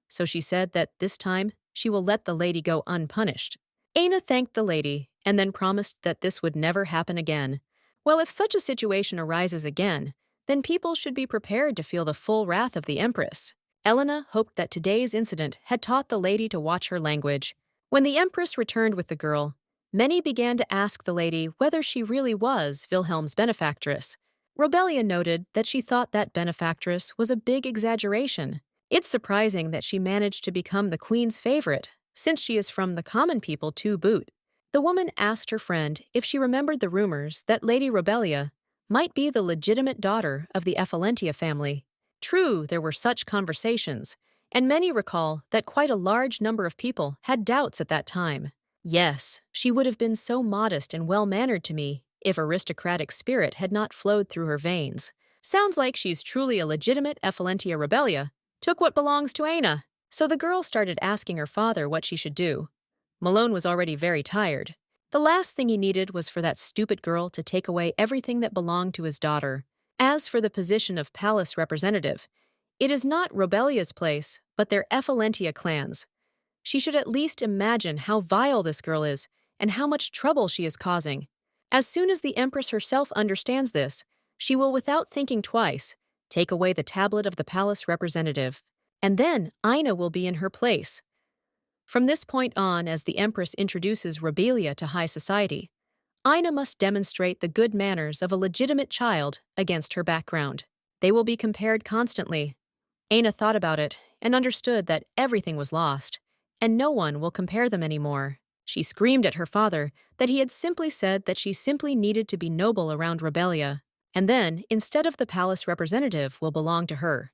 So she said that this time she will let the lady go unpunished. Aina thanked the lady, and then promised that this would never happen again. Well, if such a situation arises again, then people should be prepared to feel the full wrath of the Empress. Elena hoped that today's incident had taught the lady to watch her language. When the Empress returned with the girl, many began to ask the lady whether she really was Wilhelm's benefactress. Robelia noted that she thought that benefactress was a big exaggeration. It's surprising that she managed to become the queen's favorite, since she is from the common people to boot. The woman asked her friend if she remembered the rumors that Lady Robelia might be the legitimate daughter of the Ephalentia family. True, there were such conversations, and many recall that quite a large number of people had doubts at that time. Yes, she would have been so modest and well-mannered to me if aristocratic spirit had not flowed through her veins. Sounds like she's truly a legitimate Ephalentia Rebelia, took what belongs to Aina. So the girl started asking her father what she should do. Malone was already very tired. The last thing he needed was for that stupid girl to take away everything that belonged to his daughter. As for the position of palace representative, it is not Robelia's place, but their Ephalentia clans. She should at least imagine how vile this girl is and how much trouble she is causing. As soon as the Empress herself understands this, she will, without thinking twice, take away the tablet of the palace representative. And then Ina will be in her place. From this point on, as the Empress introduces Robelia to high society, Ina must demonstrate the good manners of a legitimate child against her background. They will be compared constantly. Aina thought about it and understood that everything was lost, and no one will compare them anymore. She screamed at her father that he had simply said that she simply needed to be noble around Robelia, and then, instead of the palace representative, will belong to her.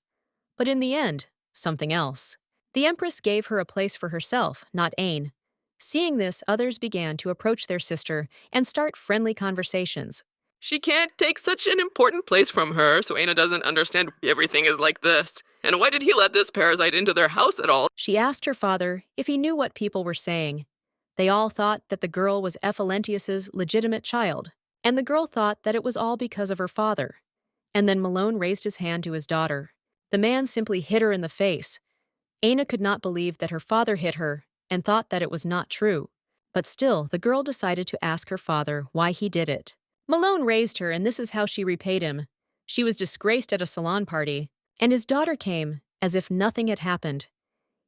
But in the end, something else. The Empress gave her a place for herself, not Ain. Seeing this, others began to approach their sister and start friendly conversations. She can't take such an important place from her, so Aina doesn't understand everything is like this. And why did he let this parasite into their house at all? She asked her father if he knew what people were saying. They all thought that the girl was Ephalentius's legitimate child, and the girl thought that it was all because of her father. And then Malone raised his hand to his daughter. The man simply hit her in the face. Aina could not believe that her father hit her and thought that it was not true. But still, the girl decided to ask her father why he did it. Malone raised her, and this is how she repaid him. She was disgraced at a salon party, and his daughter came as if nothing had happened.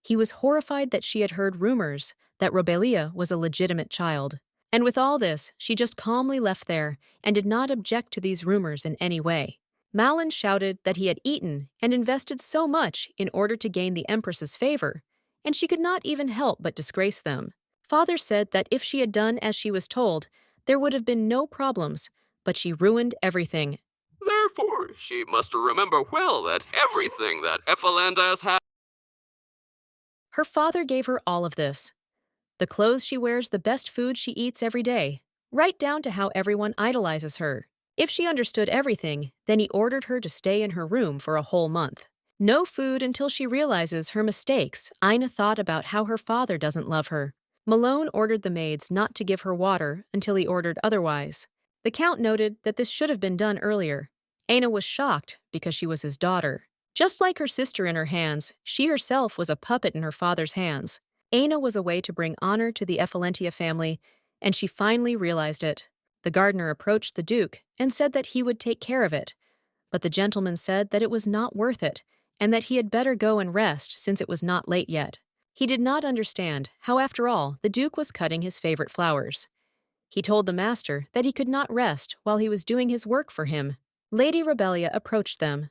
He was horrified that she had heard rumors that Robelia was a legitimate child. And with all this, she just calmly left there and did not object to these rumors in any way. Malin shouted that he had eaten and invested so much in order to gain the Empress's favor, and she could not even help but disgrace them. Father said that if she had done as she was told, there would have been no problems, but she ruined everything. Therefore, she must remember well that everything that Ephelanda has had. Her father gave her all of this. The clothes she wears, the best food she eats every day, right down to how everyone idolizes her. If she understood everything, then he ordered her to stay in her room for a whole month. No food until she realizes her mistakes. Ina thought about how her father doesn't love her. Malone ordered the maids not to give her water until he ordered otherwise. The Count noted that this should have been done earlier. Aina was shocked because she was his daughter. Just like her sister in her hands, she herself was a puppet in her father's hands. Aina was a way to bring honor to the Ephelentia family, and she finally realized it. The gardener approached the Duke and said that he would take care of it, but the gentleman said that it was not worth it, and that he had better go and rest since it was not late yet. He did not understand how, after all, the Duke was cutting his favorite flowers. He told the master that he could not rest while he was doing his work for him. Lady Rebelia approached them.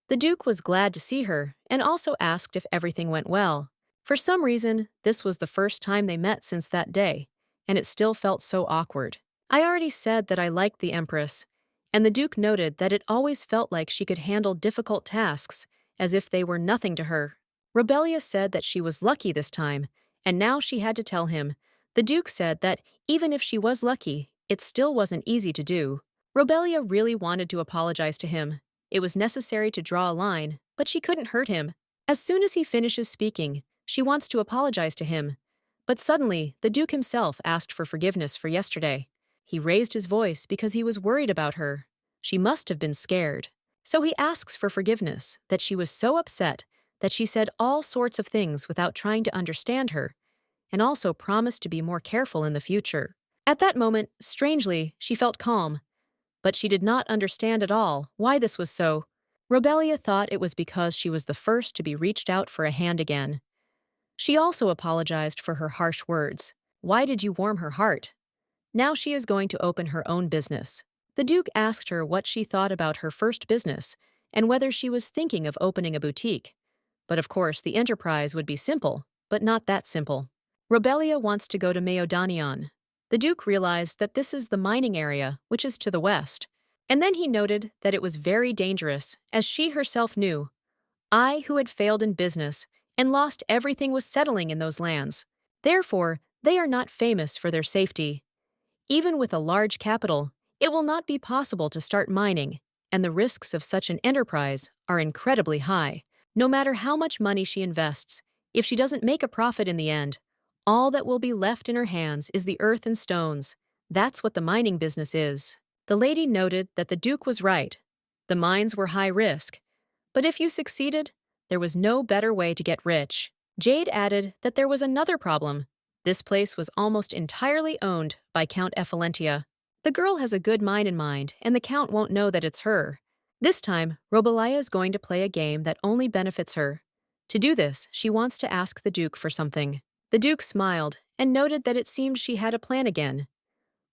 The Duke was glad to see her and also asked if everything went well. For some reason, this was the first time they met since that day, and it still felt so awkward. I already said that I liked the Empress, and the Duke noted that it always felt like she could handle difficult tasks, as if they were nothing to her. Rebelia said that she was lucky this time, and now she had to tell him. The Duke said that even if she was lucky, it still wasn't easy to do. Rebelia really wanted to apologize to him. It was necessary to draw a line, but she couldn't hurt him. As soon as he finishes speaking, she wants to apologize to him. But suddenly, the Duke himself asked for forgiveness for yesterday. He raised his voice because he was worried about her. She must have been scared. So he asks for forgiveness, that she was so upset that she said all sorts of things without trying to understand her, and also promised to be more careful in the future. At that moment, strangely, she felt calm. But she did not understand at all why this was so. Robelia thought it was because she was the first to be reached out for a hand again. She also apologized for her harsh words. Why did you warm her heart? Now she is going to open her own business. The Duke asked her what she thought about her first business and whether she was thinking of opening a boutique. But of course, the enterprise would be simple, but not that simple. Robelia wants to go to Maodanion. The Duke realized that this is the mining area, which is to the west. And then he noted that it was very dangerous, as she herself knew. I, who had failed in business and lost everything, was settling in those lands. Therefore, they are not famous for their safety. Even with a large capital, it will not be possible to start mining, and the risks of such an enterprise are incredibly high. No matter how much money she invests, if she doesn't make a profit in the end, all that will be left in her hands is the earth and stones. That's what the mining business is. The lady noted that the Duke was right. The mines were high risk, but if you succeeded, there was no better way to get rich. Jade added that there was another problem. This place was almost entirely owned by Count Ephelentia. The girl has a good mind in mind, and the Count won't know that it's her. This time, Robelia is going to play a game that only benefits her. To do this, she wants to ask the Duke for something. The Duke smiled and noted that it seemed she had a plan again.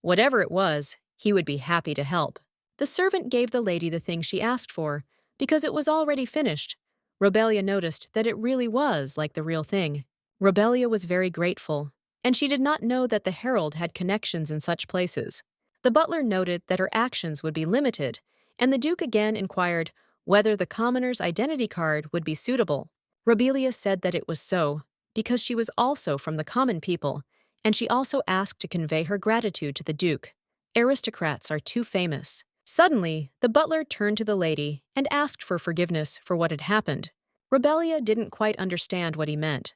Whatever it was, he would be happy to help. The servant gave the lady the thing she asked for, because it was already finished. Robelia noticed that it really was like the real thing. Robelia was very grateful, and she did not know that the herald had connections in such places. The butler noted that her actions would be limited, and the Duke again inquired whether the commoner's identity card would be suitable. Robelia said that it was so, because she was also from the common people, and she also asked to convey her gratitude to the Duke. Aristocrats are too famous. Suddenly, the butler turned to the lady and asked for forgiveness for what had happened. Robelia didn't quite understand what he meant.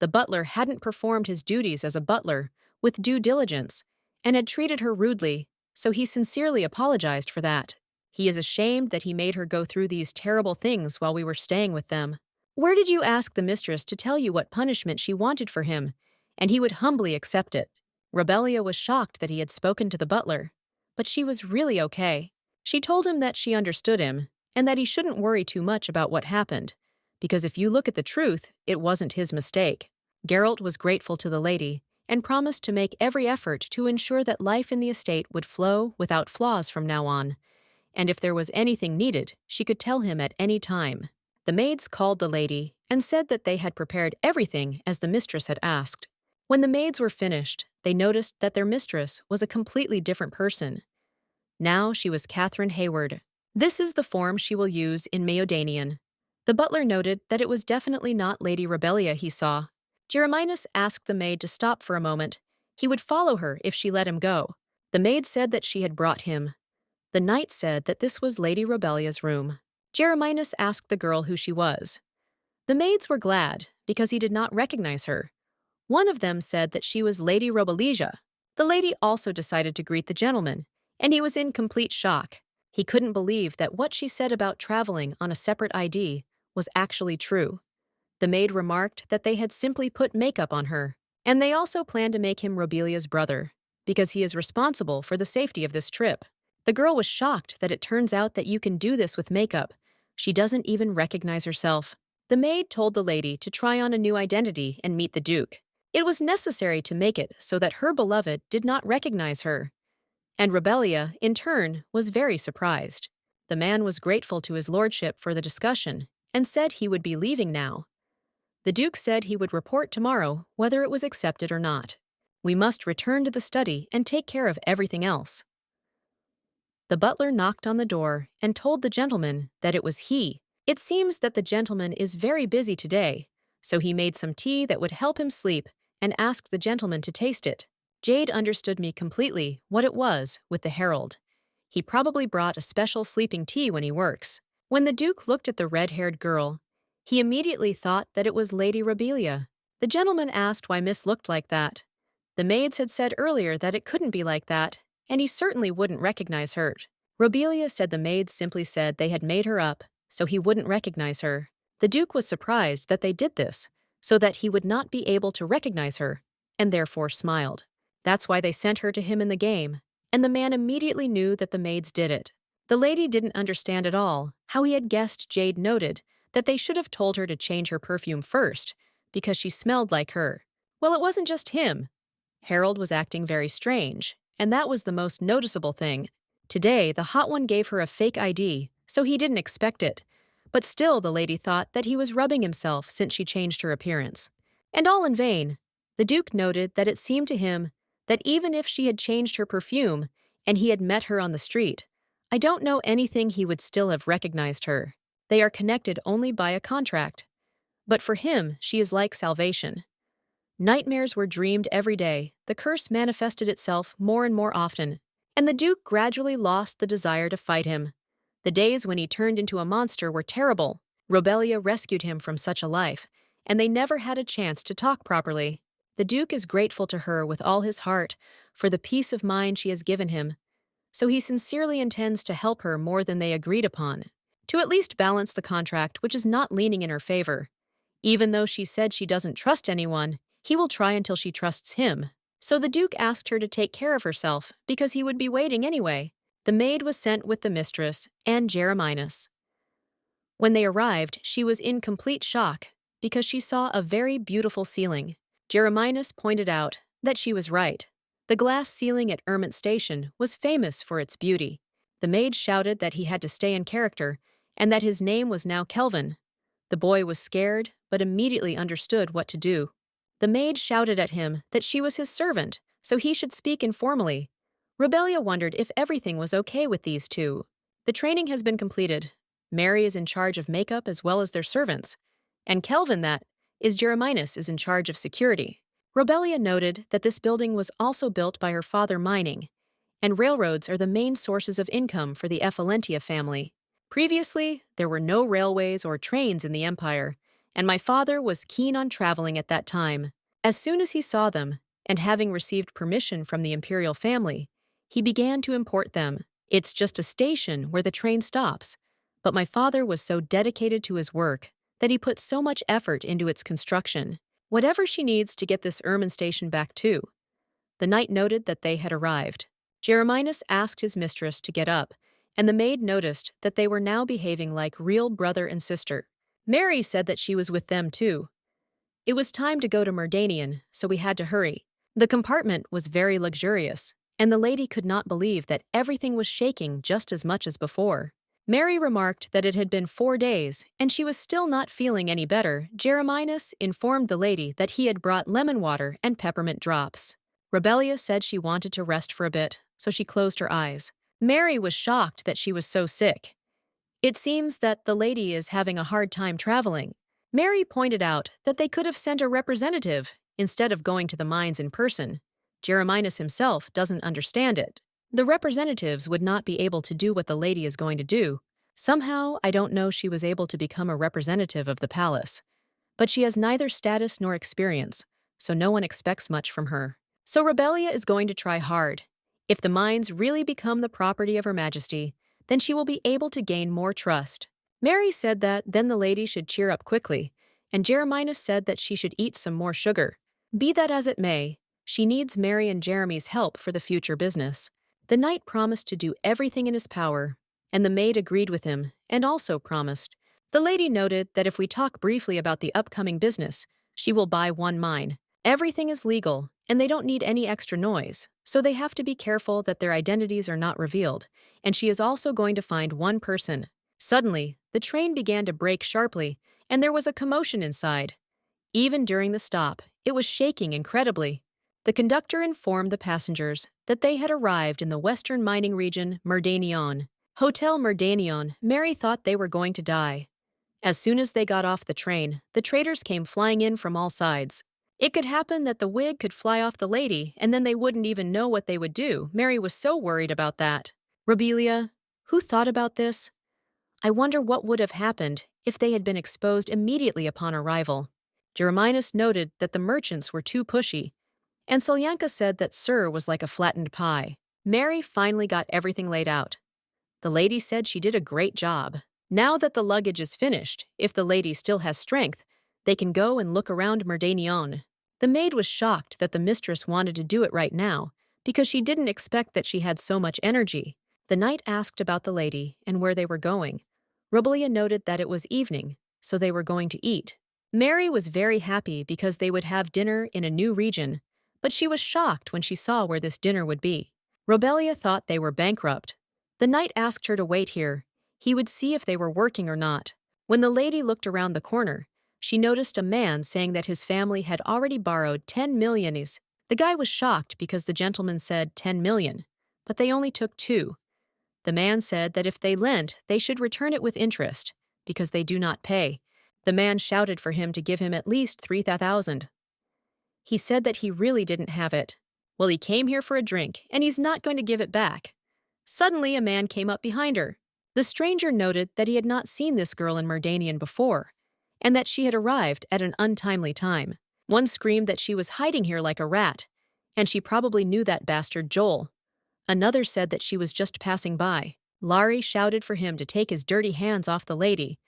The butler hadn't performed his duties as a butler with due diligence and had treated her rudely, so he sincerely apologized for that. He is ashamed that he made her go through these terrible things while we were staying with them. Where did you ask the mistress to tell you what punishment she wanted for him? And he would humbly accept it. Robelia was shocked that he had spoken to the butler, but she was really okay. She told him that she understood him and that he shouldn't worry too much about what happened, because if you look at the truth, it wasn't his mistake. Geralt was grateful to the lady and promised to make every effort to ensure that life in the estate would flow without flaws from now on, and if there was anything needed, she could tell him at any time. The maids called the lady and said that they had prepared everything as the mistress had asked. When the maids were finished, they noticed that their mistress was a completely different person. Now she was Catherine Hayward. This is the form she will use in Meodanian. The butler noted that it was definitely not Lady Rebellia he saw. Jeremias asked the maid to stop for a moment. He would follow her if she let him go. The maid said that she had brought him. The knight said that this was Lady Rebellia's room. Jeremias asked the girl who she was. The maids were glad, because he did not recognize her. One of them said that she was Lady Robelesia. The lady also decided to greet the gentleman, and he was in complete shock. He couldn't believe that what she said about traveling on a separate ID was actually true. The maid remarked that they had simply put makeup on her, and they also planned to make him Robelia's brother, because he is responsible for the safety of this trip. The girl was shocked that it turns out that you can do this with makeup. She doesn't even recognize herself. The maid told the lady to try on a new identity and meet the Duke. It was necessary to make it so that her beloved did not recognize her. And Rebellia, in turn, was very surprised. The man was grateful to his lordship for the discussion and said he would be leaving now. The Duke said he would report tomorrow whether it was accepted or not. We must return to the study and take care of everything else. The butler knocked on the door and told the gentleman that it was he. It seems that the gentleman is very busy today, so he made some tea that would help him sleep and asked the gentleman to taste it. Jade understood me completely what it was with the herald. He probably brought a special sleeping tea when he works. When the Duke looked at the red-haired girl, he immediately thought that it was Lady Rebelia. The gentleman asked why Miss looked like that. The maids had said earlier that it couldn't be like that, and he certainly wouldn't recognize her. Robelia said the maids simply said they had made her up, so he wouldn't recognize her. The Duke was surprised that they did this, so that he would not be able to recognize her, and therefore smiled. That's why they sent her to him in the game, and the man immediately knew that the maids did it. The lady didn't understand at all how he had guessed. Jade noted that they should have told her to change her perfume first, because she smelled like her. Well, it wasn't just him. Harold was acting very strange, and that was the most noticeable thing. Today, the hot one gave her a fake ID, so he didn't expect it. But still, the lady thought that he was rubbing himself since she changed her appearance. And all in vain. The Duke noted that it seemed to him that even if she had changed her perfume and he had met her on the street, I don't know anything he would still have recognized her. They are connected only by a contract. But for him, she is like salvation. Nightmares were dreamed every day, the curse manifested itself more and more often, and the Duke gradually lost the desire to fight him. The days when he turned into a monster were terrible. Robelia rescued him from such a life, and they never had a chance to talk properly. The Duke is grateful to her with all his heart for the peace of mind she has given him, so he sincerely intends to help her more than they agreed upon, to at least balance the contract which is not leaning in her favor. Even though she said she doesn't trust anyone, he will try until she trusts him. So the Duke asked her to take care of herself because he would be waiting anyway. The maid was sent with the mistress and Jeremias. When they arrived, she was in complete shock because she saw a very beautiful ceiling. Jeremias pointed out that she was right. The glass ceiling at Ermont Station was famous for its beauty. The maid shouted that he had to stay in character and that his name was now Kelvin. The boy was scared but immediately understood what to do. The maid shouted at him that she was his servant, so he should speak informally. Robelia wondered if everything was okay with these two. The training has been completed. Mary is in charge of makeup as well as their servants, and Kelvin, that is Jeremias, is in charge of security. Robelia noted that this building was also built by her father mining, and railroads are the main sources of income for the Effalentia family. Previously, there were no railways or trains in the empire, and my father was keen on traveling at that time. As soon as he saw them, and having received permission from the imperial family, he began to import them. It's just a station where the train stops, but my father was so dedicated to his work that he put so much effort into its construction. Whatever she needs to get this Ermont station back too. The knight noted that they had arrived. Jeremias asked his mistress to get up, and the maid noticed that they were now behaving like real brother and sister. Mary said that she was with them too. It was time to go to Merdanian, so we had to hurry. The compartment was very luxurious, and the lady could not believe that everything was shaking just as much as before. Mary remarked that it had been 4 days, and she was still not feeling any better. Jeremias informed the lady that he had brought lemon water and peppermint drops. Rebellia said she wanted to rest for a bit, so she closed her eyes. Mary was shocked that she was so sick. It seems that the lady is having a hard time traveling. Mary pointed out that they could have sent a representative instead of going to the mines in person. Jeremias himself doesn't understand it. The representatives would not be able to do what the lady is going to do. Somehow, I don't know she was able to become a representative of the palace. But she has neither status nor experience, so no one expects much from her. So Rebellia is going to try hard. If the mines really become the property of Her Majesty, then she will be able to gain more trust. Mary said that then the lady should cheer up quickly, and Jeremias said that she should eat some more sugar. Be that as it may, she needs Mary and Jeremy's help for the future business. The knight promised to do everything in his power, and the maid agreed with him and also promised. The lady noted that if we talk briefly about the upcoming business, she will buy one mine. Everything is legal, and they don't need any extra noise, so they have to be careful that their identities are not revealed, and she is also going to find one person. Suddenly, the train began to brake sharply, and there was a commotion inside. Even during the stop, it was shaking incredibly. The conductor informed the passengers that they had arrived in the western mining region, Merdanion. Hotel Merdanion. Mary thought they were going to die. As soon as they got off the train, the traders came flying in from all sides. It could happen that the wig could fly off the lady, and then they wouldn't even know what they would do. Mary was so worried about that. Rebellia, who thought about this? I wonder what would have happened if they had been exposed immediately upon arrival. Jeremias noted that the merchants were too pushy, and Solyanka said that Sir was like a flattened pie. Mary finally got everything laid out. The lady said she did a great job. Now that the luggage is finished, if the lady still has strength, they can go and look around Merdanion. The maid was shocked that the mistress wanted to do it right now, because she didn't expect that she had so much energy. The knight asked about the lady and where they were going. Rebellia noted that it was evening, so they were going to eat. Mary was very happy because they would have dinner in a new region, but she was shocked when she saw where this dinner would be. Rebellia thought they were bankrupt. The knight asked her to wait here. He would see if they were working or not. When the lady looked around the corner, she noticed a man saying that his family had already borrowed 10 million. The guy was shocked because the gentleman said 10 million, but they only took 2. The man said that if they lent, they should return it with interest, because they do not pay. The man shouted for him to give him at least 3,000. He said that he really didn't have it. Well, he came here for a drink, and he's not going to give it back. Suddenly, a man came up behind her. The stranger noted that he had not seen this girl in Merdanion before, and that she had arrived at an untimely time. One screamed that she was hiding here like a rat, and she probably knew that bastard Joel. Another said that she was just passing by. Larry shouted for him to take his dirty hands off the lady,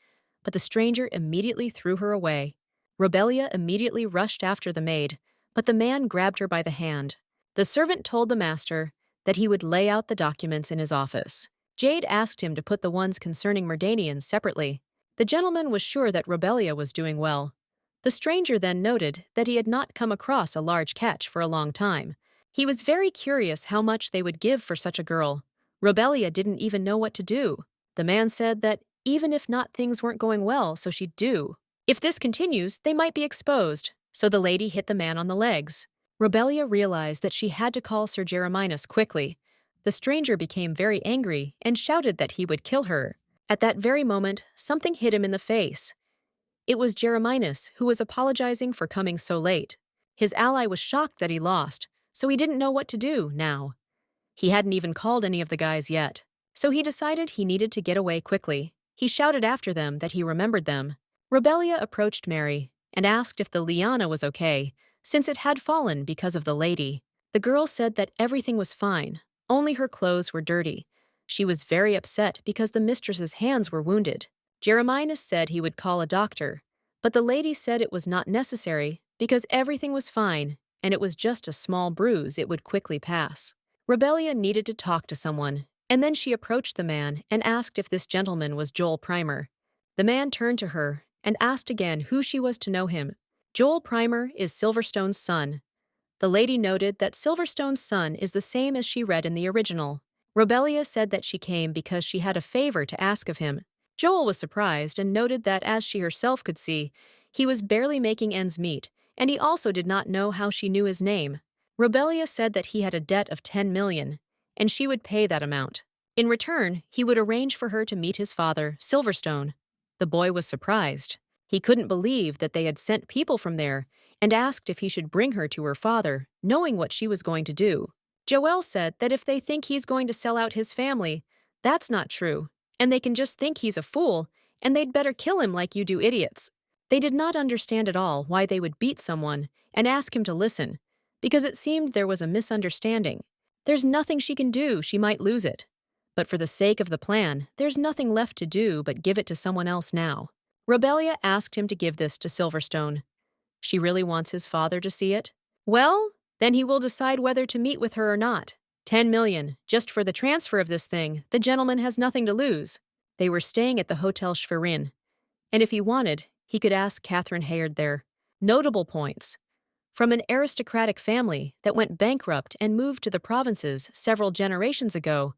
but the stranger immediately threw her away. Rebellia immediately rushed after the maid, but the man grabbed her by the hand. The servant told the master that he would lay out the documents in his office. Jade asked him to put the ones concerning Merdanians separately. The gentleman was sure that Rebellia was doing well. The stranger then noted that he had not come across a large catch for a long time. He was very curious how much they would give for such a girl. Rebellia didn't even know what to do. The man said that even if not things weren't going well, so she'd do. If this continues, they might be exposed. So the lady hit the man on the legs. Rebellia realized that she had to call Sir Jeremias quickly. The stranger became very angry and shouted that he would kill her. At that very moment, something hit him in the face. It was Jeremias, who was apologizing for coming so late. His ally was shocked that he lost, so he didn't know what to do now. He hadn't even called any of the guys yet, so he decided he needed to get away quickly. He shouted after them that he remembered them. Rebellia approached Mary and asked if the liana was okay, since it had fallen because of the lady. The girl said that everything was fine, only her clothes were dirty. She was very upset because the mistress's hands were wounded. Jeremias said he would call a doctor, but the lady said it was not necessary because everything was fine and it was just a small bruise, it would quickly pass. Rebellia needed to talk to someone, and then she approached the man and asked if this gentleman was Joel Primer. The man turned to her and asked again who she was to know him. Joel Primer is Silverstone's son. The lady noted that Silverstone's son is the same as she read in the original. Robelia said that she came because she had a favor to ask of him. Joel was surprised and noted that, as she herself could see, he was barely making ends meet, and he also did not know how she knew his name. Robelia said that he had a debt of 10 million, and she would pay that amount. In return, he would arrange for her to meet his father, Silverstone. The boy was surprised. He couldn't believe that they had sent people from there, and asked if he should bring her to her father, knowing what she was going to do. Joel said that if they think he's going to sell out his family, that's not true, and they can just think he's a fool, and they'd better kill him like you do idiots. They did not understand at all why they would beat someone and ask him to listen, because it seemed there was a misunderstanding. There's nothing she can do, she might lose it. But for the sake of the plan, there's nothing left to do but give it to someone else now. Robelia asked him to give this to Silverstone. She really wants his father to see it? Well, then he will decide whether to meet with her or not. 10 million, just for the transfer of this thing. The gentleman has nothing to lose. They were staying at the Hotel Schwerin, and if he wanted, he could ask Catherine Hayard there. Notable points. From an aristocratic family that went bankrupt and moved to the provinces several generations ago,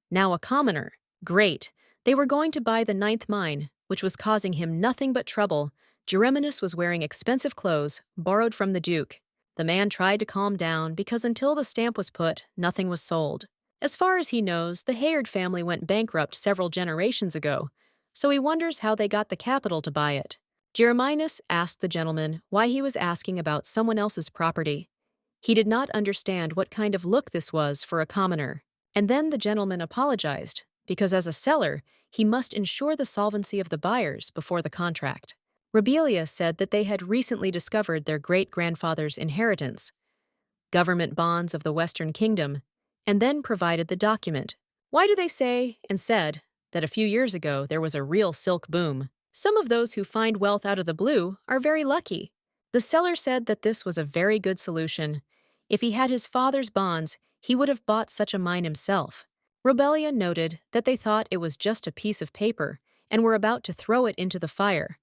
now a commoner. Great. They were going to buy the 9th mine, which was causing him nothing but trouble. Germinus was wearing expensive clothes, borrowed from the Duke. The man tried to calm down because until the stamp was put, nothing was sold. As far as he knows, the Hayard family went bankrupt several generations ago, so he wonders how they got the capital to buy it. Germinus asked the gentleman why he was asking about someone else's property. He did not understand what kind of look this was for a commoner. And then the gentleman apologized, because as a seller, he must ensure the solvency of the buyers before the contract. Robelia said that they had recently discovered their great-grandfather's inheritance, government bonds of the Western Kingdom, and then provided the document. Why do they say, and said, that a few years ago there was a real silk boom? Some of those who find wealth out of the blue are very lucky. The seller said that this was a very good solution. If he had his father's bonds, he would have bought such a mine himself. Robelia noted that they thought it was just a piece of paper and were about to throw it into the fire.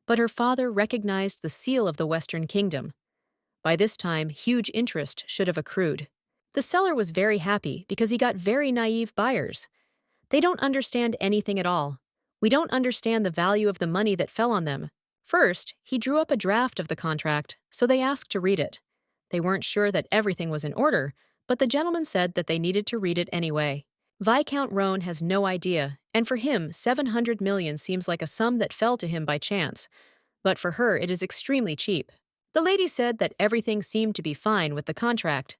But her father recognized the seal of the Western Kingdom. By this time, huge interest should have accrued. The seller was very happy because he got very naive buyers. They don't understand anything at all. We don't understand the value of the money that fell on them. First, he drew up a draft of the contract, so they asked to read it. They weren't sure that everything was in order, but the gentleman said that they needed to read it anyway. Viscount Roan has no idea, and for him 700 million seems like a sum that fell to him by chance, but for her it is extremely cheap. The lady said that everything seemed to be fine with the contract.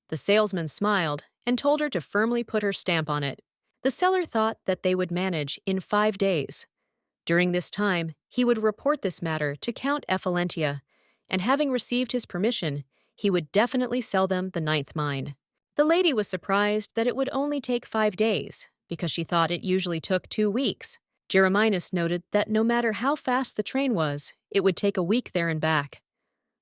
The salesman smiled and told her to firmly put her stamp on it. The seller thought that they would manage in 5 days. During this time, he would report this matter to Count Effalentia, and having received his permission, he would definitely sell them the 9th mine. The lady was surprised that it would only take 5 days, because she thought it usually took 2 weeks. Germinus noted that no matter how fast the train was, it would take a week there and back.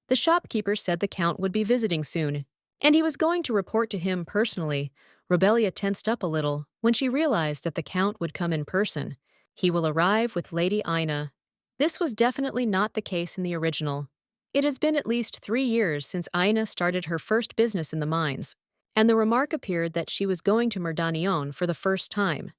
The shopkeeper said the Count would be visiting soon, and he was going to report to him personally. Robelia tensed up a little when she realized that the Count would come in person. He will arrive with Lady Ina. This was definitely not the case in the original. It has been at least 3 years since Ina started her first business in the mines, and the remark appeared that she was going to Merdanion for the first time.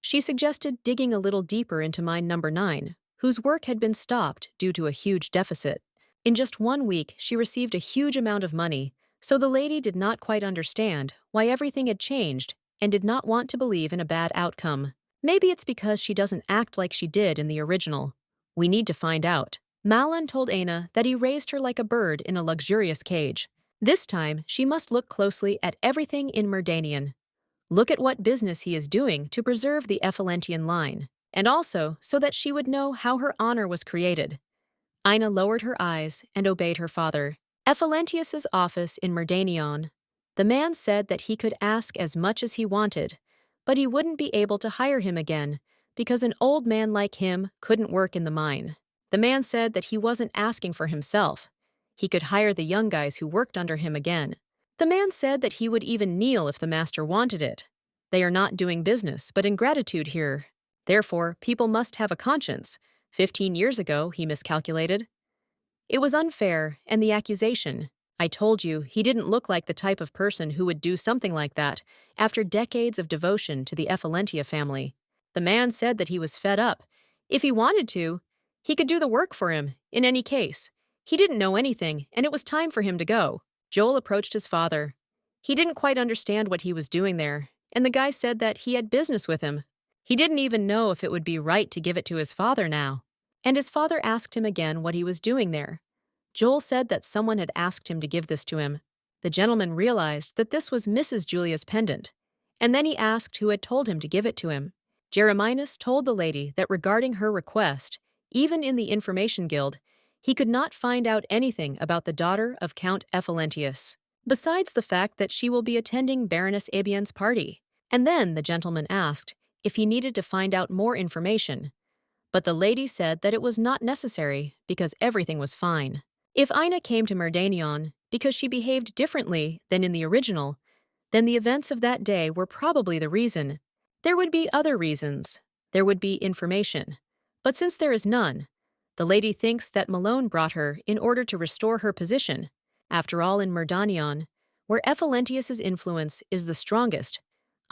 She suggested digging a little deeper into mine number 9, whose work had been stopped due to a huge deficit. In just 1 week, she received a huge amount of money, so the lady did not quite understand why everything had changed and did not want to believe in a bad outcome. Maybe it's because she doesn't act like she did in the original. We need to find out. Malin told Aina that he raised her like a bird in a luxurious cage. This time, she must look closely at everything in Merdanion. Look at what business he is doing to preserve the Effalentian line, and also so that she would know how her honor was created. Ina lowered her eyes and obeyed her father. Effalentius's office in Merdanion. The man said that he could ask as much as he wanted, but he wouldn't be able to hire him again because an old man like him couldn't work in the mine. The man said that he wasn't asking for himself. He could hire the young guys who worked under him again. The man said that he would even kneel if the master wanted it. They are not doing business, but in gratitude here. Therefore, people must have a conscience. 15 years ago, he miscalculated. It was unfair, and the accusation. I told you he didn't look like the type of person who would do something like that after decades of devotion to the Effalentia family. The man said that he was fed up. If he wanted to, he could do the work for him, in any case. He didn't know anything, and it was time for him to go. Joel approached his father. He didn't quite understand what he was doing there, and the guy said that he had business with him. He didn't even know if it would be right to give it to his father now. And his father asked him again what he was doing there. Joel said that someone had asked him to give this to him. The gentleman realized that this was Mrs. Julia's pendant, and then he asked who had told him to give it to him. Jeremias told the lady that regarding her request, even in the Information Guild, he could not find out anything about the daughter of Count Effalentius, besides the fact that she will be attending Baroness Abien's party. And then the gentleman asked if he needed to find out more information, but the lady said that it was not necessary because everything was fine. If Ina came to Merdanion because she behaved differently than in the original, then the events of that day were probably the reason. There would be other reasons. There would be information. But since there is none, the lady thinks that Malone brought her in order to restore her position. After all, in Merdanion, where Effalentius's influence is the strongest,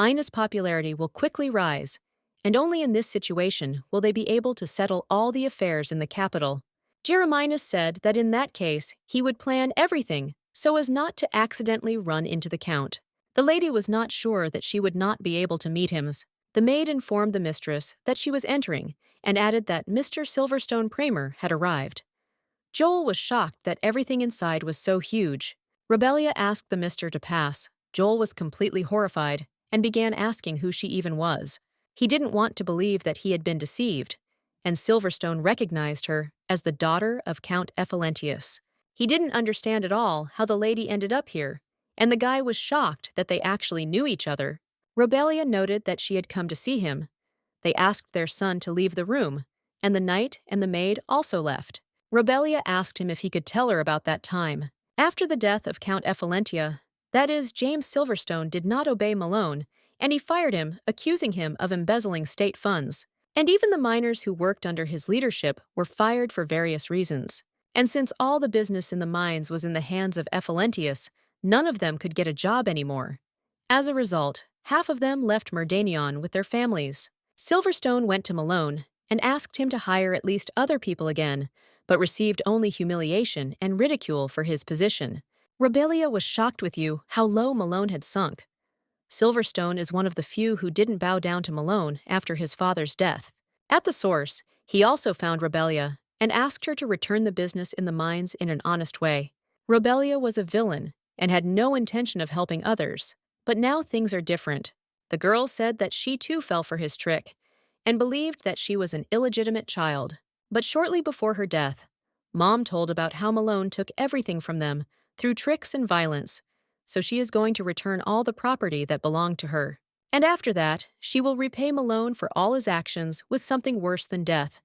Ina's popularity will quickly rise, and only in this situation will they be able to settle all the affairs in the capital. Jeremias said that in that case he would plan everything so as not to accidentally run into the Count. The lady was not sure that she would not be able to meet him. The maid informed the mistress that she was entering and added that Mr. Silverstone Pramer had arrived. Joel was shocked that everything inside was so huge. Rebellia asked the mister to pass. Joel was completely horrified and began asking who she even was. He didn't want to believe that he had been deceived, and Silverstone recognized her as the daughter of Count Effalentius. He didn't understand at all how the lady ended up here, and the guy was shocked that they actually knew each other. Rebellia noted that she had come to see him. They asked their son to leave the room, and the knight and the maid also left. Rebellia asked him if he could tell her about that time. After the death of Count Effalentia, that is, James Silverstone did not obey Malone, and he fired him, accusing him of embezzling state funds. And even the miners who worked under his leadership were fired for various reasons. And since all the business in the mines was in the hands of Effalentius, none of them could get a job anymore. As a result, half of them left Merdanion with their families. Silverstone went to Malone and asked him to hire at least other people again, but received only humiliation and ridicule for his position. Rebellia was shocked with you how low Malone had sunk. Silverstone is one of the few who didn't bow down to Malone after his father's death. At the source, he also found Rebellia and asked her to return the business in the mines in an honest way. Rebellia was a villain and had no intention of helping others, but now things are different. The girl said that she too fell for his trick and believed that she was an illegitimate child. But shortly before her death, Mom told about how Malone took everything from them through tricks and violence, so she is going to return all the property that belonged to her. And after that, she will repay Malone for all his actions with something worse than death.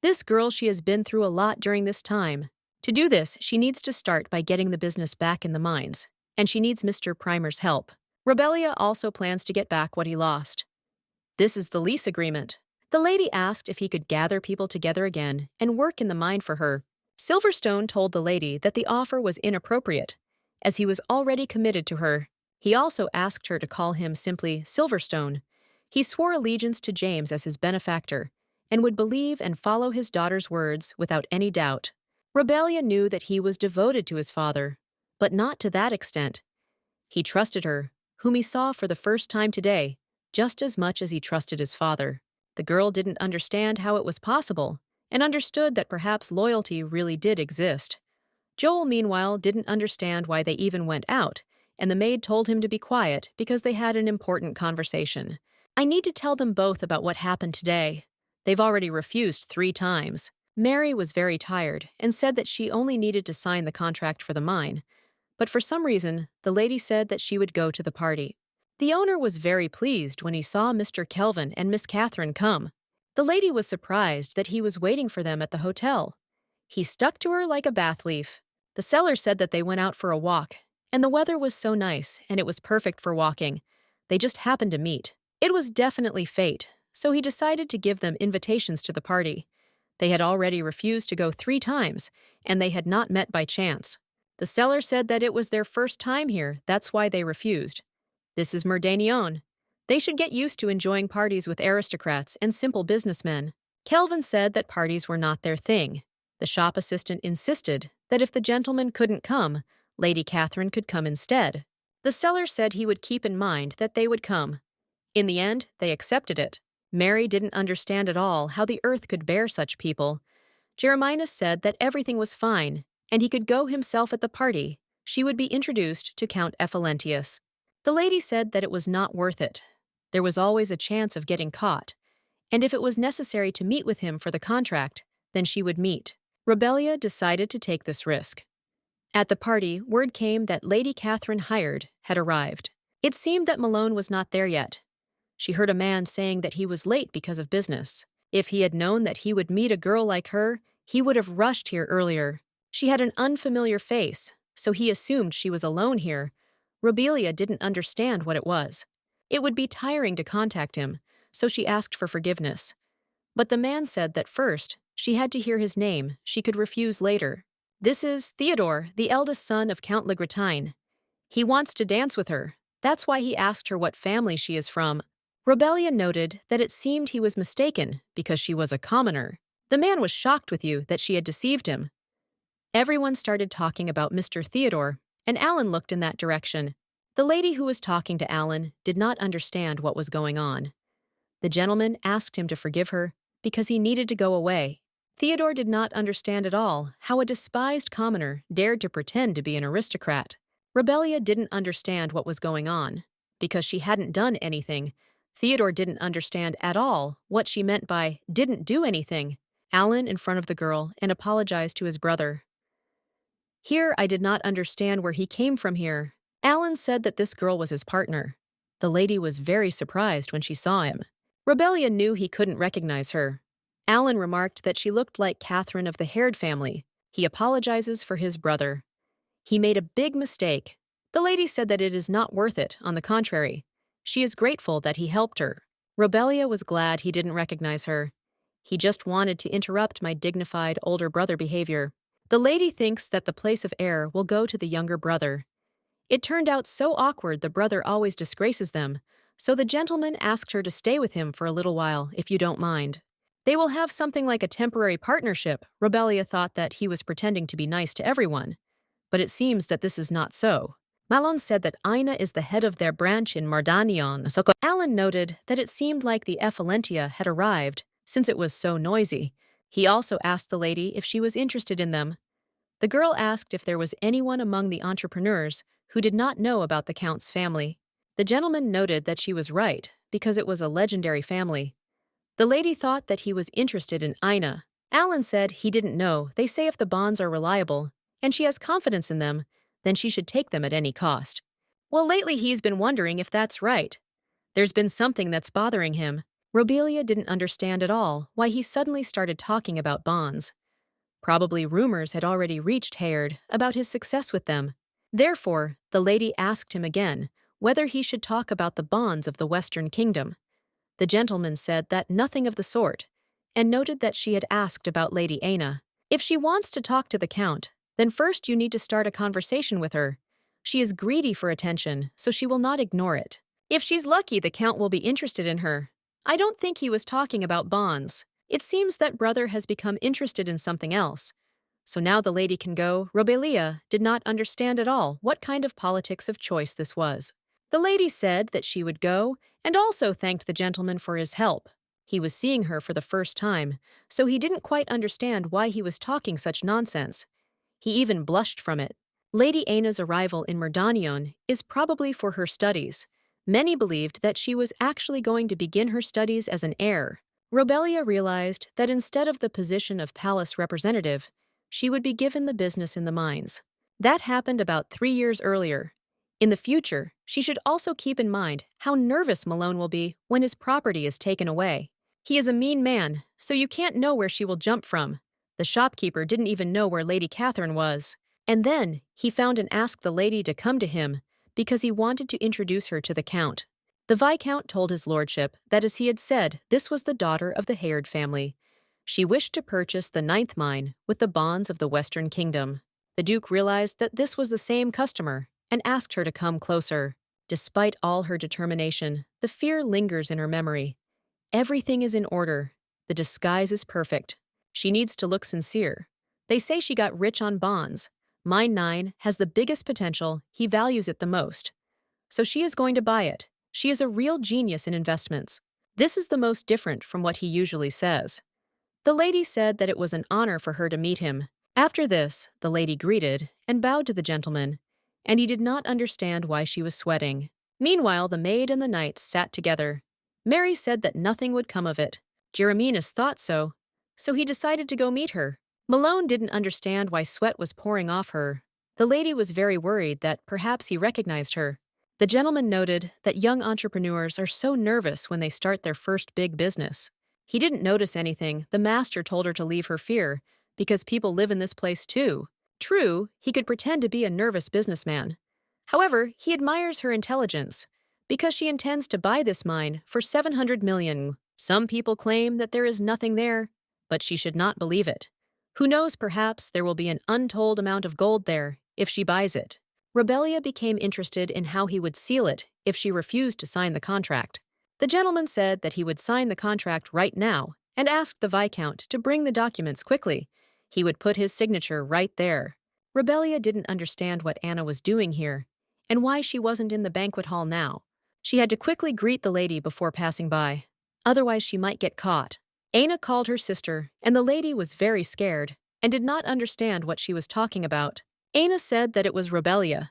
This girl, she has been through a lot during this time. To do this, she needs to start by getting the business back in the mines, and she needs Mr. Primer's help. Rebellia also plans to get back what he lost. This is the lease agreement. The lady asked if he could gather people together again and work in the mine for her. Silverstone told the lady that the offer was inappropriate, as he was already committed to her. He also asked her to call him simply Silverstone. He swore allegiance to James as his benefactor, and would believe and follow his daughter's words without any doubt. Rebellia knew that he was devoted to his father, but not to that extent. He trusted her, whom he saw for the first time today, just as much as he trusted his father. The girl didn't understand how it was possible, and understood that perhaps loyalty really did exist. Joel, meanwhile, didn't understand why they even went out, and the maid told him to be quiet because they had an important conversation. I need to tell them both about what happened today. They've already refused 3 times. Mary was very tired and said that she only needed to sign the contract for the mine, but for some reason, the lady said that she would go to the party. The owner was very pleased when he saw Mr. Kelvin and Miss Catherine come. The lady was surprised that he was waiting for them at the hotel. He stuck to her like a bath leaf. The seller said that they went out for a walk, and the weather was so nice, and it was perfect for walking. They just happened to meet. It was definitely fate, so he decided to give them invitations to the party. They had already refused to go 3 times, and they had not met by chance. The seller said that it was their first time here, that's why they refused. This is Merdanion. They should get used to enjoying parties with aristocrats and simple businessmen. Kelvin said that parties were not their thing. The shop assistant insisted that if the gentleman couldn't come, Lady Catherine could come instead. The seller said he would keep in mind that they would come. In the end, they accepted it. Mary didn't understand at all how the earth could bear such people. Jeremias said that everything was fine, and he could go himself at the party. She would be introduced to Count Ephalentius. The lady said that it was not worth it. There was always a chance of getting caught, and if it was necessary to meet with him for the contract, then she would meet. Rebellia decided to take this risk. At the party, word came that Lady Catherine hired had arrived. It seemed that Malone was not there yet. She heard a man saying that he was late because of business. If he had known that he would meet a girl like her, he would have rushed here earlier. She had an unfamiliar face, so he assumed she was alone here. Robelia didn't understand what it was. It would be tiring to contact him, so she asked for forgiveness. But the man said that first, she had to hear his name, she could refuse later. This is Theodore, the eldest son of Count Legratine. He wants to dance with her. That's why he asked her what family she is from. Robelia noted that it seemed he was mistaken because she was a commoner. The man was shocked with you that she had deceived him. Everyone started talking about Mr. Theodore, and Alan looked in that direction. The lady who was talking to Alan did not understand what was going on. The gentleman asked him to forgive her because he needed to go away. Theodore did not understand at all how a despised commoner dared to pretend to be an aristocrat. Robelia didn't understand what was going on. Because she hadn't done anything, Theodore didn't understand at all what she meant by didn't do anything. Alan in front of the girl and apologized to his brother. Here I did not understand where he came from here. Alan said that this girl was his partner. The lady was very surprised when she saw him. Robelia knew he couldn't recognize her. Alan remarked that she looked like Catherine of the Haired family. He apologizes for his brother. He made a big mistake. The lady said that it is not worth it, on the contrary. She is grateful that he helped her. Robelia was glad he didn't recognize her. He just wanted to interrupt my dignified older brother behavior. The lady thinks that the place of heir will go to the younger brother. It turned out so awkward the brother always disgraces them, so the gentleman asked her to stay with him for a little while, if you don't mind. They will have something like a temporary partnership. Robelia thought that he was pretending to be nice to everyone. But it seems that this is not so. Malone said that Ina is the head of their branch in Mardanion. Alan noted that it seemed like the Ephalentia had arrived, since it was so noisy. He also asked the lady if she was interested in them. The girl asked if there was anyone among the entrepreneurs who did not know about the Count's family. The gentleman noted that she was right, because it was a legendary family. The lady thought that he was interested in Ina. Alan said he didn't know. They say if the bonds are reliable, and she has confidence in them, then she should take them at any cost. Well, lately he's been wondering if that's right. There's been something that's bothering him. Robelia didn't understand at all why he suddenly started talking about bonds. Probably rumors had already reached Hayard about his success with them. Therefore, the lady asked him again whether he should talk about the bonds of the Western Kingdom. The gentleman said that nothing of the sort, and noted that she had asked about Lady Aina. If she wants to talk to the Count, then first you need to start a conversation with her. She is greedy for attention, so she will not ignore it. If she's lucky, the Count will be interested in her. I don't think he was talking about bonds. It seems that brother has become interested in something else. So now the lady can go. Robelia did not understand at all what kind of politics of choice this was. The lady said that she would go, and also thanked the gentleman for his help. He was seeing her for the first time, so he didn't quite understand why he was talking such nonsense. He even blushed from it. Lady Aina's arrival in Merdanion is probably for her studies. Many believed that she was actually going to begin her studies as an heir. Robelia realized that instead of the position of palace representative, she would be given the business in the mines. That happened about 3 years earlier. In the future, she should also keep in mind how nervous Malone will be when his property is taken away. He is a mean man, so you can't know where she will jump from. The shopkeeper didn't even know where Lady Catherine was. And then, he found and asked the lady to come to him because he wanted to introduce her to the Count. The Viscount told his lordship that as he had said, this was the daughter of the Hayard family. She wished to purchase the ninth mine with the bonds of the Western Kingdom. The Duke realized that this was the same customer and asked her to come closer. Despite all her determination, the fear lingers in her memory. Everything is in order. The disguise is perfect. She needs to look sincere. They say she got rich on bonds. Mine 9 has the biggest potential, he values it the most. So she is going to buy it. She is a real genius in investments. This is the most different from what he usually says. The lady said that it was an honor for her to meet him. After this, the lady greeted and bowed to the gentleman, and he did not understand why she was sweating. Meanwhile, the maid and the knights sat together. Mary said that nothing would come of it. Jeremias thought so, so he decided to go meet her. Malone didn't understand why sweat was pouring off her. The lady was very worried that perhaps he recognized her. The gentleman noted that young entrepreneurs are so nervous when they start their first big business. He didn't notice anything. The master told her to leave her fear, because people live in this place too. True, he could pretend to be a nervous businessman. However, he admires her intelligence, because she intends to buy this mine for 700 million. Some people claim that there is nothing there, but she should not believe it. Who knows, perhaps there will be an untold amount of gold there if she buys it. Rebelia became interested in how he would seal it if she refused to sign the contract. The gentleman said that he would sign the contract right now and asked the Viscount to bring the documents quickly. He would put his signature right there. Rebelia didn't understand what Anna was doing here and why she wasn't in the banquet hall now. She had to quickly greet the lady before passing by. Otherwise, she might get caught. Anna called her sister, and the lady was very scared and did not understand what she was talking about. Anna said that it was Rebelia,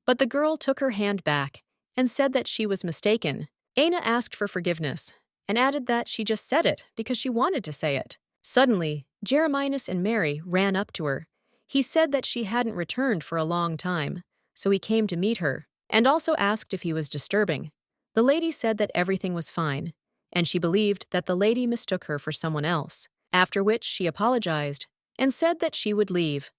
but the girl took her hand back and said that she was mistaken. Anna asked for forgiveness and added that she just said it because she wanted to say it. Suddenly, Jeremias and Mary ran up to her. He said that she hadn't returned for a long time, so he came to meet her and also asked if he was disturbing. The lady said that everything was fine, and she believed that the lady mistook her for someone else, after which she apologized and said that she would leave.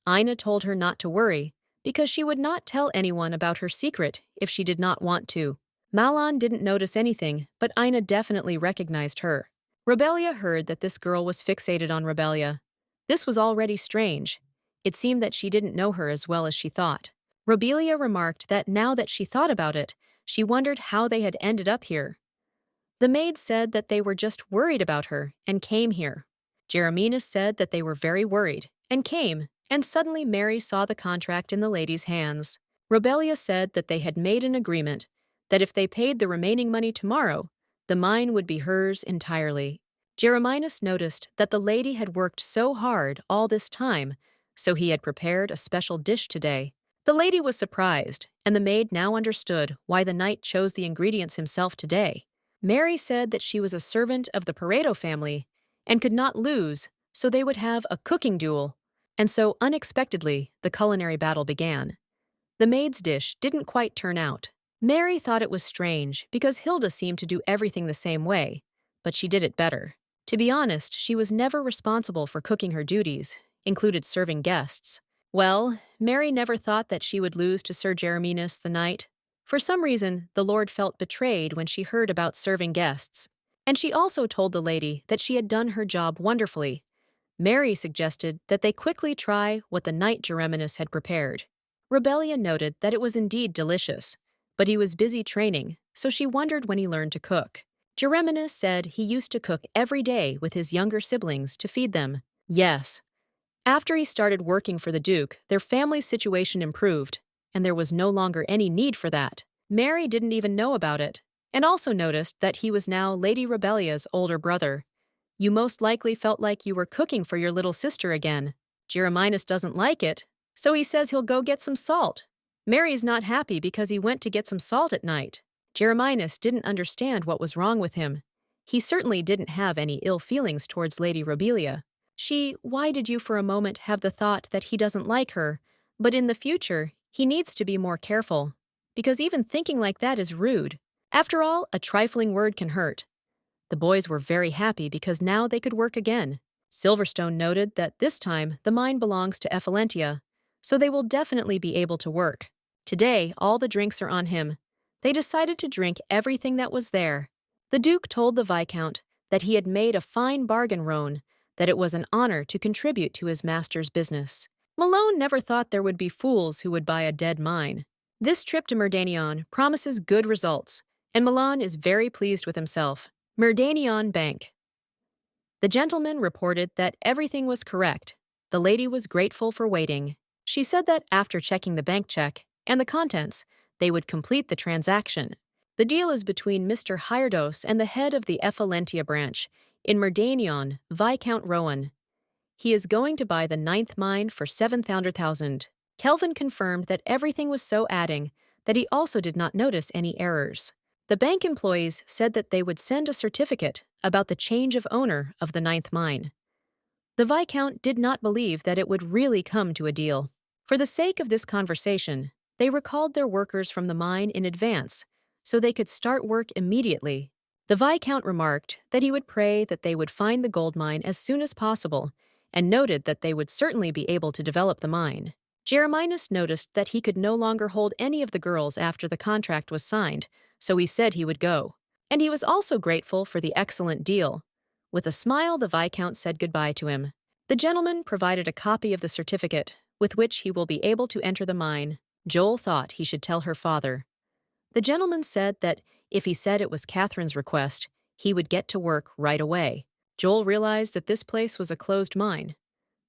Ina told her not to worry, because she would not tell anyone about her secret if she did not want to. Malon didn't notice anything, but Ina definitely recognized her. Rebelia heard that this girl was fixated on Rebelia. This was already strange. It seemed that she didn't know her as well as she thought. Rebelia remarked that now that she thought about it, she wondered how they had ended up here. The maid said that they were just worried about her and came here. Jeremias said that they were very worried and came, and suddenly Mary saw the contract in the lady's hands. Rebelia said that they had made an agreement that if they paid the remaining money tomorrow, the mine would be hers entirely. Jeremias noticed that the lady had worked so hard all this time, so he had prepared a special dish today. The lady was surprised, and the maid now understood why the knight chose the ingredients himself today. Mary said that she was a servant of the Pareto family and could not lose, so they would have a cooking duel. And so, unexpectedly, the culinary battle began. The maid's dish didn't quite turn out. Mary thought it was strange because Hilda seemed to do everything the same way, but she did it better. To be honest, she was never responsible for cooking. Her duties included serving guests. Well, Mary never thought that she would lose to Sir Jeremias the knight. For some reason, the Lord felt betrayed when she heard about serving guests, and she also told the lady that she had done her job wonderfully. Mary suggested that they quickly try what the knight Jeremias had prepared. Rebelia noted that it was indeed delicious, but he was busy training, so she wondered when he learned to cook. Jeremias said he used to cook every day with his younger siblings to feed them. Yes. After he started working for the Duke, their family's situation improved, and there was no longer any need for that. Mary didn't even know about it, and also noticed that he was now Lady Rebelia's older brother. You most likely felt like you were cooking for your little sister again. Jeremias doesn't like it, so he says he'll go get some salt. Mary's not happy because he went to get some salt at night. Jeremias didn't understand what was wrong with him. He certainly didn't have any ill feelings towards Lady Rebelia. Why did you for a moment have the thought that he doesn't like her, but in the future, he needs to be more careful, because even thinking like that is rude. After all, a trifling word can hurt. The boys were very happy because now they could work again. Silverstone noted that this time the mine belongs to Ephelentia, so they will definitely be able to work. Today, all the drinks are on him. They decided to drink everything that was there. The Duke told the Viscount that he had made a fine bargain, Roan, that it was an honor to contribute to his master's business. Malone never thought there would be fools who would buy a dead mine. This trip to Merdanion promises good results, and Malone is very pleased with himself. Merdanion Bank. The gentleman reported that everything was correct. The lady was grateful for waiting. She said that after checking the bank check and the contents, they would complete the transaction. The deal is between Mr. Hierdos and the head of the Ephelentia branch in Merdanion, Viscount Rowan. He is going to buy the 9th mine for 700,000. Kelvin confirmed that everything was so adding that he also did not notice any errors. The bank employees said that they would send a certificate about the change of owner of the 9th mine. The Viscount did not believe that it would really come to a deal. For the sake of this conversation, they recalled their workers from the mine in advance so they could start work immediately. The Viscount remarked that he would pray that they would find the gold mine as soon as possible and noted that they would certainly be able to develop the mine. Jeremias noticed that he could no longer hold any of the girls after the contract was signed, so he said he would go. And he was also grateful for the excellent deal. With a smile, the Viscount said goodbye to him. The gentleman provided a copy of the certificate, with which he will be able to enter the mine. Joel thought he should tell her father. The gentleman said that if he said it was Catherine's request, he would get to work right away. Joel realized that this place was a closed mine.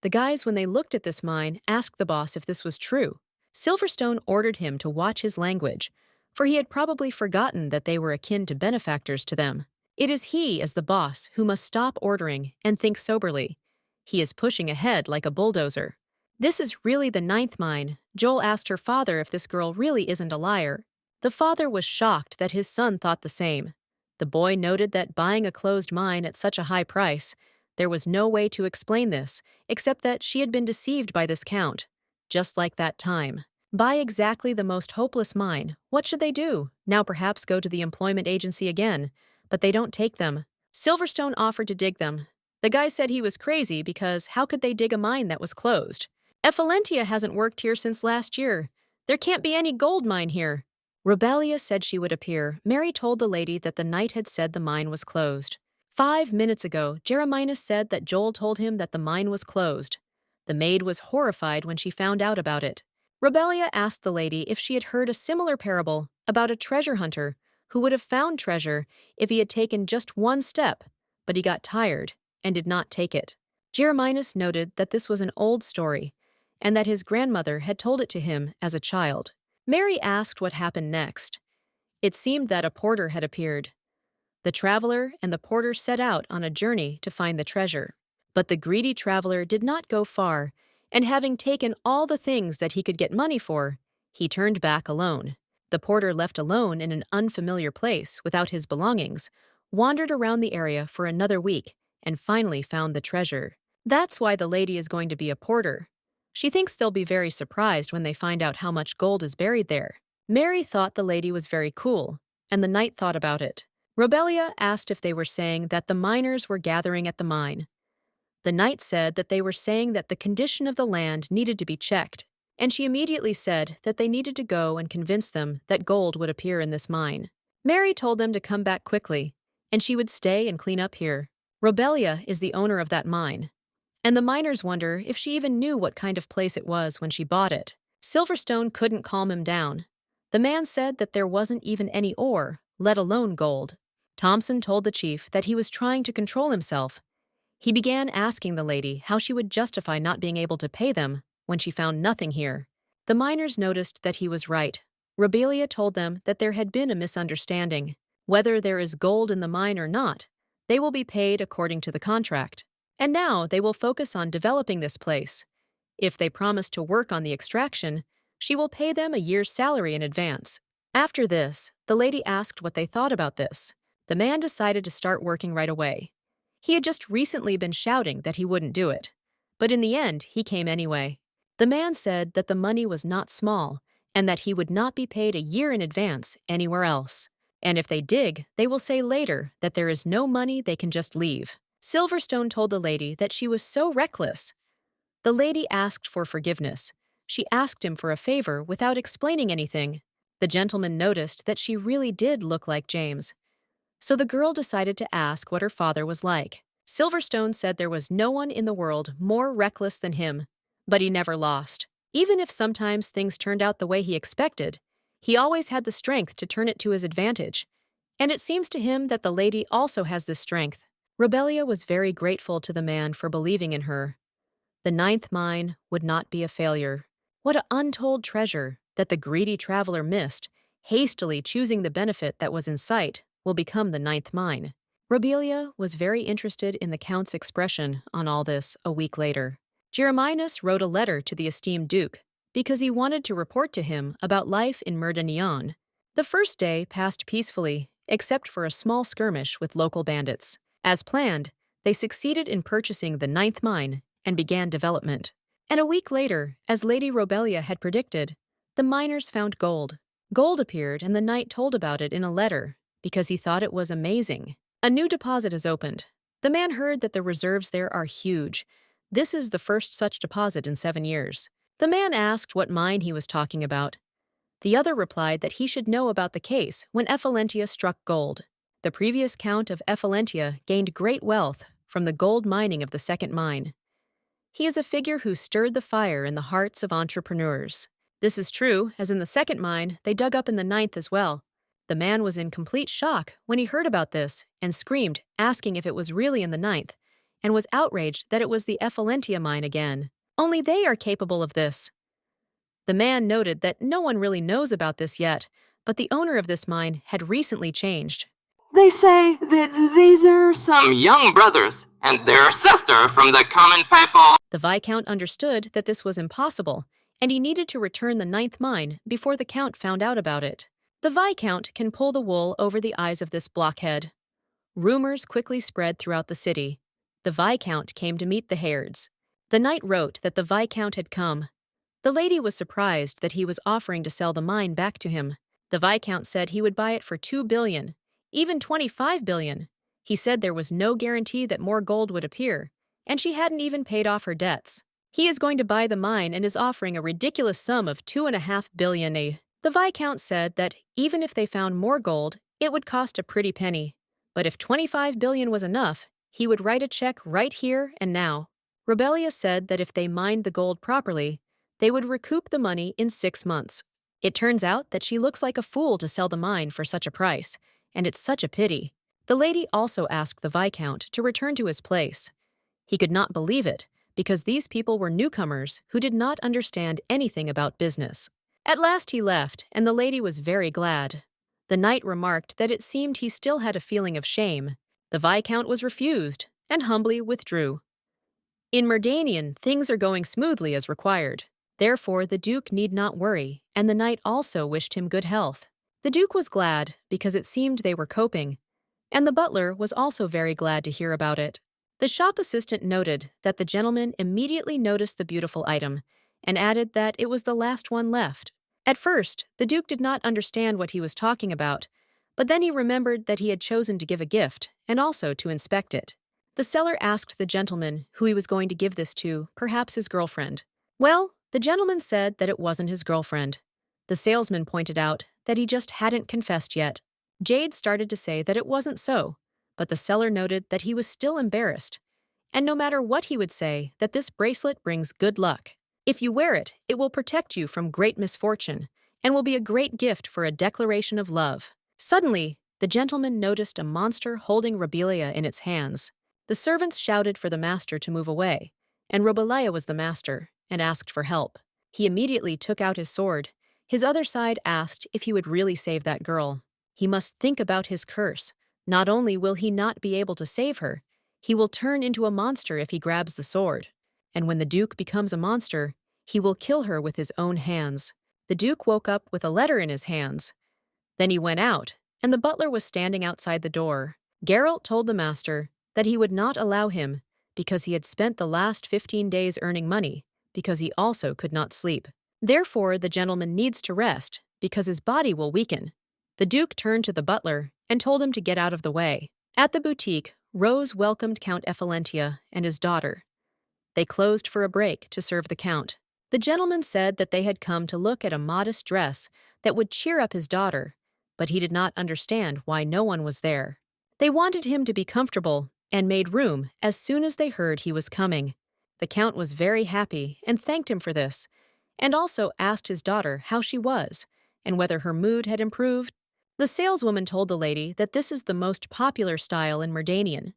The guys, when they looked at this mine, asked the boss if this was true. Silverstone ordered him to watch his language, for he had probably forgotten that they were akin to benefactors to them. It is he, as the boss, who must stop ordering and think soberly. He is pushing ahead like a bulldozer. This is really the 9th mine. Joel asked her father if this girl really isn't a liar. The father was shocked that his son thought the same. The boy noted that buying a closed mine at such a high price, there was no way to explain this except that she had been deceived by this count. Just like that time. Buy exactly the most hopeless mine. What should they do? Now perhaps go to the employment agency again. But they don't take them. Silverstone offered to dig them. The guy said he was crazy because how could they dig a mine that was closed? Ephelentia hasn't worked here since last year. There can't be any gold mine here. Rebelia said she would appear. Mary told the lady that the knight had said the mine was closed. 5 minutes ago, Jeremias said that Joel told him that the mine was closed. The maid was horrified when she found out about it. Rebelia asked the lady if she had heard a similar parable about a treasure hunter who would have found treasure if he had taken just one step, but he got tired and did not take it. Jeremias noted that this was an old story and that his grandmother had told it to him as a child. Mary asked what happened next. It seemed that a porter had appeared. The traveler and the porter set out on a journey to find the treasure. But the greedy traveler did not go far, and having taken all the things that he could get money for, he turned back alone. The porter, left alone in an unfamiliar place without his belongings, wandered around the area for another week and finally found the treasure. That's why the lady is going to be a porter. She thinks they'll be very surprised when they find out how much gold is buried there. Mary thought the lady was very cool, and the knight thought about it. Rebelia asked if they were saying that the miners were gathering at the mine. The knight said that they were saying that the condition of the land needed to be checked, and she immediately said that they needed to go and convince them that gold would appear in this mine. Mary told them to come back quickly, and she would stay and clean up here. Rebelia is the owner of that mine, and the miners wonder if she even knew what kind of place it was when she bought it. Silverstone couldn't calm him down. The man said that there wasn't even any ore, let alone gold. Thompson told the chief that he was trying to control himself. He began asking the lady how she would justify not being able to pay them when she found nothing here. The miners noticed that he was right. Rebelia told them that there had been a misunderstanding. Whether there is gold in the mine or not, they will be paid according to the contract. And now they will focus on developing this place. If they promise to work on the extraction, she will pay them a year's salary in advance. After this, the lady asked what they thought about this. The man decided to start working right away. He had just recently been shouting that he wouldn't do it, but in the end, he came anyway. The man said that the money was not small and that he would not be paid a year in advance anywhere else. And if they dig, they will say later that there is no money, they can just leave. Silverstone told the lady that she was so reckless. The lady asked for forgiveness. She asked him for a favor without explaining anything. The gentleman noticed that she really did look like James. So the girl decided to ask what her father was like. Silverstone said there was no one in the world more reckless than him, but he never lost. Even if sometimes things turned out the way he expected, he always had the strength to turn it to his advantage. And it seems to him that the lady also has this strength. Rebelia was very grateful to the man for believing in her. The ninth mine would not be a failure. What an untold treasure that the greedy traveler missed, hastily choosing the benefit that was in sight, will become the ninth mine. Rebelia was very interested in the Count's expression on all this a week later. Jeremias wrote a letter to the esteemed Duke because he wanted to report to him about life in Merdanion. The first day passed peacefully, except for a small skirmish with local bandits. As planned, they succeeded in purchasing the ninth mine and began development. And a week later, as Lady Rebelia had predicted, the miners found gold. Gold appeared, and the knight told about it in a letter because he thought it was amazing. A new deposit is opened. The man heard that the reserves there are huge. This is the first such deposit in 7 years. The man asked what mine he was talking about. The other replied that he should know about the case when Ephelentia struck gold. The previous Count of Ephelentia gained great wealth from the gold mining of the second mine. He is a figure who stirred the fire in the hearts of entrepreneurs. This is true, as in the second mine, they dug up in the ninth as well. The man was in complete shock when he heard about this and screamed, asking if it was really in the ninth, and was outraged that it was the Ephelentia mine again. Only they are capable of this. The man noted that no one really knows about this yet, but the owner of this mine had recently changed. They say that these are some young brothers, and their sister from the common people. The Viscount understood that this was impossible, and he needed to return the ninth mine before the Count found out about it. The Viscount can pull the wool over the eyes of this blockhead. Rumors quickly spread throughout the city. The Viscount came to meet the Hairds. The knight wrote that the Viscount had come. The lady was surprised that he was offering to sell the mine back to him. The Viscount said he would buy it for 2 billion, even 25 billion. He said there was no guarantee that more gold would appear, and she hadn't even paid off her debts. He is going to buy the mine and is offering a ridiculous sum of 2.5 billion. The Viscount said that even if they found more gold, it would cost a pretty penny. But if 25 billion was enough, he would write a check right here and now. Rebelia said that if they mined the gold properly, they would recoup the money in 6 months. It turns out that she looks like a fool to sell the mine for such a price, and it's such a pity. The lady also asked the Viscount to return to his place. He could not believe it, because these people were newcomers who did not understand anything about business. At last he left, and the lady was very glad. The knight remarked that it seemed he still had a feeling of shame. The Viscount was refused, and humbly withdrew. In Merdanion, things are going smoothly as required. Therefore, the Duke need not worry, and the knight also wished him good health. The Duke was glad, because it seemed they were coping, and the butler was also very glad to hear about it. The shop assistant noted that the gentleman immediately noticed the beautiful item, and added that it was the last one left. At first, the Duke did not understand what he was talking about, but then he remembered that he had chosen to give a gift, and also to inspect it. The seller asked the gentleman who he was going to give this to, perhaps his girlfriend. Well, the gentleman said that it wasn't his girlfriend. The salesman pointed out that he just hadn't confessed yet. Jade started to say that it wasn't so, but the seller noted that he was still embarrassed, and no matter what he would say, that this bracelet brings good luck. If you wear it, it will protect you from great misfortune, and will be a great gift for a declaration of love. Suddenly, the gentleman noticed a monster holding Rebelia in its hands. The servants shouted for the master to move away, and Rebelia was the master, and asked for help. He immediately took out his sword. His other side asked if he would really save that girl. He must think about his curse. Not only will he not be able to save her, he will turn into a monster if he grabs the sword. And when the Duke becomes a monster, he will kill her with his own hands. The Duke woke up with a letter in his hands. Then he went out, and the butler was standing outside the door. Geralt told the master that he would not allow him because he had spent the last 15 days earning money, because he also could not sleep. Therefore, the gentleman needs to rest because his body will weaken. The Duke turned to the butler and told him to get out of the way. At the boutique, Rose welcomed Count Ephelentia and his daughter. They closed for a break to serve the Count. The gentleman said that they had come to look at a modest dress that would cheer up his daughter, but he did not understand why no one was there. They wanted him to be comfortable, and made room as soon as they heard he was coming. The Count was very happy and thanked him for this, and also asked his daughter how she was and whether her mood had improved. The saleswoman told the lady that this is the most popular style in Merdanian.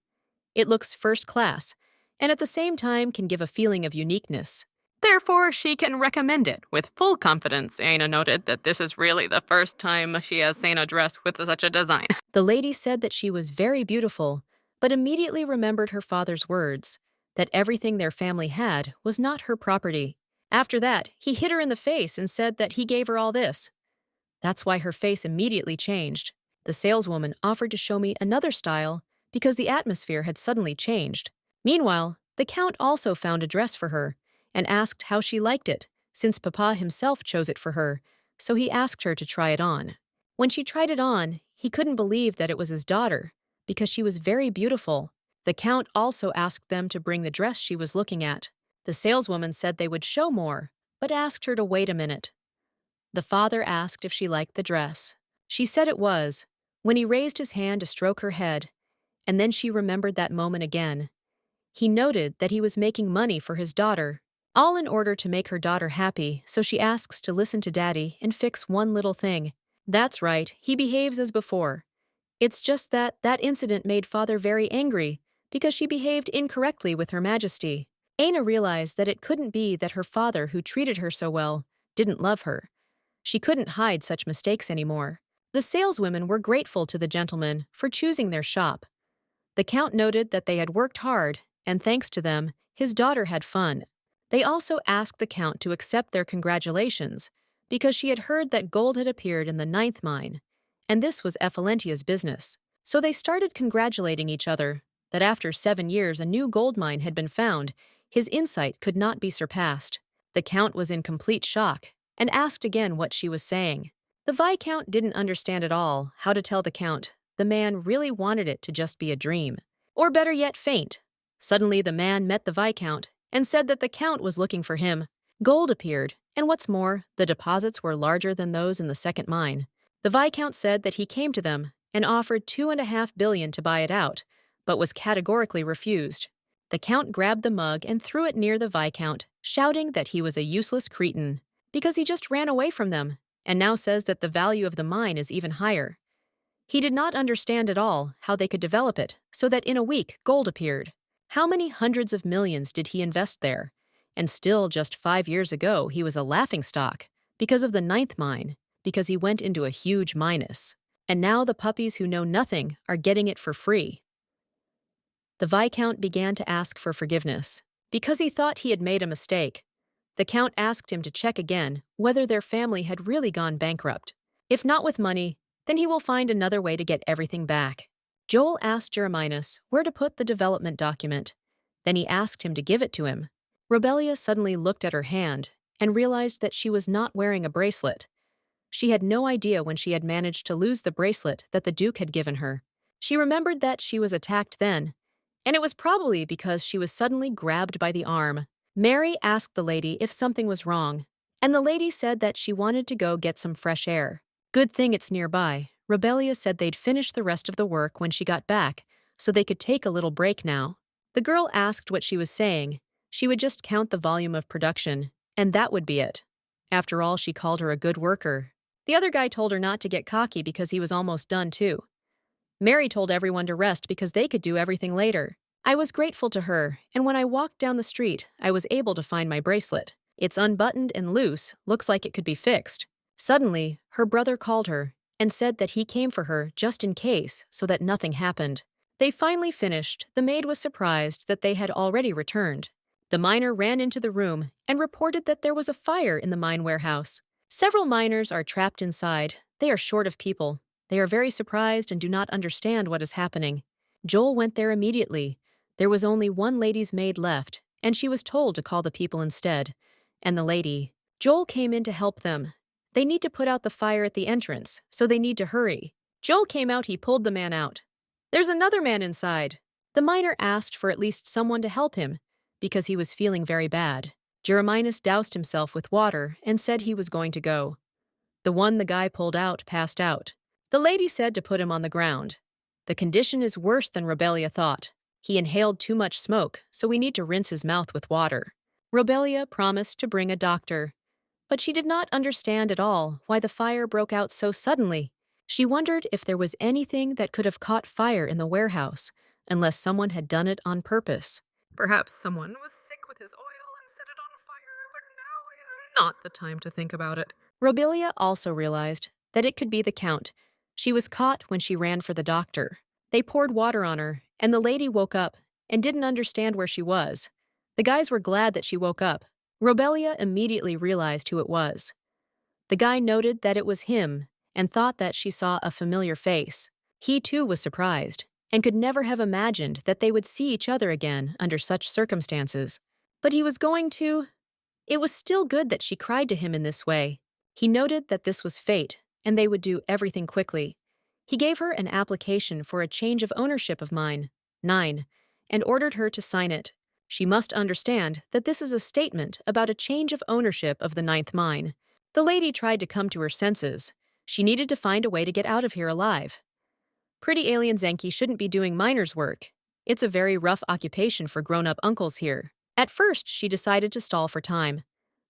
It looks first class, and at the same time can give a feeling of uniqueness. Therefore, she can recommend it with full confidence. Aina noted that this is really the first time she has seen a dress with such a design. The lady said that she was very beautiful, but immediately remembered her father's words, that everything their family had was not her property. After that, he hit her in the face and said that he gave her all this. That's why her face immediately changed. The saleswoman offered to show me another style because the atmosphere had suddenly changed. Meanwhile, the Count also found a dress for her and asked how she liked it, since Papa himself chose it for her, so he asked her to try it on. When she tried it on, he couldn't believe that it was his daughter, because she was very beautiful. The Count also asked them to bring the dress she was looking at. The saleswoman said they would show more, but asked her to wait a minute. The father asked if she liked the dress. She said it was, when he raised his hand to stroke her head, and then she remembered that moment again. He noted that he was making money for his daughter, all in order to make her daughter happy, so she asks to listen to Daddy and fix one little thing. That's right, he behaves as before. It's just that incident made Father very angry because she behaved incorrectly with Her Majesty. Aina realized that it couldn't be that her father, who treated her so well, didn't love her. She couldn't hide such mistakes anymore. The saleswomen were grateful to the gentleman for choosing their shop. The Count noted that they had worked hard, and thanks to them, his daughter had fun. They also asked the Count to accept their congratulations, because she had heard that gold had appeared in the 9th mine, and this was Ephalentia's business. So they started congratulating each other that after 7 years a new gold mine had been found. His insight could not be surpassed. The Count was in complete shock and asked again what she was saying. The Viscount didn't understand at all how to tell the Count the man really wanted it to just be a dream, or better yet, faint. Suddenly the man met the Viscount and said that the Count was looking for him. Gold appeared, and what's more, the deposits were larger than those in the 2nd mine. The Viscount said that he came to them and offered $2.5 billion to buy it out, but was categorically refused. The Count grabbed the mug and threw it near the Viscount, shouting that he was a useless cretin, because he just ran away from them, and now says that the value of the mine is even higher. He did not understand at all how they could develop it so that in a week gold appeared. How many hundreds of millions did he invest there? And still just 5 years ago he was a laughingstock because of the 9th mine, because he went into a huge minus. And now the puppies who know nothing are getting it for free. The Viscount began to ask for forgiveness, because he thought he had made a mistake. The Count asked him to check again whether their family had really gone bankrupt. If not with money, then he will find another way to get everything back. Joel asked Jeremias where to put the development document. Then he asked him to give it to him. Robelia suddenly looked at her hand and realized that she was not wearing a bracelet. She had no idea when she had managed to lose the bracelet that the Duke had given her. She remembered that she was attacked then, and it was probably because she was suddenly grabbed by the arm. Mary asked the lady if something was wrong, and the lady said that she wanted to go get some fresh air. Good thing it's nearby. Robelia said they'd finish the rest of the work when she got back, so they could take a little break now. The girl asked what she was saying. She would just count the volume of production, and that would be it. After all, she called her a good worker. The other guy told her not to get cocky because he was almost done too. Mary told everyone to rest because they could do everything later. I was grateful to her, and when I walked down the street, I was able to find my bracelet. It's unbuttoned and loose, looks like it could be fixed. Suddenly, her brother called her and said that he came for her just in case so that nothing happened. They finally finished. The maid was surprised that they had already returned. The miner ran into the room and reported that there was a fire in the mine warehouse. Several miners are trapped inside. They are short of people. They are very surprised and do not understand what is happening. Joel went there immediately. There was only one lady's maid left, and she was told to call the people instead. And the lady. Joel came in to help them. They need to put out the fire at the entrance, so they need to hurry. Joel came out, he pulled the man out. There's another man inside. The miner asked for at least someone to help him, because he was feeling very bad. Jeremias doused himself with water and said he was going to go. The one the guy pulled out passed out. The lady said to put him on the ground. The condition is worse than Robelia thought. He inhaled too much smoke, so we need to rinse his mouth with water. Robelia promised to bring a doctor, but she did not understand at all why the fire broke out so suddenly. She wondered if there was anything that could have caught fire in the warehouse, unless someone had done it on purpose. Perhaps someone was sick with his oil and set it on fire, but now is not the time to think about it. Robelia also realized that it could be the Count. She was caught when she ran for the doctor. They poured water on her, and the lady woke up and didn't understand where she was. The guys were glad that she woke up. Robelia immediately realized who it was. The guy noted that it was him and thought that she saw a familiar face. He too was surprised and could never have imagined that they would see each other again under such circumstances. But he was going to... It was still good that she cried to him in this way. He noted that this was fate, and they would do everything quickly. He gave her an application for a change of ownership of mine, 9, and ordered her to sign it. She must understand that this is a statement about a change of ownership of the 9th mine. The lady tried to come to her senses. She needed to find a way to get out of here alive. Pretty alien Zenki shouldn't be doing miner's work. It's a very rough occupation for grown-up uncles here. At first, she decided to stall for time.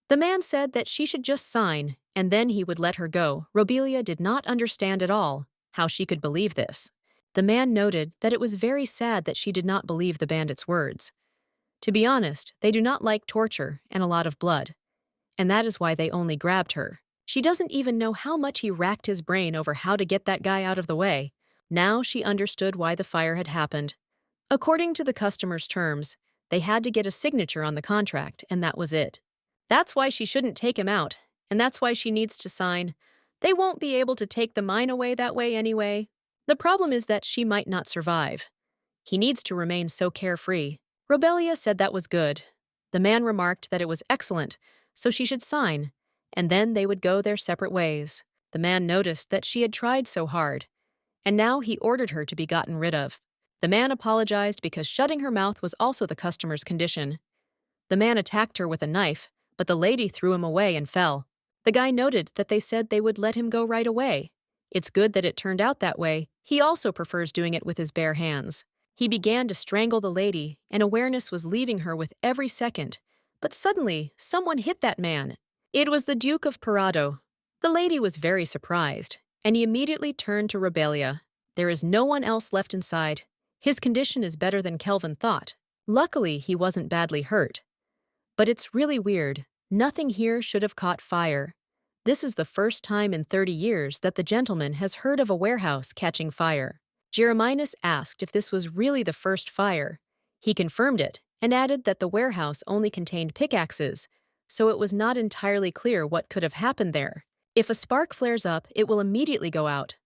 The man said that she should just sign, and then he would let her go. Robelia did not understand at all how she could believe this. The man noted that it was very sad that she did not believe the bandit's words. To be honest, they do not like torture and a lot of blood, and that is why they only grabbed her. She doesn't even know how much he racked his brain over how to get that guy out of the way. Now she understood why the fire had happened. According to the customer's terms, they had to get a signature on the contract, and that was it. That's why she shouldn't take him out, and that's why she needs to sign. They won't be able to take the mine away that way anyway. The problem is that she might not survive. He needs to remain so carefree. Robelia said that was good. The man remarked that it was excellent, so she should sign, and then they would go their separate ways. The man noticed that she had tried so hard, and now he ordered her to be gotten rid of. The man apologized because shutting her mouth was also the customer's condition. The man attacked her with a knife, but the lady threw him away and fell. The guy noted that they said they would let him go right away. It's good that it turned out that way. He also prefers doing it with his bare hands. He began to strangle the lady, and awareness was leaving her with every second. But suddenly, someone hit that man. It was the Duke of Parado. The lady was very surprised, and he immediately turned to Robelia. There is no one else left inside. His condition is better than Kelvin thought. Luckily, he wasn't badly hurt. But it's really weird. Nothing here should have caught fire. This is the first time in 30 years that the gentleman has heard of a warehouse catching fire. Jeremias asked if this was really the first fire. He confirmed it and added that the warehouse only contained pickaxes, so it was not entirely clear what could have happened there. If a spark flares up, it will immediately go out.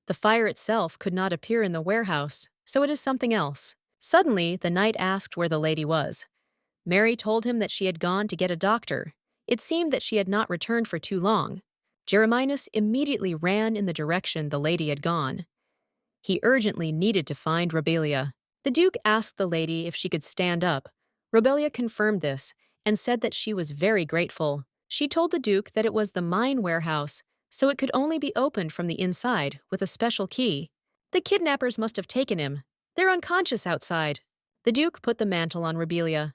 The fire itself could not appear in the warehouse, so it is something else. Suddenly, the knight asked where the lady was. Mary told him that she had gone to get a doctor. It seemed that she had not returned for too long. Jeremias immediately ran in the direction the lady had gone. He urgently needed to find Robelia. The Duke asked the lady if she could stand up. Robelia confirmed this and said that she was very grateful. She told the Duke that it was the mine warehouse, so it could only be opened from the inside with a special key. The kidnappers must have taken him. They're unconscious outside. The Duke put the mantle on Robelia.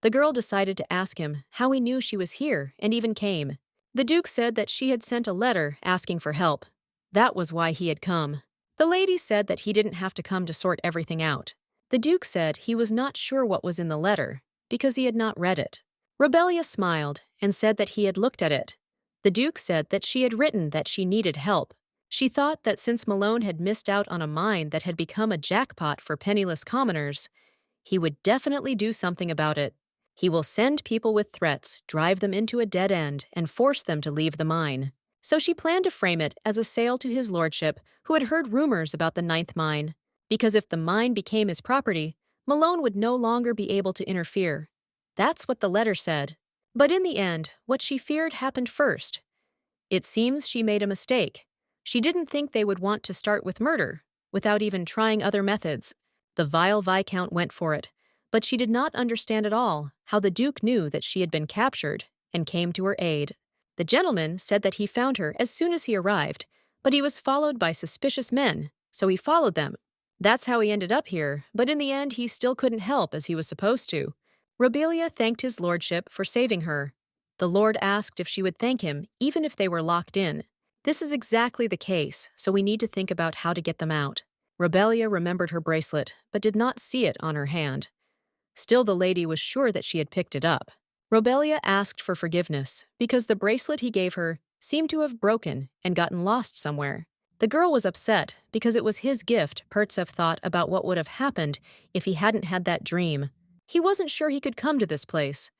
The girl decided to ask him how he knew she was here and even came. The Duke said that she had sent a letter asking for help. That was why he had come. The lady said that he didn't have to come to sort everything out. The Duke said he was not sure what was in the letter because he had not read it. Robelia smiled and said that he had looked at it. The Duke said that she had written that she needed help. She thought that since Malone had missed out on a mine that had become a jackpot for penniless commoners, he would definitely do something about it. He will send people with threats, drive them into a dead end, and force them to leave the mine. So she planned to frame it as a sale to his lordship, who had heard rumors about the 9th mine. Because if the mine became his property, Malone would no longer be able to interfere. That's what the letter said. But in the end, what she feared happened first. It seems she made a mistake. She didn't think they would want to start with murder, without even trying other methods. The vile Viscount went for it. But she did not understand at all how the Duke knew that she had been captured and came to her aid. The gentleman said that he found her as soon as he arrived, but he was followed by suspicious men, so he followed them. That's how he ended up here, but in the end he still couldn't help as he was supposed to. Robelia thanked his lordship for saving her. The lord asked if she would thank him even if they were locked in. This is exactly the case, so we need to think about how to get them out. Robelia remembered her bracelet, but did not see it on her hand. Still, the lady was sure that she had picked it up. Robelia asked for forgiveness because the bracelet he gave her seemed to have broken and gotten lost somewhere. The girl was upset because it was his gift. Pertsev thought about what would have happened if he hadn't had that dream. He wasn't sure he could come to this place.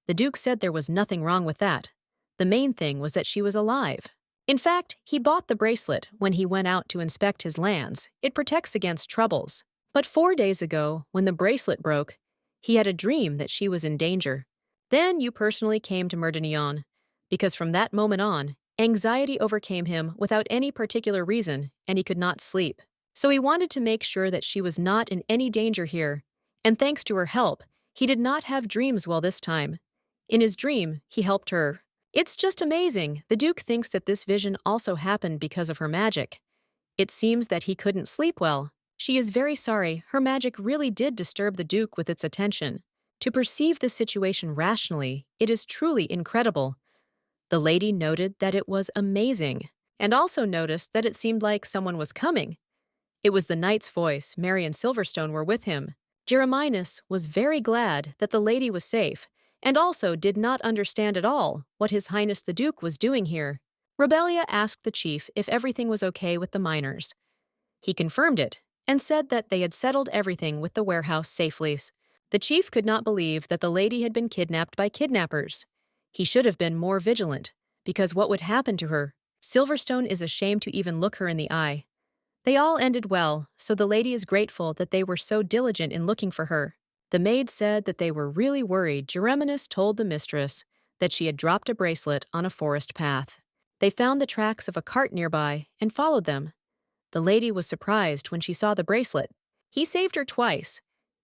The Duke said there was nothing wrong with that. The main thing was that she was alive. In fact, he bought the bracelet when he went out to inspect his lands. It protects against troubles. But 4 days ago, when the bracelet broke, he had a dream that she was in danger. Then you personally came to Merdinion, because from that moment on, anxiety overcame him without any particular reason, and he could not sleep. So he wanted to make sure that she was not in any danger here, and thanks to her help, he did not have dreams well this time. In his dream, he helped her. It's just amazing. The Duke thinks that this vision also happened because of her magic. It seems that he couldn't sleep well. She is very sorry. Her magic really did disturb the Duke with its attention. To perceive this situation rationally, it is truly incredible. The lady noted that it was amazing, and also noticed that it seemed like someone was coming. It was the knight's voice. Mary and Silverstone were with him. Jeremias was very glad that the lady was safe, and also did not understand at all what His Highness the Duke was doing here. Robelia asked the chief if everything was okay with the miners. He confirmed it, and said that they had settled everything with the warehouse safely. The chief could not believe that the lady had been kidnapped by kidnappers. He should have been more vigilant, because what would happen to her? Silverstone is ashamed to even look her in the eye. They all ended well, so the lady is grateful that they were so diligent in looking for her. The maid said that they were really worried. Jeremias told the mistress that she had dropped a bracelet on a forest path. They found the tracks of a cart nearby and followed them. The lady was surprised when she saw the bracelet. He saved her twice.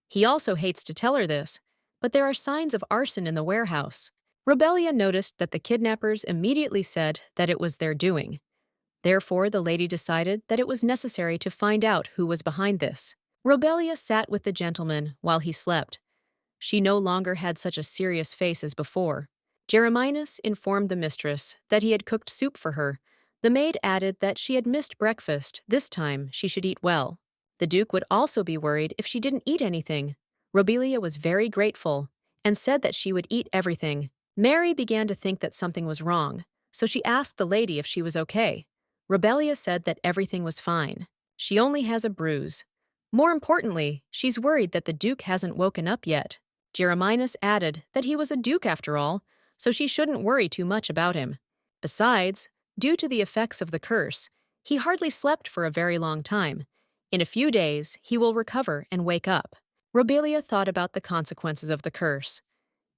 He also hates to tell her this, but there are signs of arson in the warehouse. Robelia noticed that the kidnappers immediately said that it was their doing. Therefore, the lady decided that it was necessary to find out who was behind this. Robelia sat with the gentleman while he slept. She no longer had such a serious face as before. Jeremias informed the mistress that he had cooked soup for her. The maid added that she had missed breakfast. This time, she should eat well. The Duke would also be worried if she didn't eat anything. Robelia was very grateful and said that she would eat everything. Mary began to think that something was wrong, so she asked the lady if she was okay. Robelia said that everything was fine. She only has a bruise. More importantly, she's worried that the Duke hasn't woken up yet. Jeremias added that he was a Duke after all, so she shouldn't worry too much about him. Besides, due to the effects of the curse, he hardly slept for a very long time. In a few days, he will recover and wake up. Robelia thought about the consequences of the curse.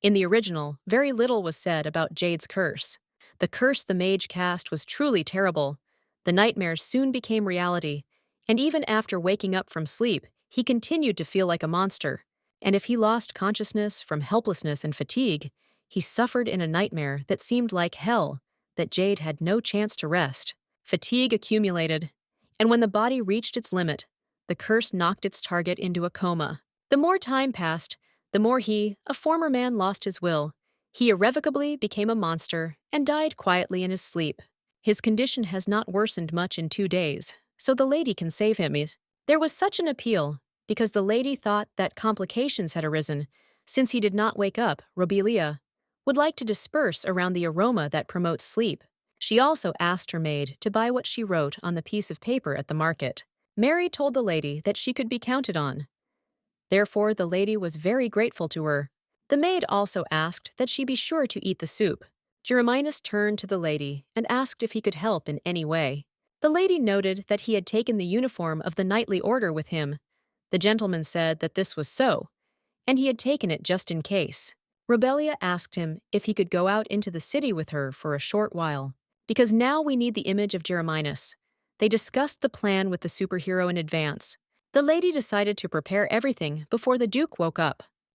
In the original, very little was said about Jade's curse. The curse the mage cast was truly terrible. The nightmares soon became reality, and even after waking up from sleep, he continued to feel like a monster. And if he lost consciousness from helplessness and fatigue, he suffered in a nightmare that seemed like hell, that Jade had no chance to rest. Fatigue accumulated, and when the body reached its limit, the curse knocked its target into a coma. The more time passed, the more he, a former man, lost his will. He irrevocably became a monster and died quietly in his sleep. His condition has not worsened much in 2 days, so the lady can save him. There was such an appeal, because the lady thought that complications had arisen. Since he did not wake up, Robelia would like to disperse around the aroma that promotes sleep. She also asked her maid to buy what she wrote on the piece of paper at the market. Mary told the lady that she could be counted on. Therefore, the lady was very grateful to her. The maid also asked that she be sure to eat the soup. Jeremias turned to the lady and asked if he could help in any way. The lady noted that he had taken the uniform of the knightly order with him. The gentleman said that this was so, and he had taken it just in case. Robelia asked him if he could go out into the city with her for a short while, because now we need the image of Jeremias. They discussed the plan with the superhero in advance. The lady decided to prepare everything before the Duke woke up.